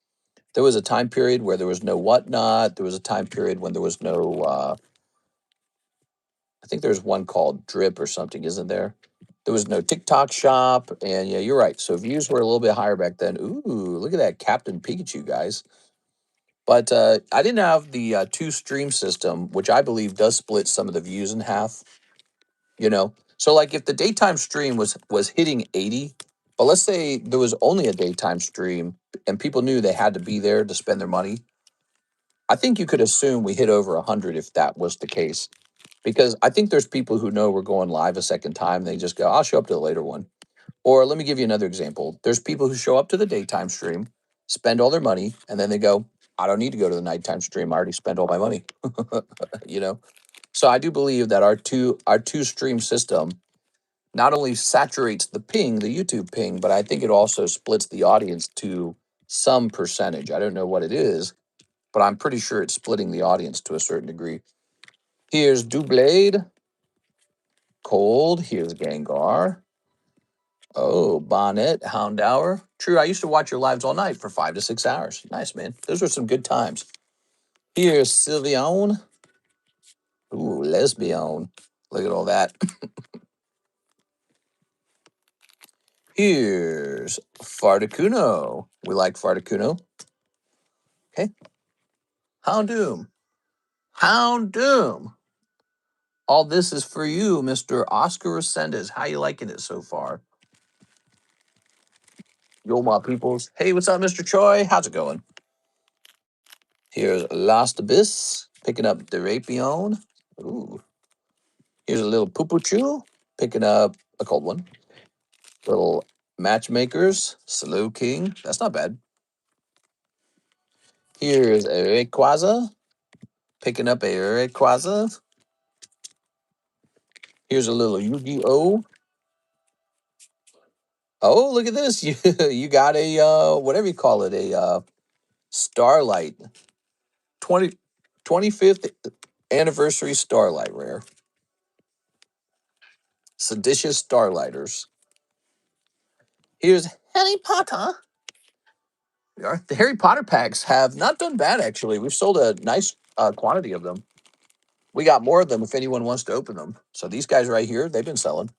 There was a time period where there was no Whatnot. There was a time period when there was no, I think there's one called Drip or something, isn't there? There was no TikTok shop. And yeah, you're right. So views were a little bit higher back then. Ooh, look at that Captain Pikachu, guys. But I didn't have the two stream system, which I believe does split some of the views in half. You know, so like if the daytime stream was hitting 80, but let's say there was only a daytime stream and people knew they had to be there to spend their money, I think you could assume we hit over 100 if that was the case. Because I think there's people who know we're going live a second time. They just go, I'll show up to the later one. Or let me give you another example. There's people who show up to the daytime stream, spend all their money, and then they go, I don't need to go to the nighttime stream. I already spent all my money. You know? So I do believe that our two stream system not only saturates the ping, the YouTube ping, but I think it also splits the audience to some percentage. I don't know what it is, but I'm pretty sure it's splitting the audience to a certain degree. Here's Doublade, Cold. Here's Gengar. Oh, Bonnet, Houndour. True, I used to watch your lives all night for 5 to 6 hours. Nice, man. Those were some good times. Here's Sylveon. Ooh, Lesbian. Look at all that. Here's Farticuno. We like Farticuno. Okay. Houndoom. Houndoom. All this is for you, Mr. Oscar Resendez. How you liking it so far? Yo, my peoples. Hey, what's up, Mr. Choi? How's it going? Here's Lost Abyss, picking up Drapion. Ooh. Here's a little Poopuchu, picking up a cold one. Little Matchmakers, Slow King. That's not bad. Here's a Rayquaza, picking up a Rayquaza. Here's a little Yu-Gi-Oh! Oh, look at this. You got a, whatever you call it, a Starlight. 25th anniversary Starlight rare. Seditious Starlighters. Here's Harry Potter. The Harry Potter packs have not done bad, actually. We've sold a nice quantity of them. We got more of them if anyone wants to open them. So these guys right here, they've been selling.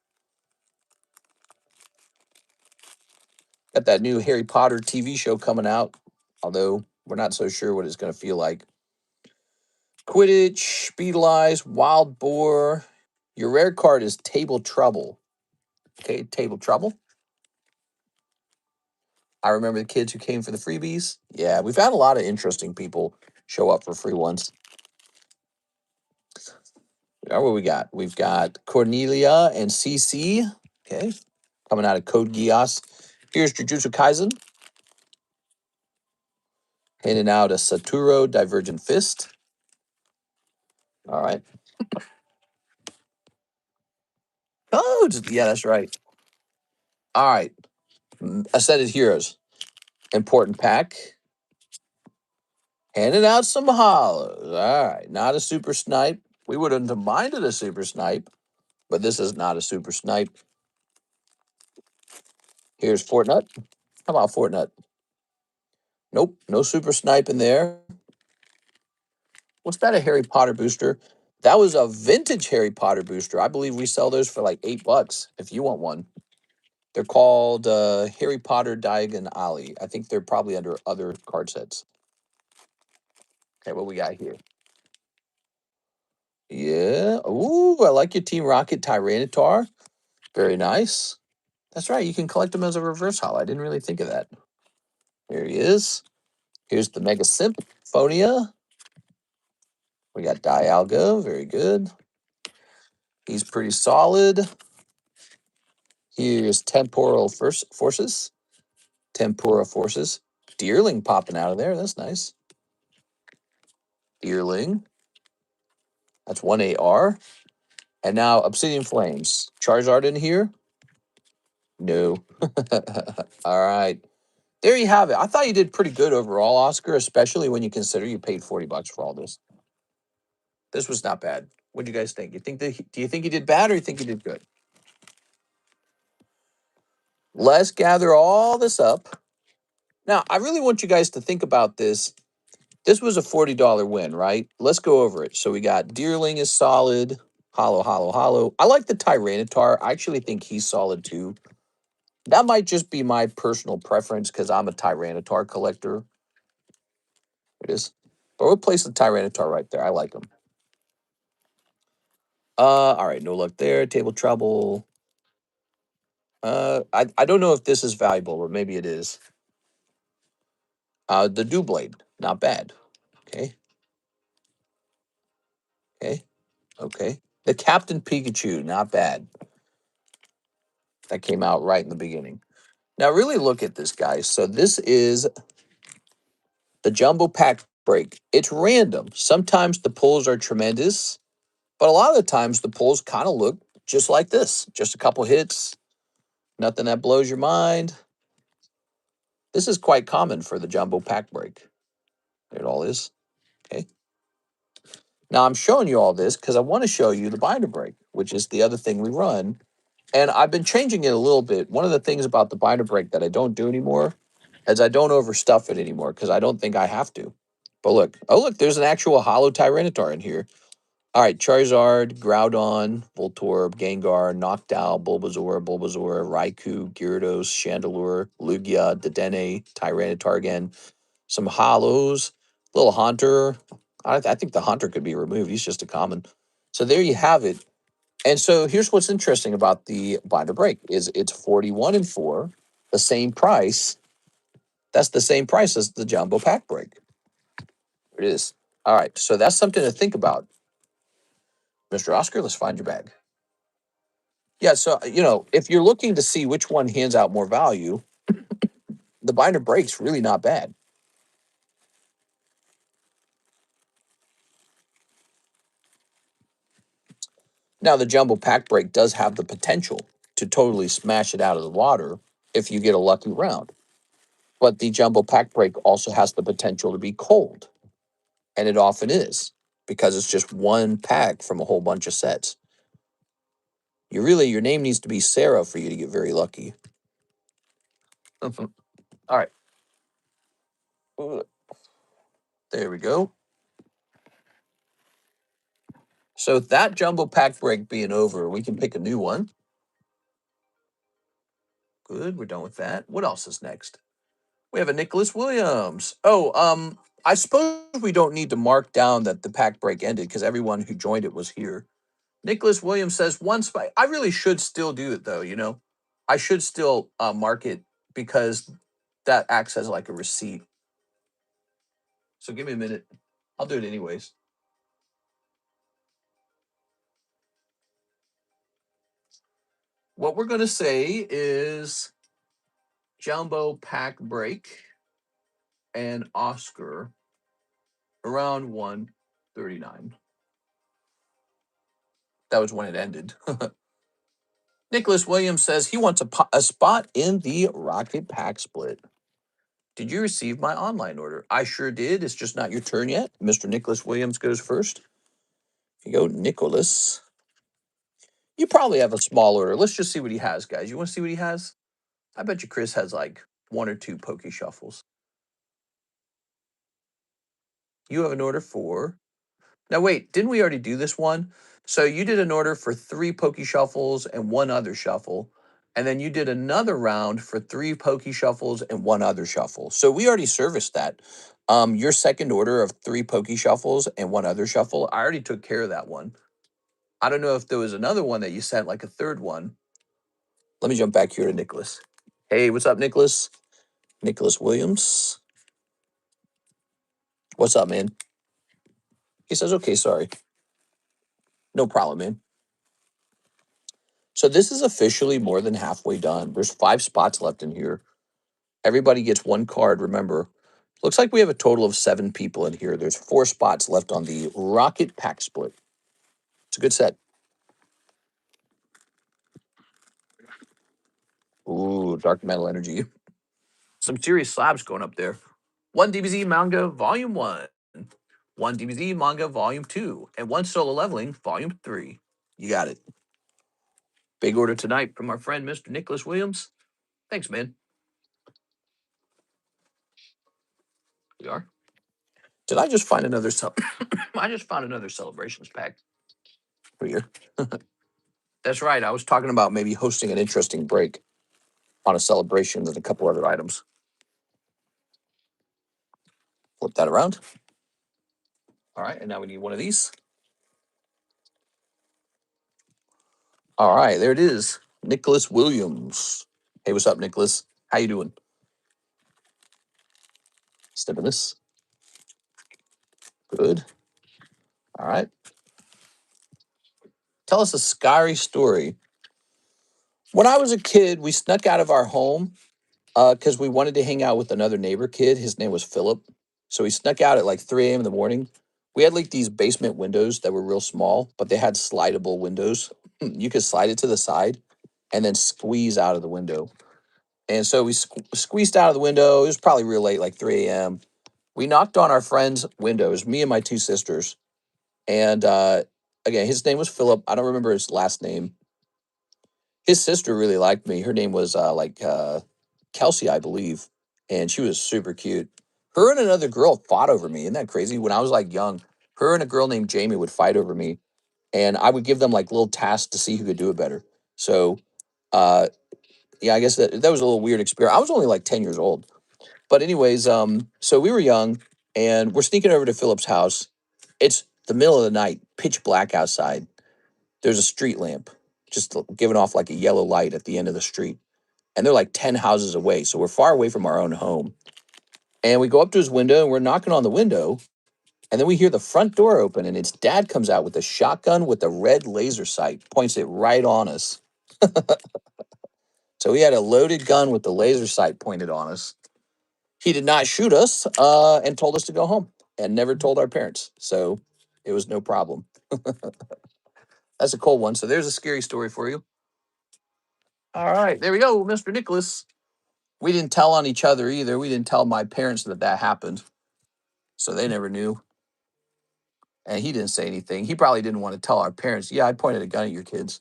Got that new Harry Potter TV show coming out, although we're not so sure what it's going to feel like. Quidditch, Beetleize, Wild Boar. Your rare card is Table Trouble. Okay, Table Trouble. I remember the kids who came for the freebies. Yeah, we've had a lot of interesting people show up for free ones. What we got? We've got Cornelia and CC. Okay, coming out of Code Geass. Here's Jujutsu Kaisen. Handing out a Saturo Divergent Fist. All right. Codes. Yeah, that's right. All right. Ascended Heroes. Important pack. Handing out some hollows. All right. Not a super snipe. We wouldn't have minded a super snipe, but this is not a super snipe. Here's Fortnite. How about Fortnite? Nope. No super snipe in there. Was that a Harry Potter booster? That was a vintage Harry Potter booster. I believe we sell those for like $8 if you want one. They're called Harry Potter Diagon Alley. I think they're probably under other card sets. Okay, what we got here? Yeah. Ooh, I like your Team Rocket Tyranitar. Very nice. That's right. You can collect them as a reverse holo. I didn't really think of that. Here he is. Here's the Mega Symphonia. We got Dialga. Very good. He's pretty solid. Here's Temporal Forces. Tempura Forces. Deerling popping out of there. That's nice. Deerling. That's 1 AR. And now Obsidian Flames. Charizard in here? No. All right. There you have it. I thought you did pretty good overall, Oscar, especially when you consider you paid $40 for all this. This was not bad. What do you guys think? Do you think you did bad or you think you did good? Let's gather all this up. Now, I really want you guys to think about this. This was a $40 win, right? Let's go over it. So we got Deerling is solid. Hollow, hollow, hollow. I like the Tyranitar. I actually think he's solid too. That might just be my personal preference because I'm a Tyranitar collector. It is. But we'll place the Tyranitar right there. I like him. All right, no luck there. Table trouble. I don't know if this is valuable, or maybe it is. The Doublade, not bad. Okay. Okay. Okay. The Captain Pikachu, not bad. That came out right in the beginning. Now, really look at this, guys. So this is the Jumbo Pack break. It's random. Sometimes the pulls are tremendous, but a lot of the times the pulls kind of look just like this. Just a couple hits, nothing that blows your mind. This is quite common for the Jumbo Pack break. There it all is. Okay. Now, I'm showing you all this because I want to show you the binder break, which is the other thing we run. And I've been changing it a little bit. One of the things about the binder break that I don't do anymore is I don't overstuff it anymore because I don't think I have to. But look, oh look, there's an actual hollow Tyranitar in here. All right, Charizard, Groudon, Voltorb, Gengar, Noctowl, Bulbasaur, Raikou, Gyarados, Chandelure, Lugia, Dedenne, Tyranitar again. Some hollows, little Haunter. I think the Haunter could be removed. He's just a common. So there you have it. And so here's what's interesting about the binder break is it's 41 and 4, the same price. That's the same price as the jumbo pack break. It is. All right. So that's something to think about. Mr. Oscar, let's find your bag. Yeah, so if you're looking to see which one hands out more value, the binder break's really not bad. Now the jumbo pack break does have the potential to totally smash it out of the water if you get a lucky round. But the jumbo pack break also has the potential to be cold. And it often is because it's just one pack from a whole bunch of sets. Your name needs to be Sarah for you to get very lucky. All right. There we go. So that jumbo pack break being over, we can pick a new one. Good, we're done with that. What else is next? We have a Nicholas Williams. Oh, I suppose we don't need to mark down that the pack break ended because everyone who joined it was here. Nicholas Williams says one spike. I really should still do it though. I should still mark it because that acts as like a receipt. So give me a minute. I'll do it anyways. What we're going to say is Jumbo Pack Break and Oscar around 139. That was when it ended. Nicholas Williams says he wants a spot in the Rocket Pack split. Did you receive my online order? I sure did. It's just not your turn yet. Mr. Nicholas Williams goes first. Here you go, Nicholas. You probably have a small order. Let's just see what he has, guys. You want to see what he has? I bet you Chris has like 1 or 2 Poke Shuffles. You have an order for... Now, wait, didn't we already do this one? So you did an order for 3 Poke Shuffles and 1 other shuffle. And then you did another round for 3 Poke Shuffles and 1 other shuffle. So we already serviced that. Your second order of 3 pokey shuffles and 1 other shuffle, I already took care of that one. I don't know if there was another one that you sent, like a third one. Let me jump back here to Nicholas. Hey, what's up, Nicholas? Nicholas Williams. What's up, man? He says, okay, sorry. No problem, man. So this is officially more than halfway done. There's 5 spots left in here. Everybody gets 1 card, remember. Looks like we have a total of 7 people in here. There's 4 spots left on the Rocket Pack Split. It's a good set. Ooh, Dark Metal Energy. Some serious slabs going up there. 1 DBZ Manga Volume 1. 1 DBZ Manga Volume 2. And 1 Solo Leveling Volume 3. You got it. Big order tonight from our friend, Mr. Nicholas Williams. Thanks, man. We are. Did I just find another I just found another celebrations pack for you. That's right. I was talking about maybe hosting an interesting break on a celebration and a couple other items. Flip that around. All right, and now we need one of these. All right, there it is. Nicholas Williams. Hey, what's up, Nicholas? How you doing? Step in this. Good. All right. Tell us a scary story. When I was a kid, we snuck out of our home because we wanted to hang out with another neighbor kid. His name was Philip. So we snuck out at like 3 a.m. in the morning. We had like these basement windows that were real small, but they had slidable windows. You could slide it to the side and then squeeze out of the window. And so we squeezed out of the window. It was probably real late, like 3 a.m. We knocked on our friend's windows, me and my 2 sisters. And again, his name was Philip. I don't remember his last name. His sister really liked me. Her name was Kelsey, I believe. And she was super cute. Her and another girl fought over me. Isn't that crazy? When I was like young, her and a girl named Jamie would fight over me. And I would give them like little tasks to see who could do it better. So, uh, yeah, I guess that was a little weird experience. I was only like 10 years old. But anyways, so we were young and we're sneaking over to Philip's house. It's the middle of the night, pitch black outside. There's a street lamp just giving off like a yellow light at the end of the street. And they're like 10 houses away. So we're far away from our own home. And we go up to his window and we're knocking on the window. And then we hear the front door open and its dad comes out with a shotgun with a red laser sight, points it right on us. So he had a loaded gun with the laser sight pointed on us. He did not shoot us and told us to go home and never told our parents. So it was no problem. That's a cold one. So there's a scary story for you. All right, there we go, Mr. Nicholas. We didn't tell on each other either. We didn't tell my parents that happened. So they never knew. And he didn't say anything. He probably didn't want to tell our parents. Yeah, I pointed a gun at your kids.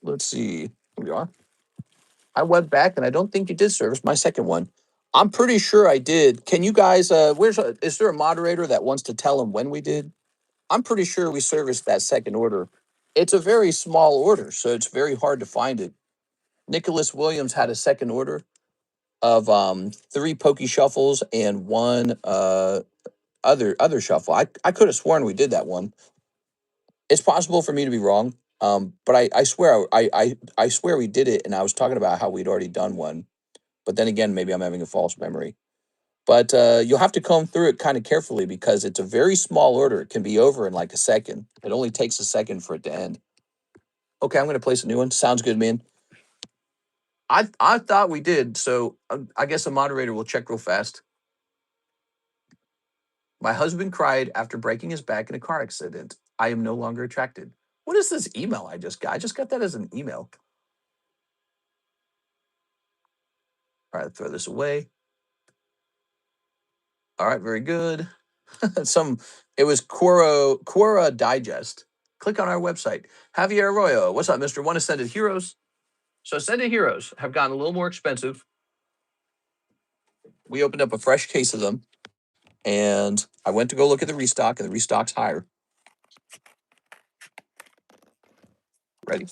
Let's see. Here we are. I went back and I don't think you did service my second one. I'm pretty sure I did. Can you guys, is there a moderator that wants to tell him when we did? I'm pretty sure we serviced that second order. It's a very small order, so it's very hard to find it. Nicholas Williams had a second order of 3 pokey shuffles and 1 other shuffle. I could have sworn we did that one. It's possible for me to be wrong. But I swear I swear we did it, and I was talking about how we'd already done one. But then again, maybe I'm having a false memory. But you'll have to comb through it kind of carefully because it's a very small order. It can be over in like a second. It only takes a second for it to end. Okay, I'm going to place a new one. Sounds good, man. I thought we did, so I guess a moderator will check real fast. My husband cried after breaking his back in a car accident. I am no longer attracted. What is this email I just got? I just got that as an email. All right, throw this away. All right, very good. It was Quora Digest. Click on our website. Javier Arroyo, what's up, Mr. One Ascended Heroes? So Ascended Heroes have gotten a little more expensive. We opened up a fresh case of them, and I went to go look at the restock, and the restock's higher. Ready?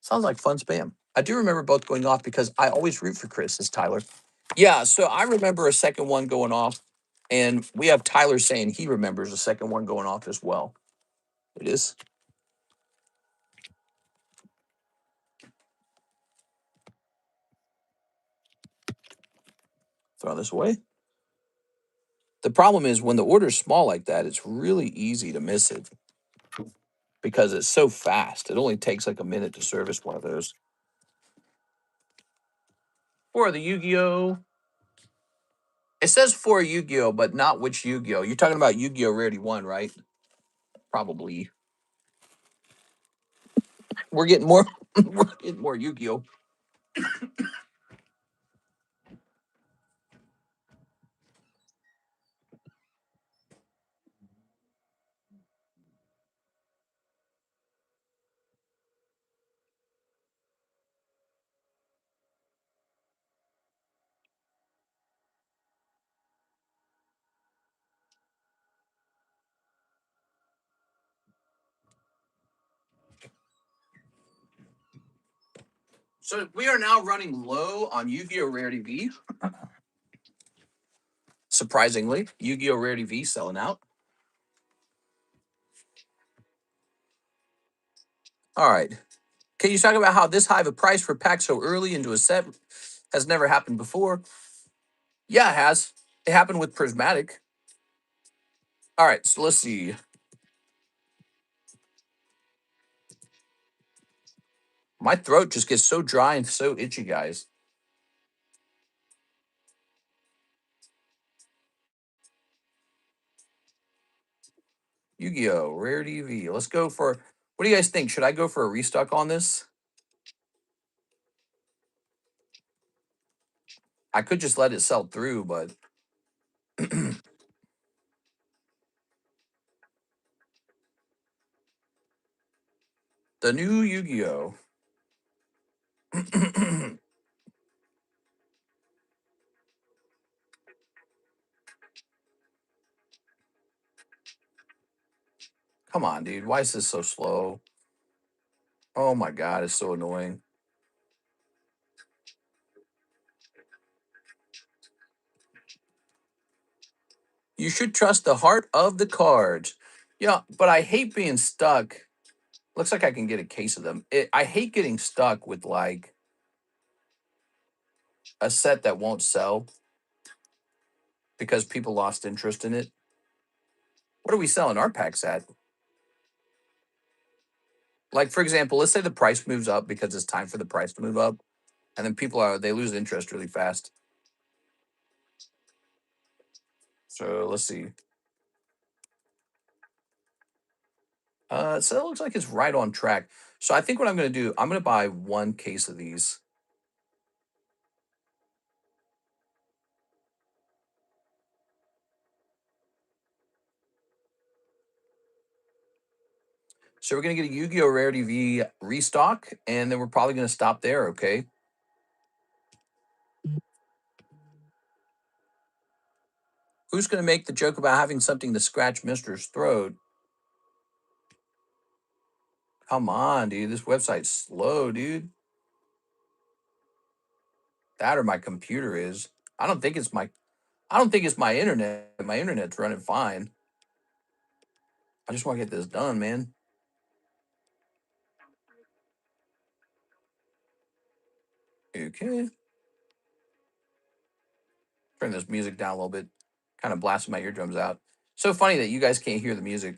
Sounds like fun spam. I do remember both going off because I always root for Chris, says Tyler. Yeah, so I remember a second one going off, and we have Tyler saying he remembers a second one going off as well. It is. Throw this away. The problem is when the order's small like that, it's really easy to miss it because it's so fast. It only takes like a minute to service one of those. For the Yu-Gi-Oh! It says for Yu-Gi-Oh, but not which Yu-Gi-Oh. You're talking about Yu-Gi-Oh! Rarity 1, right? Probably. We're getting more we're getting more Yu-Gi-Oh! So we are now running low on Yu-Gi-Oh! Rarity V. Surprisingly, Yu-Gi-Oh! Rarity V selling out. All right. Can you talk about how this high of a price for pack so early into a set has never happened before? Yeah, it has. It happened with Prismatic. All right, so let's see. My throat just gets so dry and so itchy, guys. Yu-Gi-Oh! Rarity V. Let's go for. What do you guys think? Should I go for a restock on this? I could just let it sell through, but the new Yu-Gi-Oh! Come on, dude. Why is this so slow? Oh my god, it's so annoying. You should trust the heart of the cards. Yeah, but I hate being stuck. Looks like I can get a case of them. I hate getting stuck with like a set that won't sell because people lost interest in it. What are we selling our packs at? Like, for example, let's say the price moves up because it's time for the price to move up, and then they lose interest really fast. So let's see. So it looks like it's right on track. So I think what I'm going to do, I'm going to buy one case of these. So we're going to get a Yu-Gi-Oh! Rarity V restock, and then we're probably going to stop there, okay? Who's going to make the joke about having something to scratch Mister's throat? Come on, dude. This website's slow, dude. That or my computer is. I don't think it's my I don't think it's my internet. My internet's running fine. I just want to get this done, man. Okay. Turn this music down a little bit. Kind of blasting my eardrums out. So funny that you guys can't hear the music.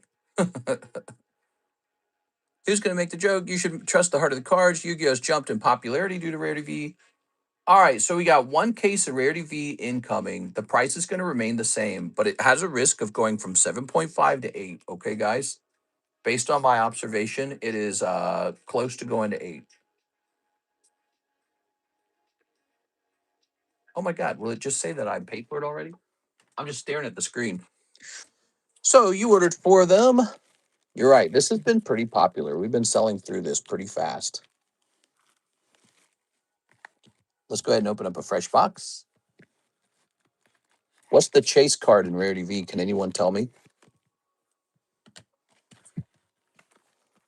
Who's going to make the joke? You should trust the heart of the cards. Yu-Gi-Oh's jumped in popularity due to Rarity V. All right, so we got one case of Rarity V incoming. The price is going to remain the same, but it has a risk of going from 7.5 to 8. Okay, guys? Based on my observation, it is close to going to 8. Oh my God, will it just say that I paid for it already? I'm just staring at the screen. So you ordered 4 of them. You're right. This has been pretty popular. We've been selling through this pretty fast. Let's go ahead and open up a fresh box. What's the chase card in Rarity V? Can anyone tell me?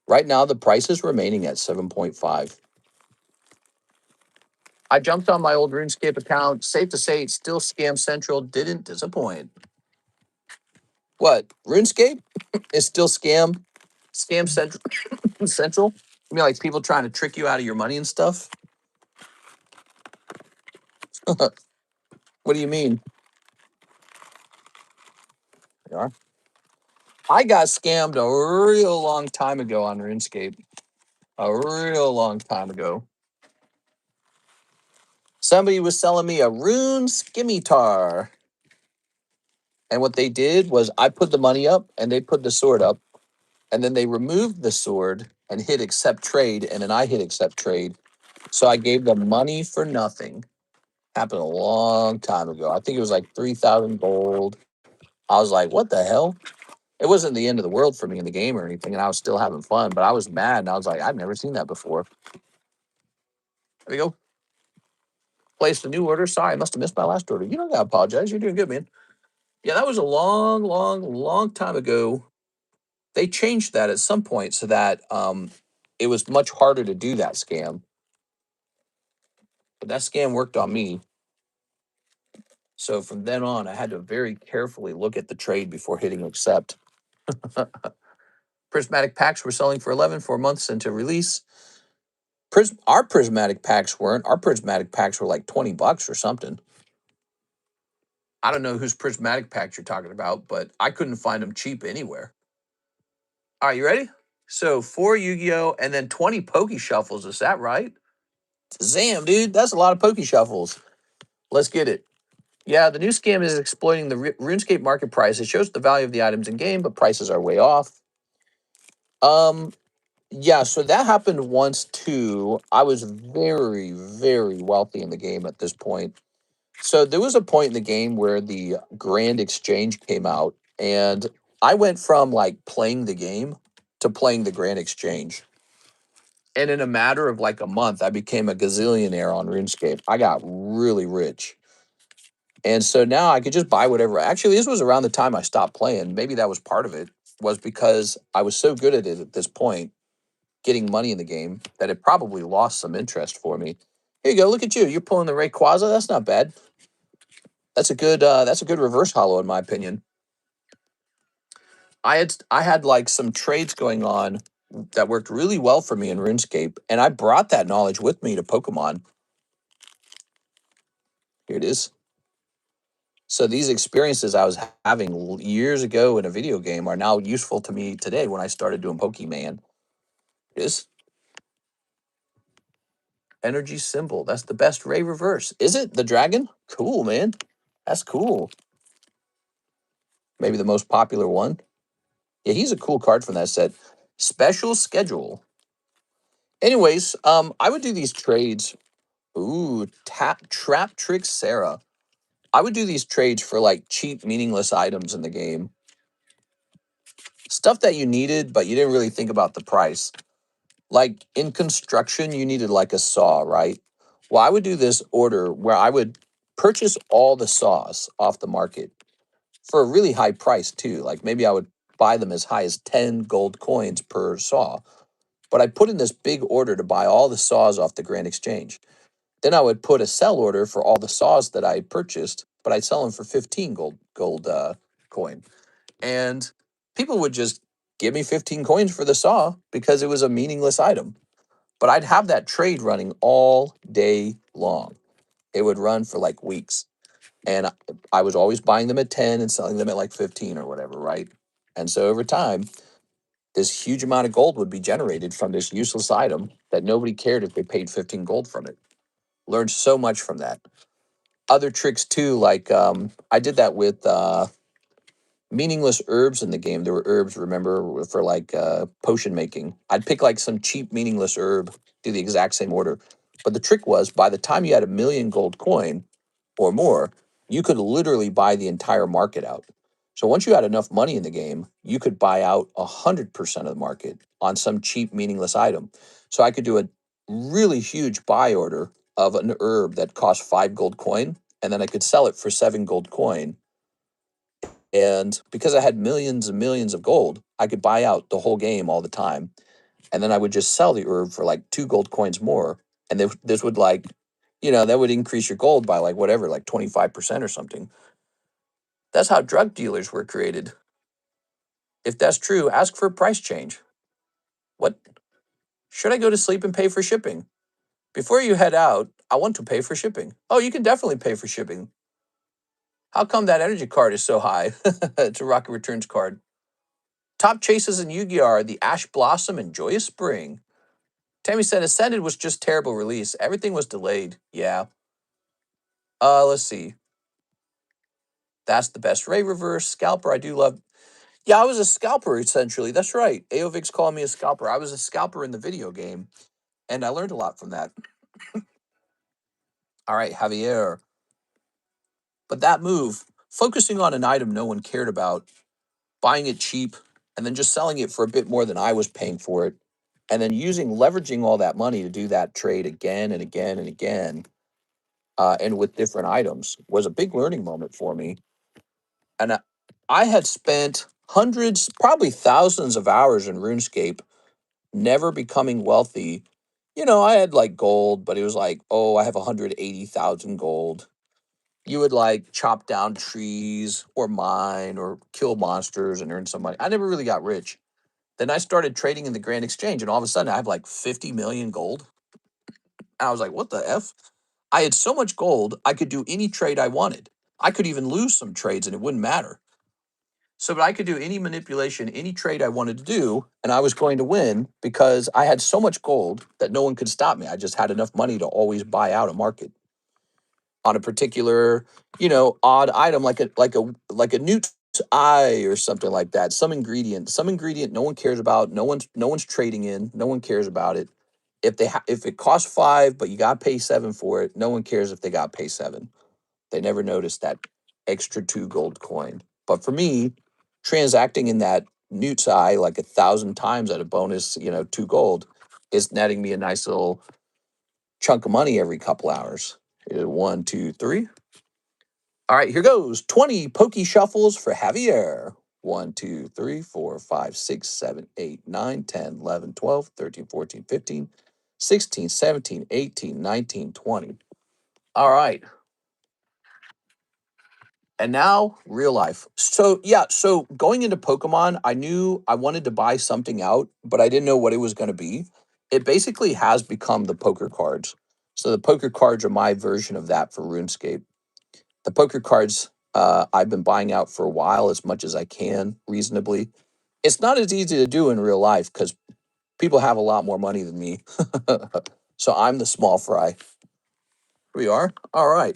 Right now, the price is remaining at 7.5. I jumped on my old RuneScape account. Safe to say, it's still scam central. Didn't disappoint. What? RuneScape is still scam central. Central. You mean like people trying to trick you out of your money and stuff? What do you mean? Yeah. I got scammed a real long time ago on RuneScape. A real long time ago. Somebody was selling me a rune scimitar. And what they did was I put the money up and they put the sword up. And then they removed the sword and hit accept trade. And then I hit accept trade. So I gave them money for nothing. Happened a long time ago. I think it was like 3,000 gold. I was like, what the hell? It wasn't the end of the world for me in the game or anything. And I was still having fun. But I was mad. And I was like, I've never seen that before. There we go. Placed a new order. Sorry, I must have missed my last order. You don't got to apologize. You're doing good, man. Yeah, that was a long time ago. They changed that at some point so that it was much harder to do that scam. But that scam worked on me. So from then on, I had to very carefully look at the trade before hitting accept. Prismatic packs were selling for 11 4 months into release. Our prismatic packs weren't. Our prismatic packs were like $20 or something. I don't know whose prismatic packs you're talking about, but I couldn't find them cheap anywhere. All right, you ready? So 4 Yu-Gi-Oh! And then 20 Poke Shuffles. Is that right? Zam, dude. That's a lot of Poke Shuffles. Let's get it. Yeah, the new scam is exploiting the RuneScape market price. It shows the value of the items in game, but prices are way off. Yeah, so that happened once too. I was very wealthy in the game at this point. So there was a point in the game where the Grand Exchange came out, and I went from like playing the game to playing the Grand Exchange. And in a matter of like a month, I became a gazillionaire on RuneScape. I got really rich. And so now I could just buy whatever. Actually, this was around the time I stopped playing. Maybe that was part of it, was because I was so good at it at this point, getting money in the game, that it probably lost some interest for me. Here you go. Look at you. You're pulling the Rayquaza. That's not bad. That's a good reverse hollow in my opinion. I had like some trades going on that worked really well for me in RuneScape, and I brought that knowledge with me to Pokemon. Here it is. So these experiences I was having years ago in a video game are now useful to me today when I started doing Pokemon. It is. Energy symbol. That's the best Ray reverse. Is it the dragon? Cool, man. That's cool. Maybe the most popular one. Yeah, he's a cool card from that set. Special schedule. Anyways, I would do these trades. Ooh, trap trick Sarah. I would do these trades for like cheap, meaningless items in the game. Stuff that you needed, but you didn't really think about the price. Like in construction, you needed like a saw, right? Well, I would do this order where I would purchase all the saws off the market for a really high price too. Like maybe I would buy them as high as 10 gold coins per saw. But I put in this big order to buy all the saws off the Grand Exchange. Then I would put a sell order for all the saws that I purchased, but I'd sell them for 15 gold coin. And people would just give me 15 coins for the saw because it was a meaningless item. But I'd have that trade running all day long. It would run for like weeks. And I was always buying them at 10 and selling them at like 15 or whatever, right? And so over time, this huge amount of gold would be generated from this useless item that nobody cared if they paid 15 gold from it. Learned so much from that. Other tricks too, like I did that with meaningless herbs in the game. There were herbs, remember, for like potion making. I'd pick like some cheap meaningless herb, do the exact same order. But the trick was, by the time you had 1,000,000 gold coin or more, you could literally buy the entire market out. So once you had enough money in the game, you could buy out 100% of the market on some cheap meaningless item. So I could do a really huge buy order of an herb that cost 5 gold coin, and then I could sell it for 7 gold coin. And because I had millions and millions of gold, I could buy out the whole game all the time. And then I would just sell the herb for like 2 gold coins more. And this would like that would increase your gold by like whatever, like 25% or something. That's how drug dealers were created. If that's true, ask for a price change. What? Should I go to sleep and pay for shipping? Before you head out, I want to pay for shipping. Oh, you can definitely pay for shipping. How come that energy card is so high? It's a Rocket Returns card. Top chases in Yu-Gi-Oh! Are the Ash Blossom and Joyous Spring. Tammy said Ascended was just terrible release. Everything was delayed. Yeah. Let's see. That's the best Ray reverse. Scalper, I do love. Yeah, I was a scalper essentially. That's right. Aovix called me a scalper. I was a scalper in the video game, and I learned a lot from that. All right, Javier. But that move, focusing on an item no one cared about, buying it cheap, and then just selling it for a bit more than I was paying for it, and then leveraging all that money to do that trade again and again and again, and with different items was a big learning moment for me. And I had spent hundreds, probably thousands of hours in RuneScape, never becoming wealthy. I had like gold, but it was like, oh, I have 180,000 gold. You would like chop down trees or mine or kill monsters and earn some money. I never really got rich. Then I started trading in the Grand Exchange, and all of a sudden I have like 50 million gold. And I was like, what the F? I had so much gold, I could do any trade I wanted. I could even lose some trades and it wouldn't matter. So, but I could do any manipulation, any trade I wanted to do, and I was going to win because I had so much gold that no one could stop me. I just had enough money to always buy out a market on a particular, odd item like a newt's eye or something like that. Some ingredient no one cares about. No one's trading in. No one cares about it. If it costs 5, but you got to pay 7 for it, no one cares if they got to pay 7. They never noticed that extra 2 gold coin. But for me, transacting in that newt's eye like 1,000 times at a bonus, 2 gold, is netting me a nice little chunk of money every couple hours. 1, 2, 3. All right, here goes 20 pokey shuffles for Javier. 1, 2, 3, 4, 5, 6, 7, 8, 9, 10, 11, 12, 13, 14, 15, 16, 17, 18, 19, 20. All right. And now real life. So, yeah, so going into Pokemon, I knew I wanted to buy something out, but I didn't know what it was going to be. It basically has become the poker cards. So the poker cards are my version of that for RuneScape. The poker cards I've been buying out for a while as much as I can reasonably. It's not as easy to do in real life because people have a lot more money than me. So I'm the small fry. We are? All right.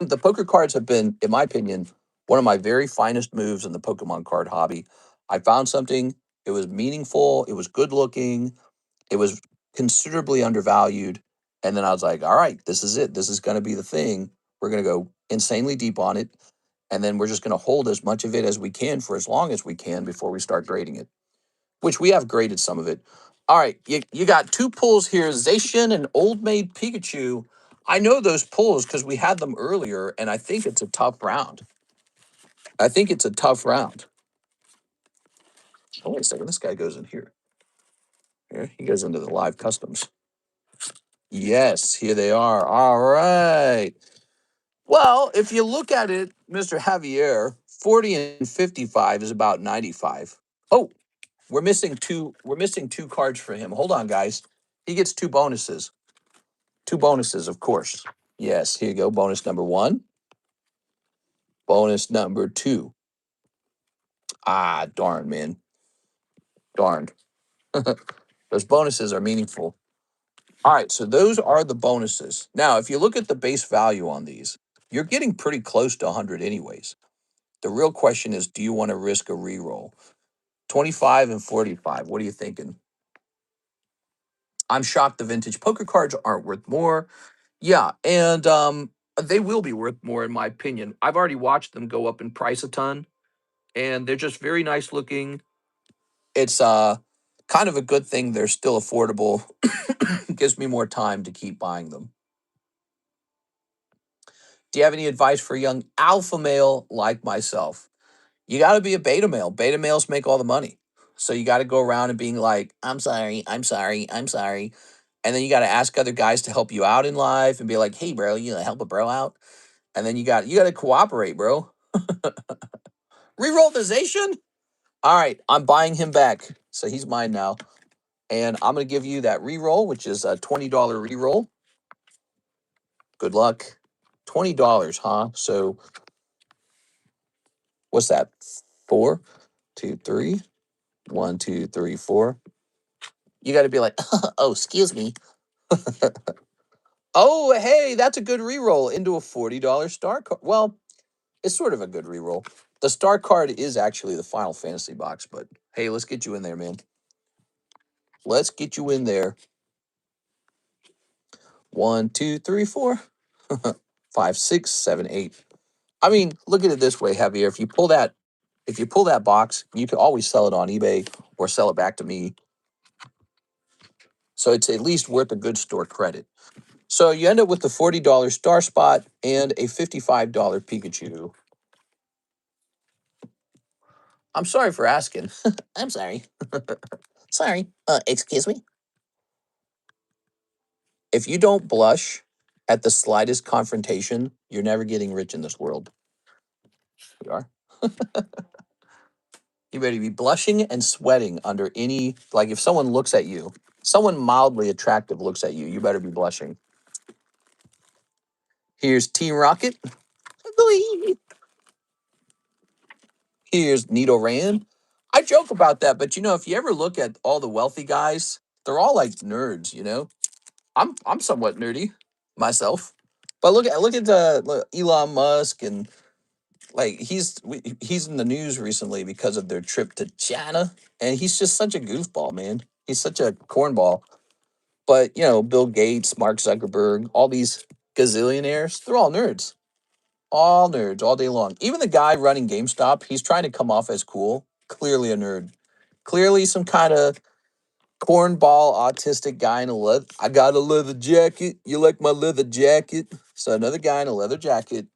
The poker cards have been, in my opinion, one of my very finest moves in the Pokemon card hobby. I found something, it was meaningful, it was good looking, it was considerably undervalued. And then I was like, all right, this is it. This is going to be the thing. We're going to go insanely deep on it. And then we're just going to hold as much of it as we can for as long as we can before we start grading it, which we have graded some of it. All right, you got 2 pulls here, Zacian and Old Maid Pikachu. I know those pulls because we had them earlier, and I think it's a tough round. I think it's a tough round. Oh, wait a second. This guy goes in here. Here, he goes into the live customs. Yes, here they are. All right. Well, if you look at it, Mr. Javier, 40 and 55 is about 95. Oh, we're missing two cards for him. Hold on, guys. He gets 2 bonuses. 2 bonuses, of course. Yes, here you go. Bonus number 1. Bonus number 2. Ah, darn, man. Darn. Those bonuses are meaningful. All right, so those are the bonuses. Now, if you look at the base value on these, you're getting pretty close to 100 anyways. The real question is, do you want to risk a reroll? 25 and 45. What are you thinking? I'm shocked the vintage poker cards aren't worth more. Yeah, and they will be worth more in my opinion. I've already watched them go up in price a ton, and they're just very nice looking. It's kind of a good thing they're still affordable. Gives me more time to keep buying them. Do you have any advice for a young alpha male like myself? You got to be a beta male. Beta males make all the money. So you got to go around and being like, I'm sorry, I'm sorry, I'm sorry. And then you got to ask other guys to help you out in life and be like, hey, bro, you know, help a bro out. And then you got to cooperate, bro. Rerollization. All right, I'm buying him back. So he's mine now. And I'm going to give you that reroll, which is a $20 reroll. Good luck. $20, huh? So what's that? 4, 2, 3. 1, 2, 3, 4. You got to be like, oh, excuse me. Oh, hey, that's a good reroll into a $40 star card. Well, it's sort of a good reroll. The star card is actually the Final Fantasy box, but hey, let's get you in there, man. Let's get you in there. 1, 2, 3, 4, 5, 6, 7, 8. I mean, look at it this way, Javier. If you pull that box, you can always sell it on eBay or sell it back to me. So it's at least worth a good store credit. So you end up with the $40 star spot and a $55 Pikachu. I'm sorry for asking. I'm sorry. Sorry. Excuse me. If you don't blush at the slightest confrontation, you're never getting rich in this world. We are. You better be blushing and sweating under any, like if someone looks at you, someone mildly attractive looks at you, you better be blushing. Here's Team Rocket. Here's Nidoran. I joke about that, but you know, if you ever look at all the wealthy guys, they're all like nerds, you know? I'm somewhat nerdy myself. But look at Elon Musk and like he's in the news recently because of their trip to China, and he's just such a goofball, man. He's such a cornball. But you know, Bill Gates, Mark Zuckerberg, all these gazillionaires, they're all nerds, all day long. Even the guy running GameStop, he's trying to come off as cool. Clearly a nerd. Clearly some kind of cornball autistic guy in a leather. I got a leather jacket. You like my leather jacket? So another guy in a leather jacket.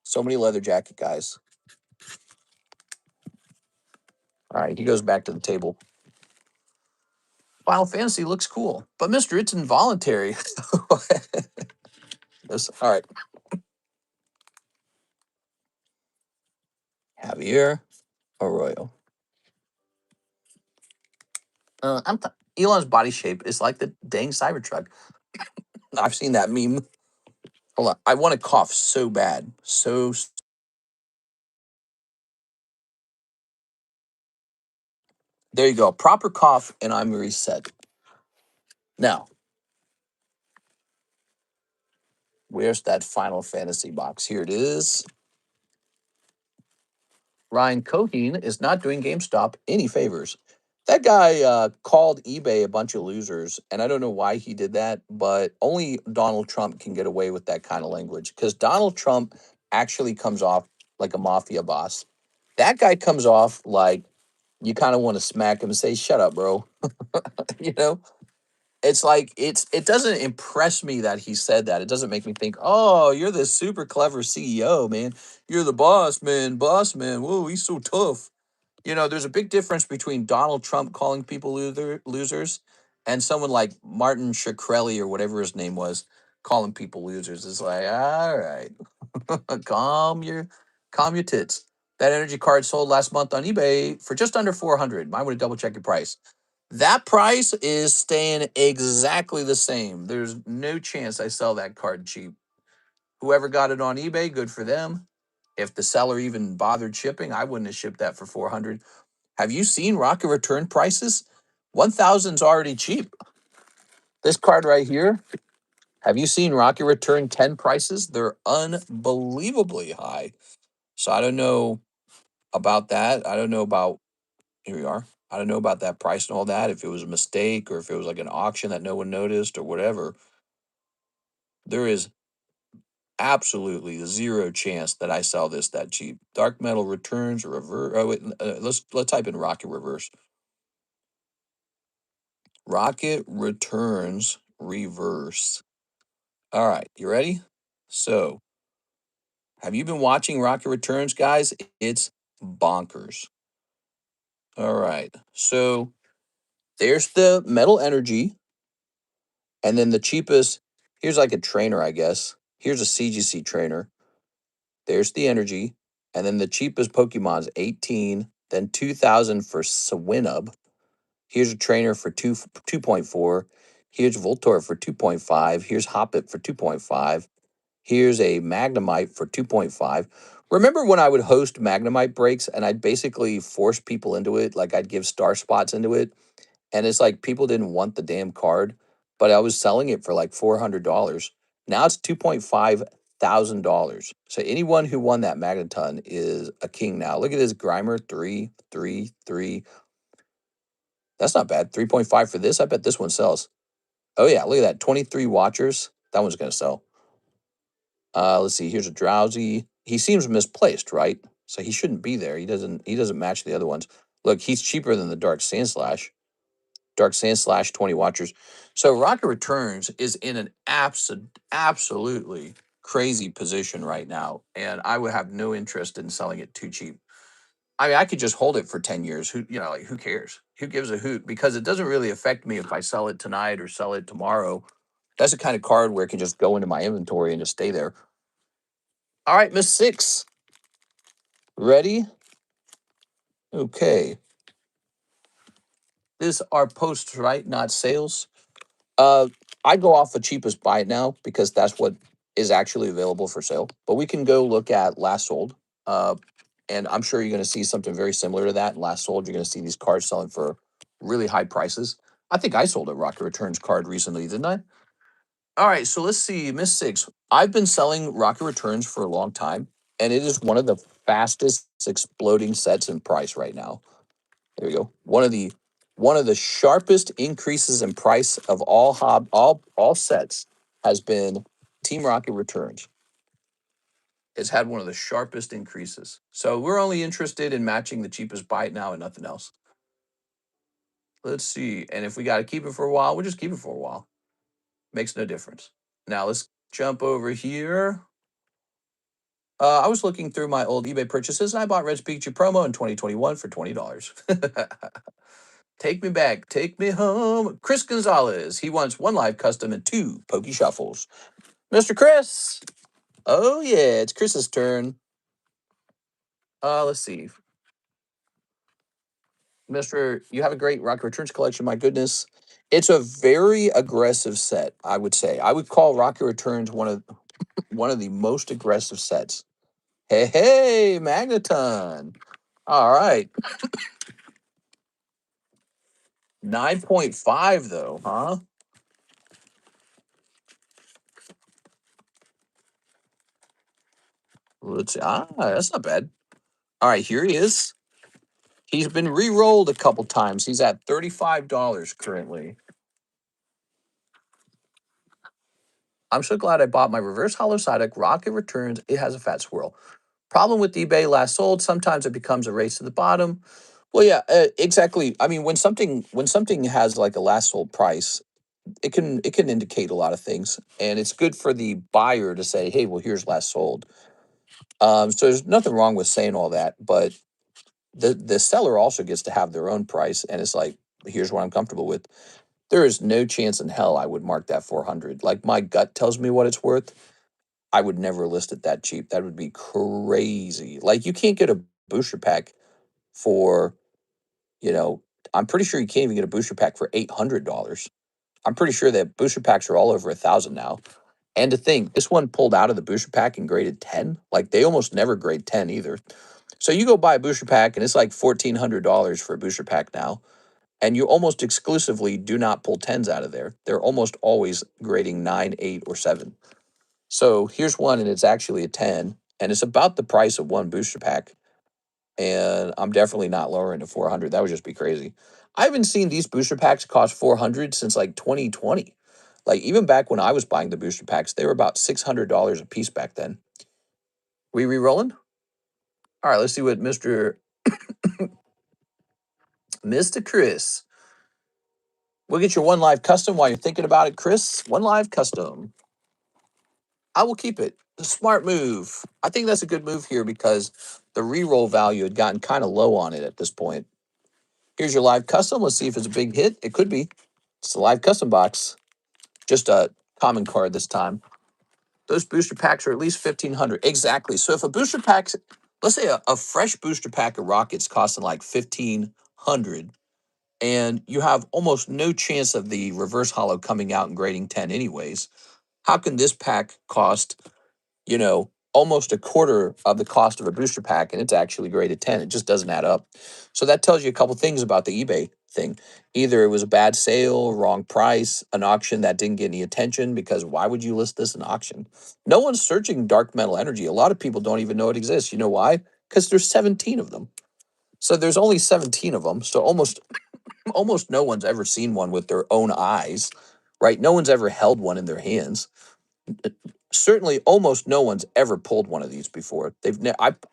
So many leather jacket guys. All right, he goes back to the table. Final Fantasy looks cool, but Mister, it's involuntary. All right, Javier Arroyo. Elon's body shape is like the dang Cybertruck. I've seen that meme. Hold on, I want to cough so bad, there you go. Proper cough, and I'm reset. Now, where's that Final Fantasy box? Here it is. Ryan Coheen is not doing GameStop any favors. That guy called eBay a bunch of losers, and I don't know why he did that, but only Donald Trump can get away with that kind of language because Donald Trump actually comes off like a mafia boss. That guy comes off like you kind of want to smack him and say, "Shut up, bro." You know, it's like it doesn't impress me that he said that. It doesn't make me think, "Oh, you're this super clever CEO, man. You're the boss, man. Boss, man. Whoa, he's so tough." You know, there's a big difference between Donald Trump calling people losers and someone like Martin Shkreli or whatever his name was calling people losers. It's like, all right, calm your tits. That energy card sold last month on eBay for just under 400. Mine would have double check your price. That price is staying exactly the same. There's no chance I sell that card cheap. Whoever got it on eBay, good for them. If the seller even bothered shipping, I wouldn't have shipped that for 400. Have you seen Rocket Return prices? 1,000's already cheap. This card right here, have you seen Rocket Return 10 prices? They're unbelievably high. So I don't know about that. I don't know about, here we are. I don't know about that price and all that, if it was a mistake or if it was like an auction that no one noticed or whatever. There is absolutely zero chance that I sell this that cheap. Dark Metal Returns or reverse. Oh, wait, let's type in Rocket Reverse. Rocket Returns Reverse. All right, you ready? So, have you been watching Rocket Returns, guys? It's bonkers. All right. So, there's the metal energy. And then the cheapest, here's like a trainer, I guess. Here's a CGC trainer. There's the energy. And then the cheapest Pokemon's 18, then 2,000 for Swinub. Here's a trainer for 2.4. Here's Voltorb for 2.5. Here's Hoppip for 2.5. Here's a Magnemite for 2.5. Remember when I would host Magnemite breaks and I'd basically force people into it? Like I'd give star spots into it. And it's like people didn't want the damn card, but I was selling it for like $400. Now it's $2,500. So anyone who won that Magneton is a king now. Look at this Grimer, 3, 3, 3. That's not bad. 3.5 for this. I bet this one sells. Oh yeah, look at that. 23 watchers. That one's gonna sell. Let's see. Here's a Drowsy. He seems misplaced, right? So he shouldn't be there. He doesn't match the other ones. Look, he's cheaper than the Dark Sandslash. Dark Sandslash, 20 watchers. So Rocket Returns is in an absolutely crazy position right now, and I would have no interest in selling it too cheap. I mean, I could just hold it for 10 years. Who cares? Who gives a hoot? Because it doesn't really affect me if I sell it tonight or sell it tomorrow. That's the kind of card where it can just go into my inventory and just stay there. All right, Miss Six. Ready? Okay. This are posts, right? Not sales. Uh, I go off the cheapest buy now because that's what is actually available for sale. But we can go look at last sold. And I'm sure you're going to see something very similar to that. In last sold, you're going to see these cards selling for really high prices. I think I sold a Rocket Returns card recently, didn't I? All right, so let's see, Miss Six. I've been selling Rocket Returns for a long time, and it is one of the fastest exploding sets in price right now. There you go. One of the sharpest increases in price of all sets has been Team Rocket Returns. It's had one of the sharpest increases. So we're only interested in matching the cheapest buy it now and nothing else. Let's see. And if we got to keep it for a while, we'll just keep it for a while. Makes no difference. Now let's jump over here. I was looking through my old eBay purchases and I bought Red's Pikachu promo in 2021 for $20. Take me back, take me home. Chris Gonzalez. He wants 1 live custom and 2 Pokey Shuffles. Mr. Chris. Oh, yeah, it's Chris's turn. Let's see. Mr. You have a great Rocket Returns collection. My goodness. It's a very aggressive set, I would say. I would call Rocket Returns one of the most aggressive sets. Hey, Magneton. All right. 9.5 though, huh? Let's see. That's not bad. All right, here he is. He's been re-rolled a couple times. He's at $35 currently. I'm so glad I bought my reverse hollow Psyduck. Rocket Returns. It has a fat swirl. Problem with eBay last sold. Sometimes it becomes a race to the bottom. Well, yeah, exactly. I mean, when something has like a last sold price, it can indicate a lot of things, and it's good for the buyer to say, "Hey, well, here's last sold." So there's nothing wrong with saying all that, but the seller also gets to have their own price, and it's like, here's what I'm comfortable with. There is no chance in hell I would mark that 400. Like my gut tells me what it's worth. I would never list it that cheap. That would be crazy. Like you can't get a booster pack for, you know, I'm pretty sure you can't even get a booster pack for $800. I'm pretty sure that booster packs are all over 1,000 now. And to think, this one pulled out of the booster pack and graded 10. Like they almost never grade 10 either. So you go buy a booster pack and it's like $1,400 for a booster pack now. And you almost exclusively do not pull 10s out of there. They're almost always grading 9, 8, or 7. So here's one and it's actually a 10. And it's about the price of one booster pack. And I'm definitely not lowering to 400. That would just be crazy. I haven't seen these booster packs cost 400 since like 2020. Like even back when I was buying the booster packs, they were about $600 a piece back then. We re-rolling? All right, let's see what Mr. Chris. We'll get your 1 live custom while you're thinking about it, Chris. 1 live custom. I will keep it. A smart move. I think that's a good move here because the re-roll value had gotten kind of low on it at this point. Here's your live custom. Let's see if it's a big hit. It could be. It's a live custom box. just a common card this time. Those booster packs are at least 1,500. Exactly. So if a booster pack, let's say a fresh booster pack of rockets costing like 1,500, and you have almost no chance of the reverse hollow coming out and grading 10 anyways, how can this pack cost, almost a quarter of the cost of a booster pack and it's actually graded 10? It just doesn't add up. So that tells you a couple things about the eBay thing. Either it was a bad sale, wrong price, an auction that didn't get any attention, because why would you list this in auction? No one's searching dark metal energy. A lot of people don't even know it exists. You know why? Because there's 17 of them. So there's only 17 of them. So almost no one's ever seen one with their own eyes, right? No one's ever held one in their hands. Certainly almost no one's ever pulled one of these before.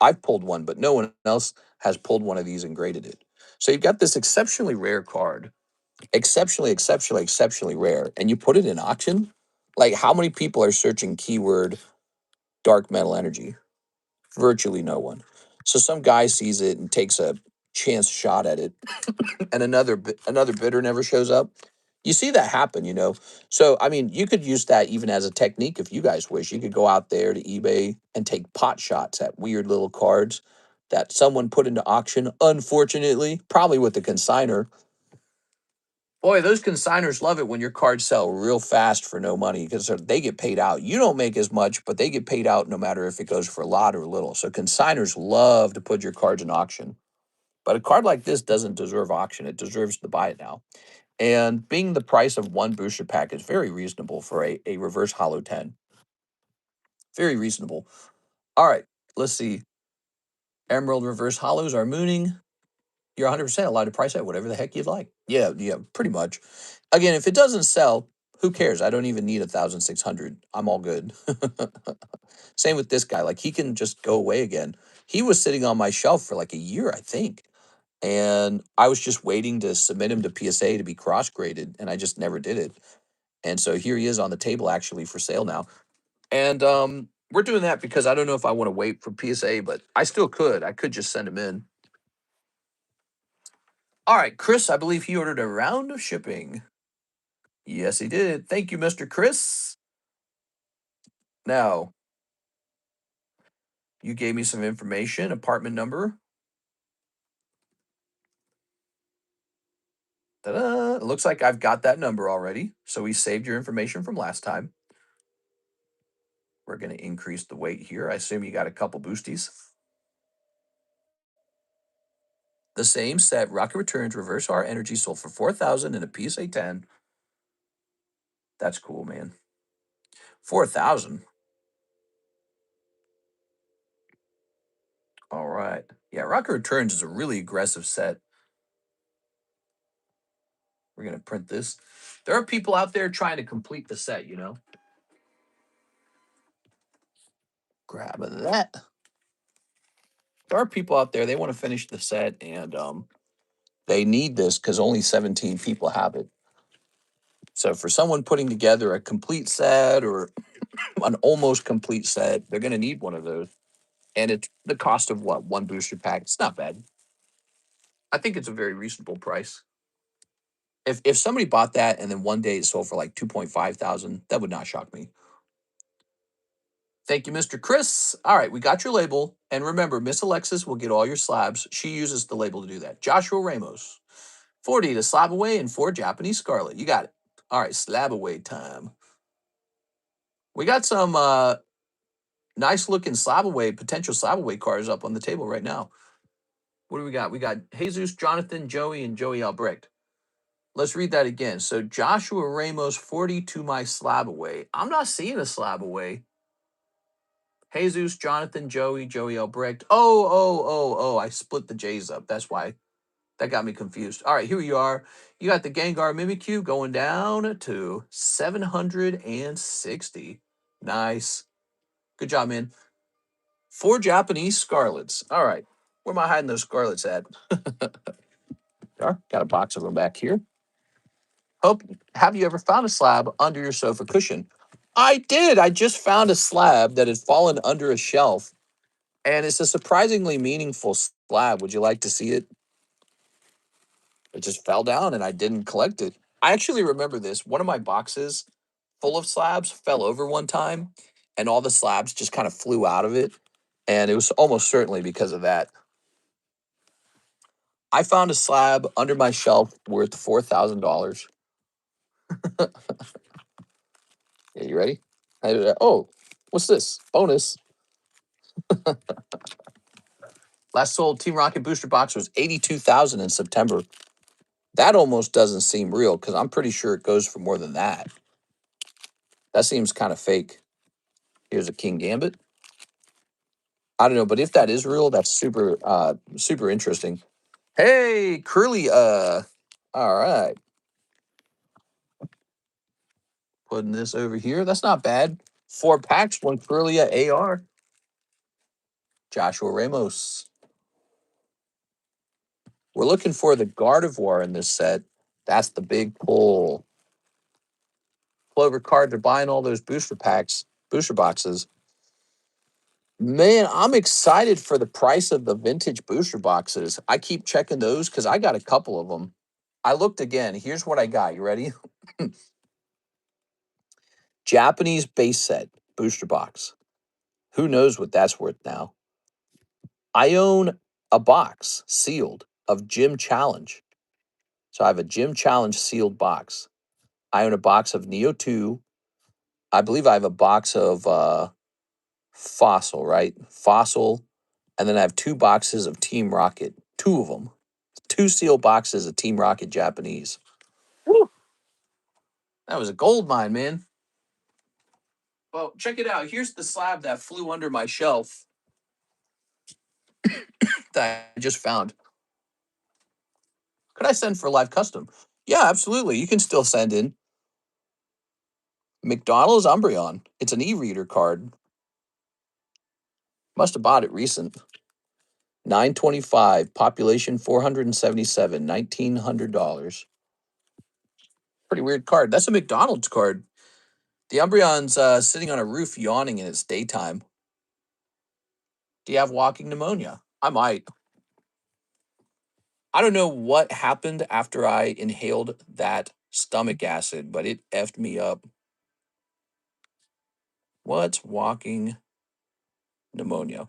I've pulled one, but no one else has pulled one of these and graded it. So you've got this exceptionally rare card, exceptionally rare, and you put it in auction. Like, how many people are searching keyword dark metal energy? Virtually no one. So some guy sees it and takes a chance shot at it, and another bidder never shows up. You see that happen. So I mean, you could use that even as a technique if you guys wish. You could go out there to eBay and take pot shots at weird little cards that someone put into auction, unfortunately, probably with the consigner. Boy, those consigners love it when your cards sell real fast for no money, because they get paid out. You don't make as much, but they get paid out no matter if it goes for a lot or little. So consigners love to put your cards in auction. But a card like this doesn't deserve auction. It deserves to buy it now. And being the price of one booster pack is very reasonable for a reverse hollow 10. Very reasonable. All right, let's see. Emerald reverse hollows are mooning. You're 100% allowed to price out whatever the heck you'd like. Yeah, pretty much. Again, if it doesn't sell, who cares? I don't even need 1,600. I'm all good. Same with this guy. Like, he can just go away again. He was sitting on my shelf for like a year, I think. And I was just waiting to submit him to PSA to be cross graded, and I just never did it. And so here he is on the table, actually for sale now. And we're doing that because I don't know if I want to wait for PSA, but I still could. I could just send him in. All right, Chris, I believe he ordered a round of shipping. Yes, he did. Thank you, Mr. Chris. Now, you gave me some information, apartment number. Ta-da! It looks like I've got that number already. So we saved your information from last time. We're going to increase the weight here. I assume you got a couple boosties. The same set, Rocket Returns, Reverse R Energy, sold for 4,000 in a PSA 10. That's cool, man. 4,000. All right. Yeah, Rocket Returns is a really aggressive set. We're going to print this. There are people out there trying to complete the set. Grab that. There are people out there, they want to finish the set, and they need this because only 17 people have it. So for someone putting together a complete set or an almost complete set, they're going to need one of those. And it's the cost of what? One booster pack. It's not bad. I think it's a very reasonable price. If somebody bought that and then one day it sold for like 2.5 thousand, that would not shock me. Thank you, Mr. Chris. All right, we got your label. And remember, Miss Alexis will get all your slabs. She uses the label to do that. Joshua Ramos, 40 to slab away and 4 Japanese Scarlet. You got it. All right, slab away time. We got some nice looking slab away, potential slab away cards up on the table right now. What do we got? We got Jesus, Jonathan, Joey, and Joey Albrecht. Let's read that again. So Joshua Ramos, 40 to my slab away. I'm not seeing a slab away. Jesus, Jonathan, Joey Albrecht. Oh, I split the J's up. That's why. That got me confused. All right, here you are. You got the Gengar Mimikyu going down to 760. Nice. Good job, man. 4 Japanese Scarlets. All right. Where am I hiding those Scarlets at? Got a box of them back here. Have you ever found a slab under your sofa cushion? I did. I just found a slab that had fallen under a shelf, and it's a surprisingly meaningful slab. Would you like to see it? It just fell down, and I didn't collect it. I actually remember this. One of my boxes full of slabs fell over one time, and all the slabs just kind of flew out of it. And it was almost certainly because of that. I found a slab under my shelf worth $4,000. Yeah, you ready? Oh, what's this? Bonus. Last sold Team Rocket booster box was 82,000 in September. That almost doesn't seem real because I'm pretty sure it goes for more than that. That seems kind of fake. Here's a King Gambit. I don't know, but if that is real, that's super interesting. Hey, Curly, all right. Putting this over here. That's not bad. 4 packs, 1 Curly AR. Joshua Ramos. We're looking for the Gardevoir in this set. That's the big pull. Clover cards are buying all those booster packs, booster boxes. Man, I'm excited for the price of the vintage booster boxes. I keep checking those because I got a couple of them. I looked again. Here's what I got. You ready? Japanese base set booster box. Who knows what that's worth now? I own a box sealed of Gym Challenge. So I have a Gym Challenge sealed box. I own a box of Neo 2. I believe I have a box of Fossil, right? Fossil. And then I have 2 boxes of Team Rocket. 2 of them. 2 sealed boxes of Team Rocket Japanese. Woo! That was a gold mine, man. Well, check it out. Here's the slab that flew under my shelf that I just found. Could I send for live custom? Yeah, absolutely. You can still send in. McDonald's Umbreon. It's an e-reader card. Must have bought it recent. 925, population 477, $1,900. Pretty weird card. That's a McDonald's card. The Umbreon's sitting on a roof yawning in its daytime. Do you have walking pneumonia? I might. I don't know what happened after I inhaled that stomach acid, but it effed me up. What's walking pneumonia?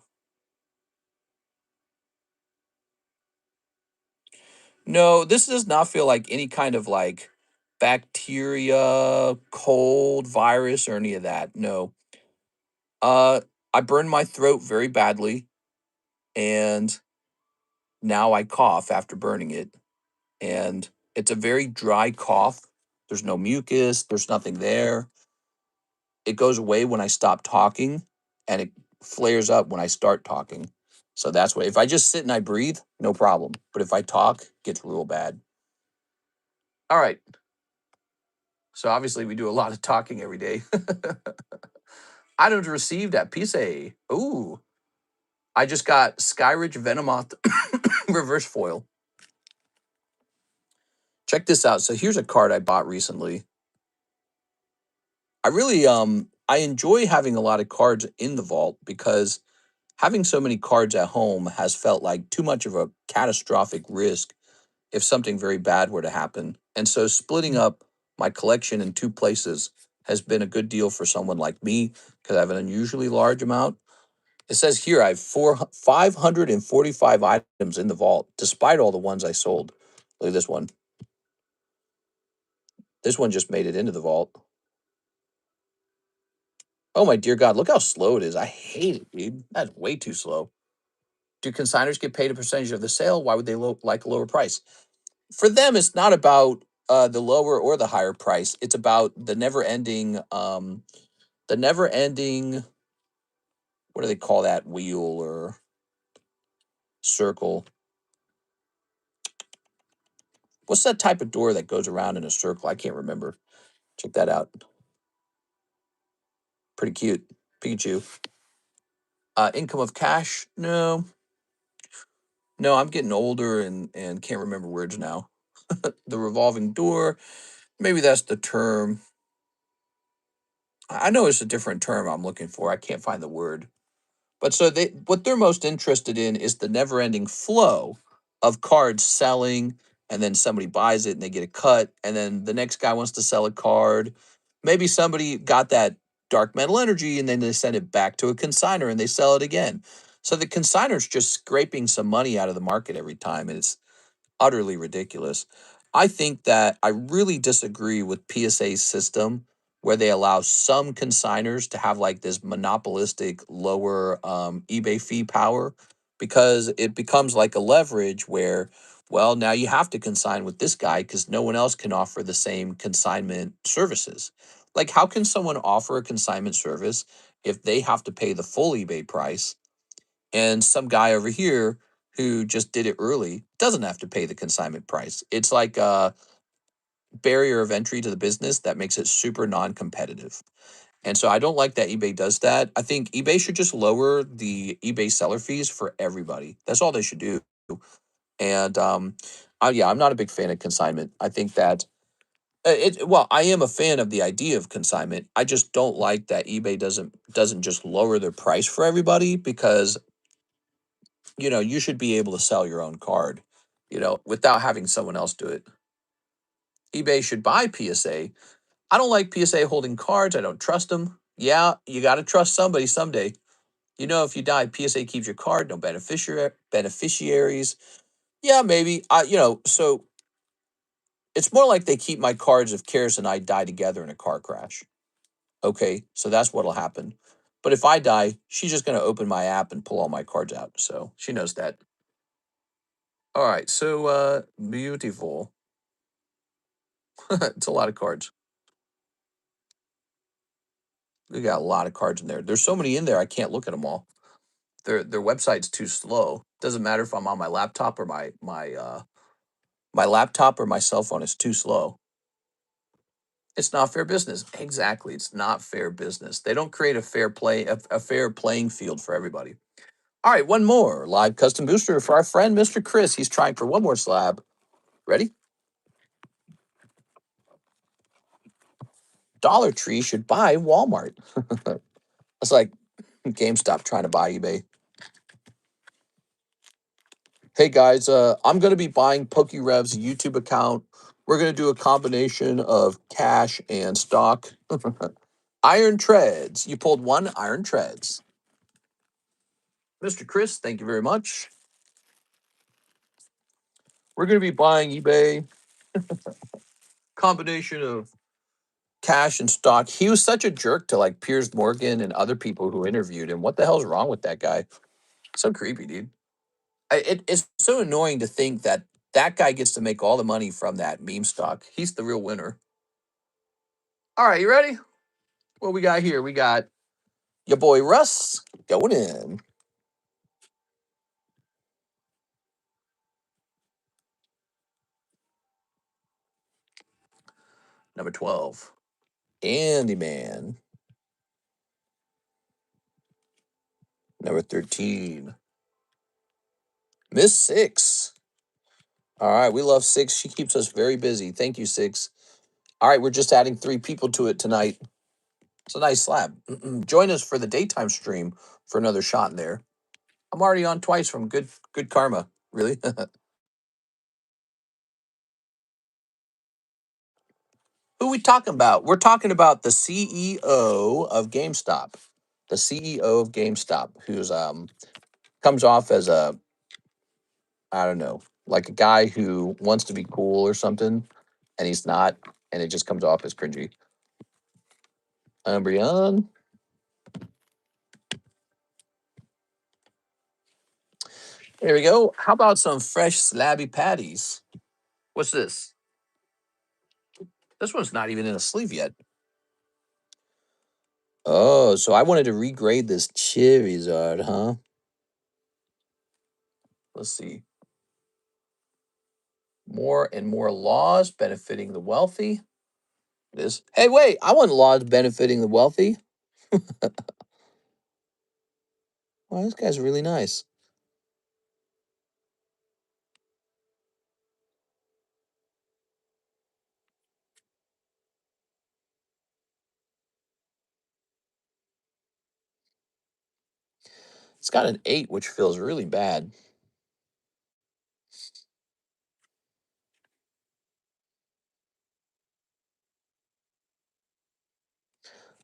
No, this does not feel like any kind of like bacteria, cold, virus, or any of that. No. Uh, I burned my throat very badly, and now I cough after burning it. And it's a very dry cough. There's no mucus, there's nothing there. It goes away when I stop talking, and it flares up when I start talking. So that's what, if I just sit and I breathe, no problem. But if I talk, it gets real bad. All right. So obviously we do a lot of talking every day. Items received at Pisa. Ooh. I just got Skyridge Venomoth reverse foil. Check this out. So here's a card I bought recently. I really I enjoy having a lot of cards in the vault because having so many cards at home has felt like too much of a catastrophic risk if something very bad were to happen. And so splitting up my collection in 2 places has been a good deal for someone like me because I have an unusually large amount. It says here I have 545 items in the vault, despite all the ones I sold. Look at this one. This one just made it into the vault. Oh my dear God, look how slow it is. I hate it, dude. That's way too slow. Do consigners get paid a percentage of the sale? Why would they like a lower price? For them, it's not about the lower or the higher price. It's about the never ending, what do they call that wheel or circle? What's that type of door that goes around in a circle? I can't remember. Check that out. Pretty cute. Pikachu. Income of cash? No. No, I'm getting older and can't remember words now. The revolving door. Maybe that's the term. I know it's a different term I'm looking for. I can't find the word. But so what they're most interested in is the never-ending flow of cards selling, and then somebody buys it and they get a cut, and then the next guy wants to sell a card, Maybe somebody got that dark metal energy and then they send it back to a consignor and they sell it again. So the consignor's just scraping some money out of the market every time, and it's utterly ridiculous. I think that I really disagree with PSA's system where they allow some consigners to have like this monopolistic lower eBay fee power, because it becomes like a leverage where, well, now you have to consign with this guy because no one else can offer the same consignment services. Like, how can someone offer a consignment service if they have to pay the full eBay price, and some guy over here who just did it early doesn't have to pay the consignment price? It's like a barrier of entry to the business that makes it super non-competitive. And so I don't like that eBay does that. I think eBay should just lower the eBay seller fees for everybody. That's all they should do. And yeah, I'm not a big fan of consignment. I think that well, I am a fan of the idea of consignment. I just don't like that eBay doesn't just lower their price for everybody, because you should be able to sell your own card, without having someone else do it. eBay should buy PSA. I don't like PSA holding cards. I don't trust them. Yeah, you got to trust somebody someday. If you die, PSA keeps your card, no beneficiaries. Yeah, maybe. So it's more like they keep my cards if Karis and I die together in a car crash. Okay, so that's what'll happen. But if I die, she's just going to open my app and pull all my cards out. So she knows that. All right, so beautiful. It's a lot of cards. We got a lot of cards in there. There's so many in there, I can't look at them all. Their website's too slow. Doesn't matter if I'm on my laptop or my laptop or my cell phone is too slow. It's not fair business. Exactly, it's not fair business. They don't create a fair playing field for everybody. All right, one more live custom booster for our friend Mr. Chris. He's trying for one more slab. Ready? Dollar Tree should buy Walmart. It's like GameStop trying to buy eBay. Hey guys, I'm going to be buying PokeRev's YouTube account. We're going to do a combination of cash and stock. Iron Treads. You pulled one Iron Treads. Mr. Chris, thank you very much. We're going to be buying eBay. Combination of cash and stock. He was such a jerk to like Piers Morgan and other people who interviewed him. What the hell's wrong with that guy? So creepy, dude. It's so annoying to think that that guy gets to make all the money from that meme stock. He's the real winner. All right, you ready? What we got here? We got your boy Russ going in. Number 12. Andy Man. Number 13. Miss Six. All right, we love Six. She keeps us very busy. Thank you, Six. All right, we're just adding 3 people to it tonight. It's a nice slab. Join us for the daytime stream for another shot in there. I'm already on twice from good karma. Really? Who we talking about? We're talking about the CEO of GameStop. The CEO of GameStop, who's comes off as a, I don't know, like a guy who wants to be cool or something, and he's not, and it just comes off as cringy. Umbreon. There we go. How about some fresh slabby patties? What's this? This one's not even in a sleeve yet. Oh, so I wanted to regrade this Charizard, huh? Let's see. More and more laws benefiting the wealthy. It is. Hey, wait, I want laws benefiting the wealthy. Wow, this guy's really nice. It's got an 8, which feels really bad.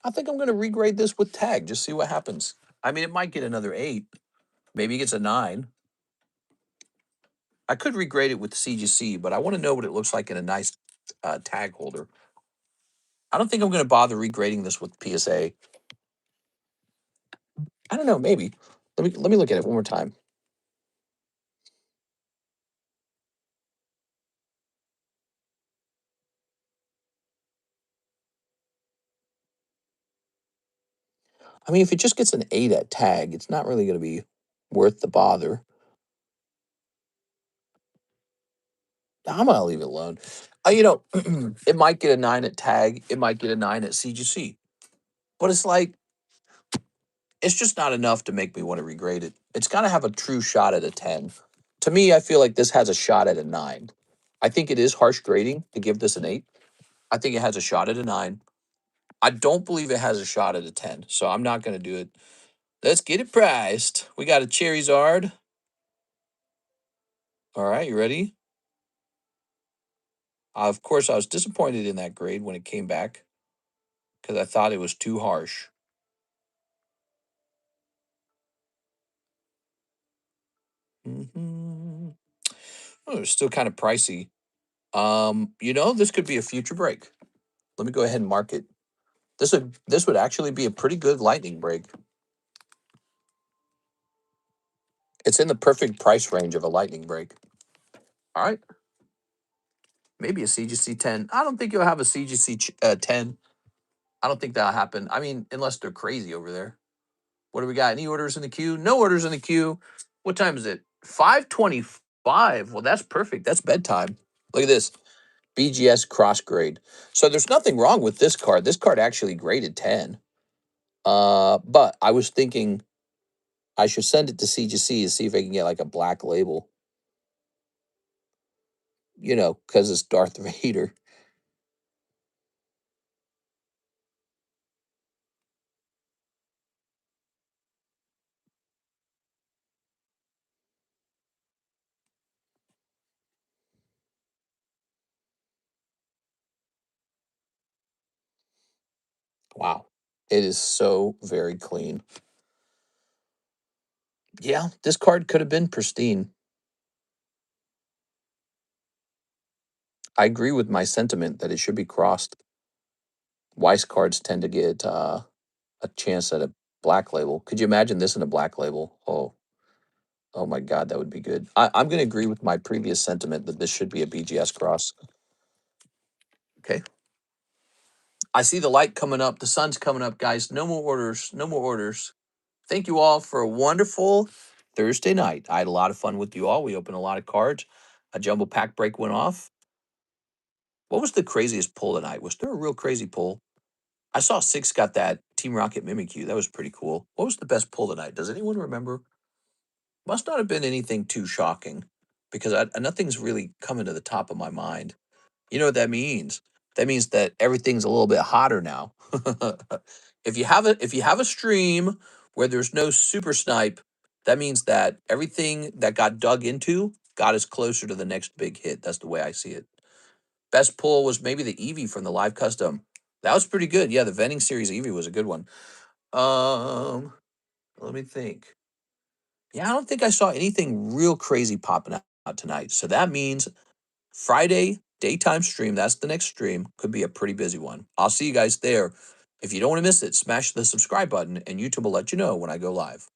I think I'm going to regrade this with tag, just see what happens. I mean, it might get another 8. Maybe it gets a 9. I could regrade it with CGC, but I want to know what it looks like in a nice tag holder. I don't think I'm going to bother regrading this with PSA. I don't know, maybe. Let me look at it one more time. I mean, if it just gets an 8 at tag, it's not really going to be worth the bother. I'm going to leave it alone. You know, it might get a 9 at tag. It might get a 9 at CGC. But it's like, it's just not enough to make me want to regrade it. It's got to have a true shot at a 10. To me, I feel like this has a shot at a 9. I think it is harsh grading to give this an 8. I think it has a shot at a 9. I don't believe it has a shot at a 10, so I'm not going to do it. Let's get it priced. We got a Charizard. All right, you ready? Of course, I was disappointed in that grade when it came back because I thought it was too harsh. Mm-hmm. Oh, it's still kind of pricey. You know, this could be a future break. Let me go ahead and mark it. This would actually be a pretty good lightning break. It's in the perfect price range of a lightning break. All right. Maybe a CGC 10. I don't think you'll have a CGC 10. I don't think that'll happen. I mean, unless they're crazy over there. What do we got? Any orders in the queue? No orders in the queue. What time is it? 5:25. Well, that's perfect. That's bedtime. Look at this. BGS cross grade. So there's nothing wrong with this card. This card actually graded 10. But I was thinking I should send it to CGC to see if I can get like a black label. You know, because it's Darth Vader. Wow. It is so very clean. Yeah, this card could have been pristine. I agree with my sentiment that it should be crossed. Weiss cards tend to get a chance at a black label. Could you imagine this in a black label? Oh my God, that would be good. I'm going to agree with my previous sentiment that this should be a BGS cross. Okay. I see the light coming up. The sun's coming up, guys. No more orders. No more orders. Thank you all for a wonderful Thursday night. I had a lot of fun with you all. We opened a lot of cards. A jumbo pack break went off. What was the craziest pull tonight? Was there a real crazy pull? I saw Six got that Team Rocket Mimikyu. That was pretty cool. What was the best pull tonight? Does anyone remember? Must not have been anything too shocking because nothing's really coming to the top of my mind. You know what that means? That means that everything's a little bit hotter now. If you have a stream where there's no super snipe, that means that everything that got dug into got us closer to the next big hit. That's the way I see it. Best pull was maybe the Eevee from the live custom. That was pretty good. Yeah, the vending series Eevee was a good one. Let me think. Yeah, I don't think I saw anything real crazy popping out tonight. So that means Friday daytime stream, that's the next stream, could be a pretty busy one. I'll see you guys there. If you don't want to miss it, smash the subscribe button and YouTube will let you know when I go live.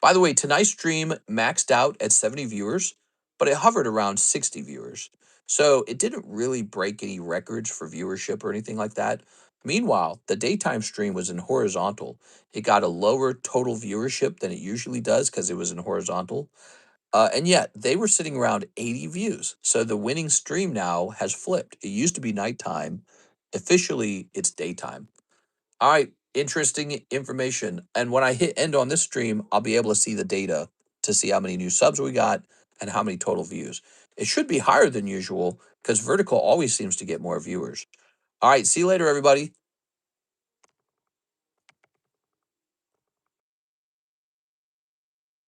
By the way, tonight's stream maxed out at 70 viewers, but it hovered around 60 viewers. So it didn't really break any records for viewership or anything like that. Meanwhile, the daytime stream was in horizontal. It got a lower total viewership than it usually does because it was in horizontal. And yet they were sitting around 80 views. So the winning stream now has flipped. It used to be nighttime. Officially, it's daytime. All right, interesting information. And when I hit end on this stream, I'll be able to see the data to see how many new subs we got and how many total views. It should be higher than usual because vertical always seems to get more viewers. All right, see you later, everybody.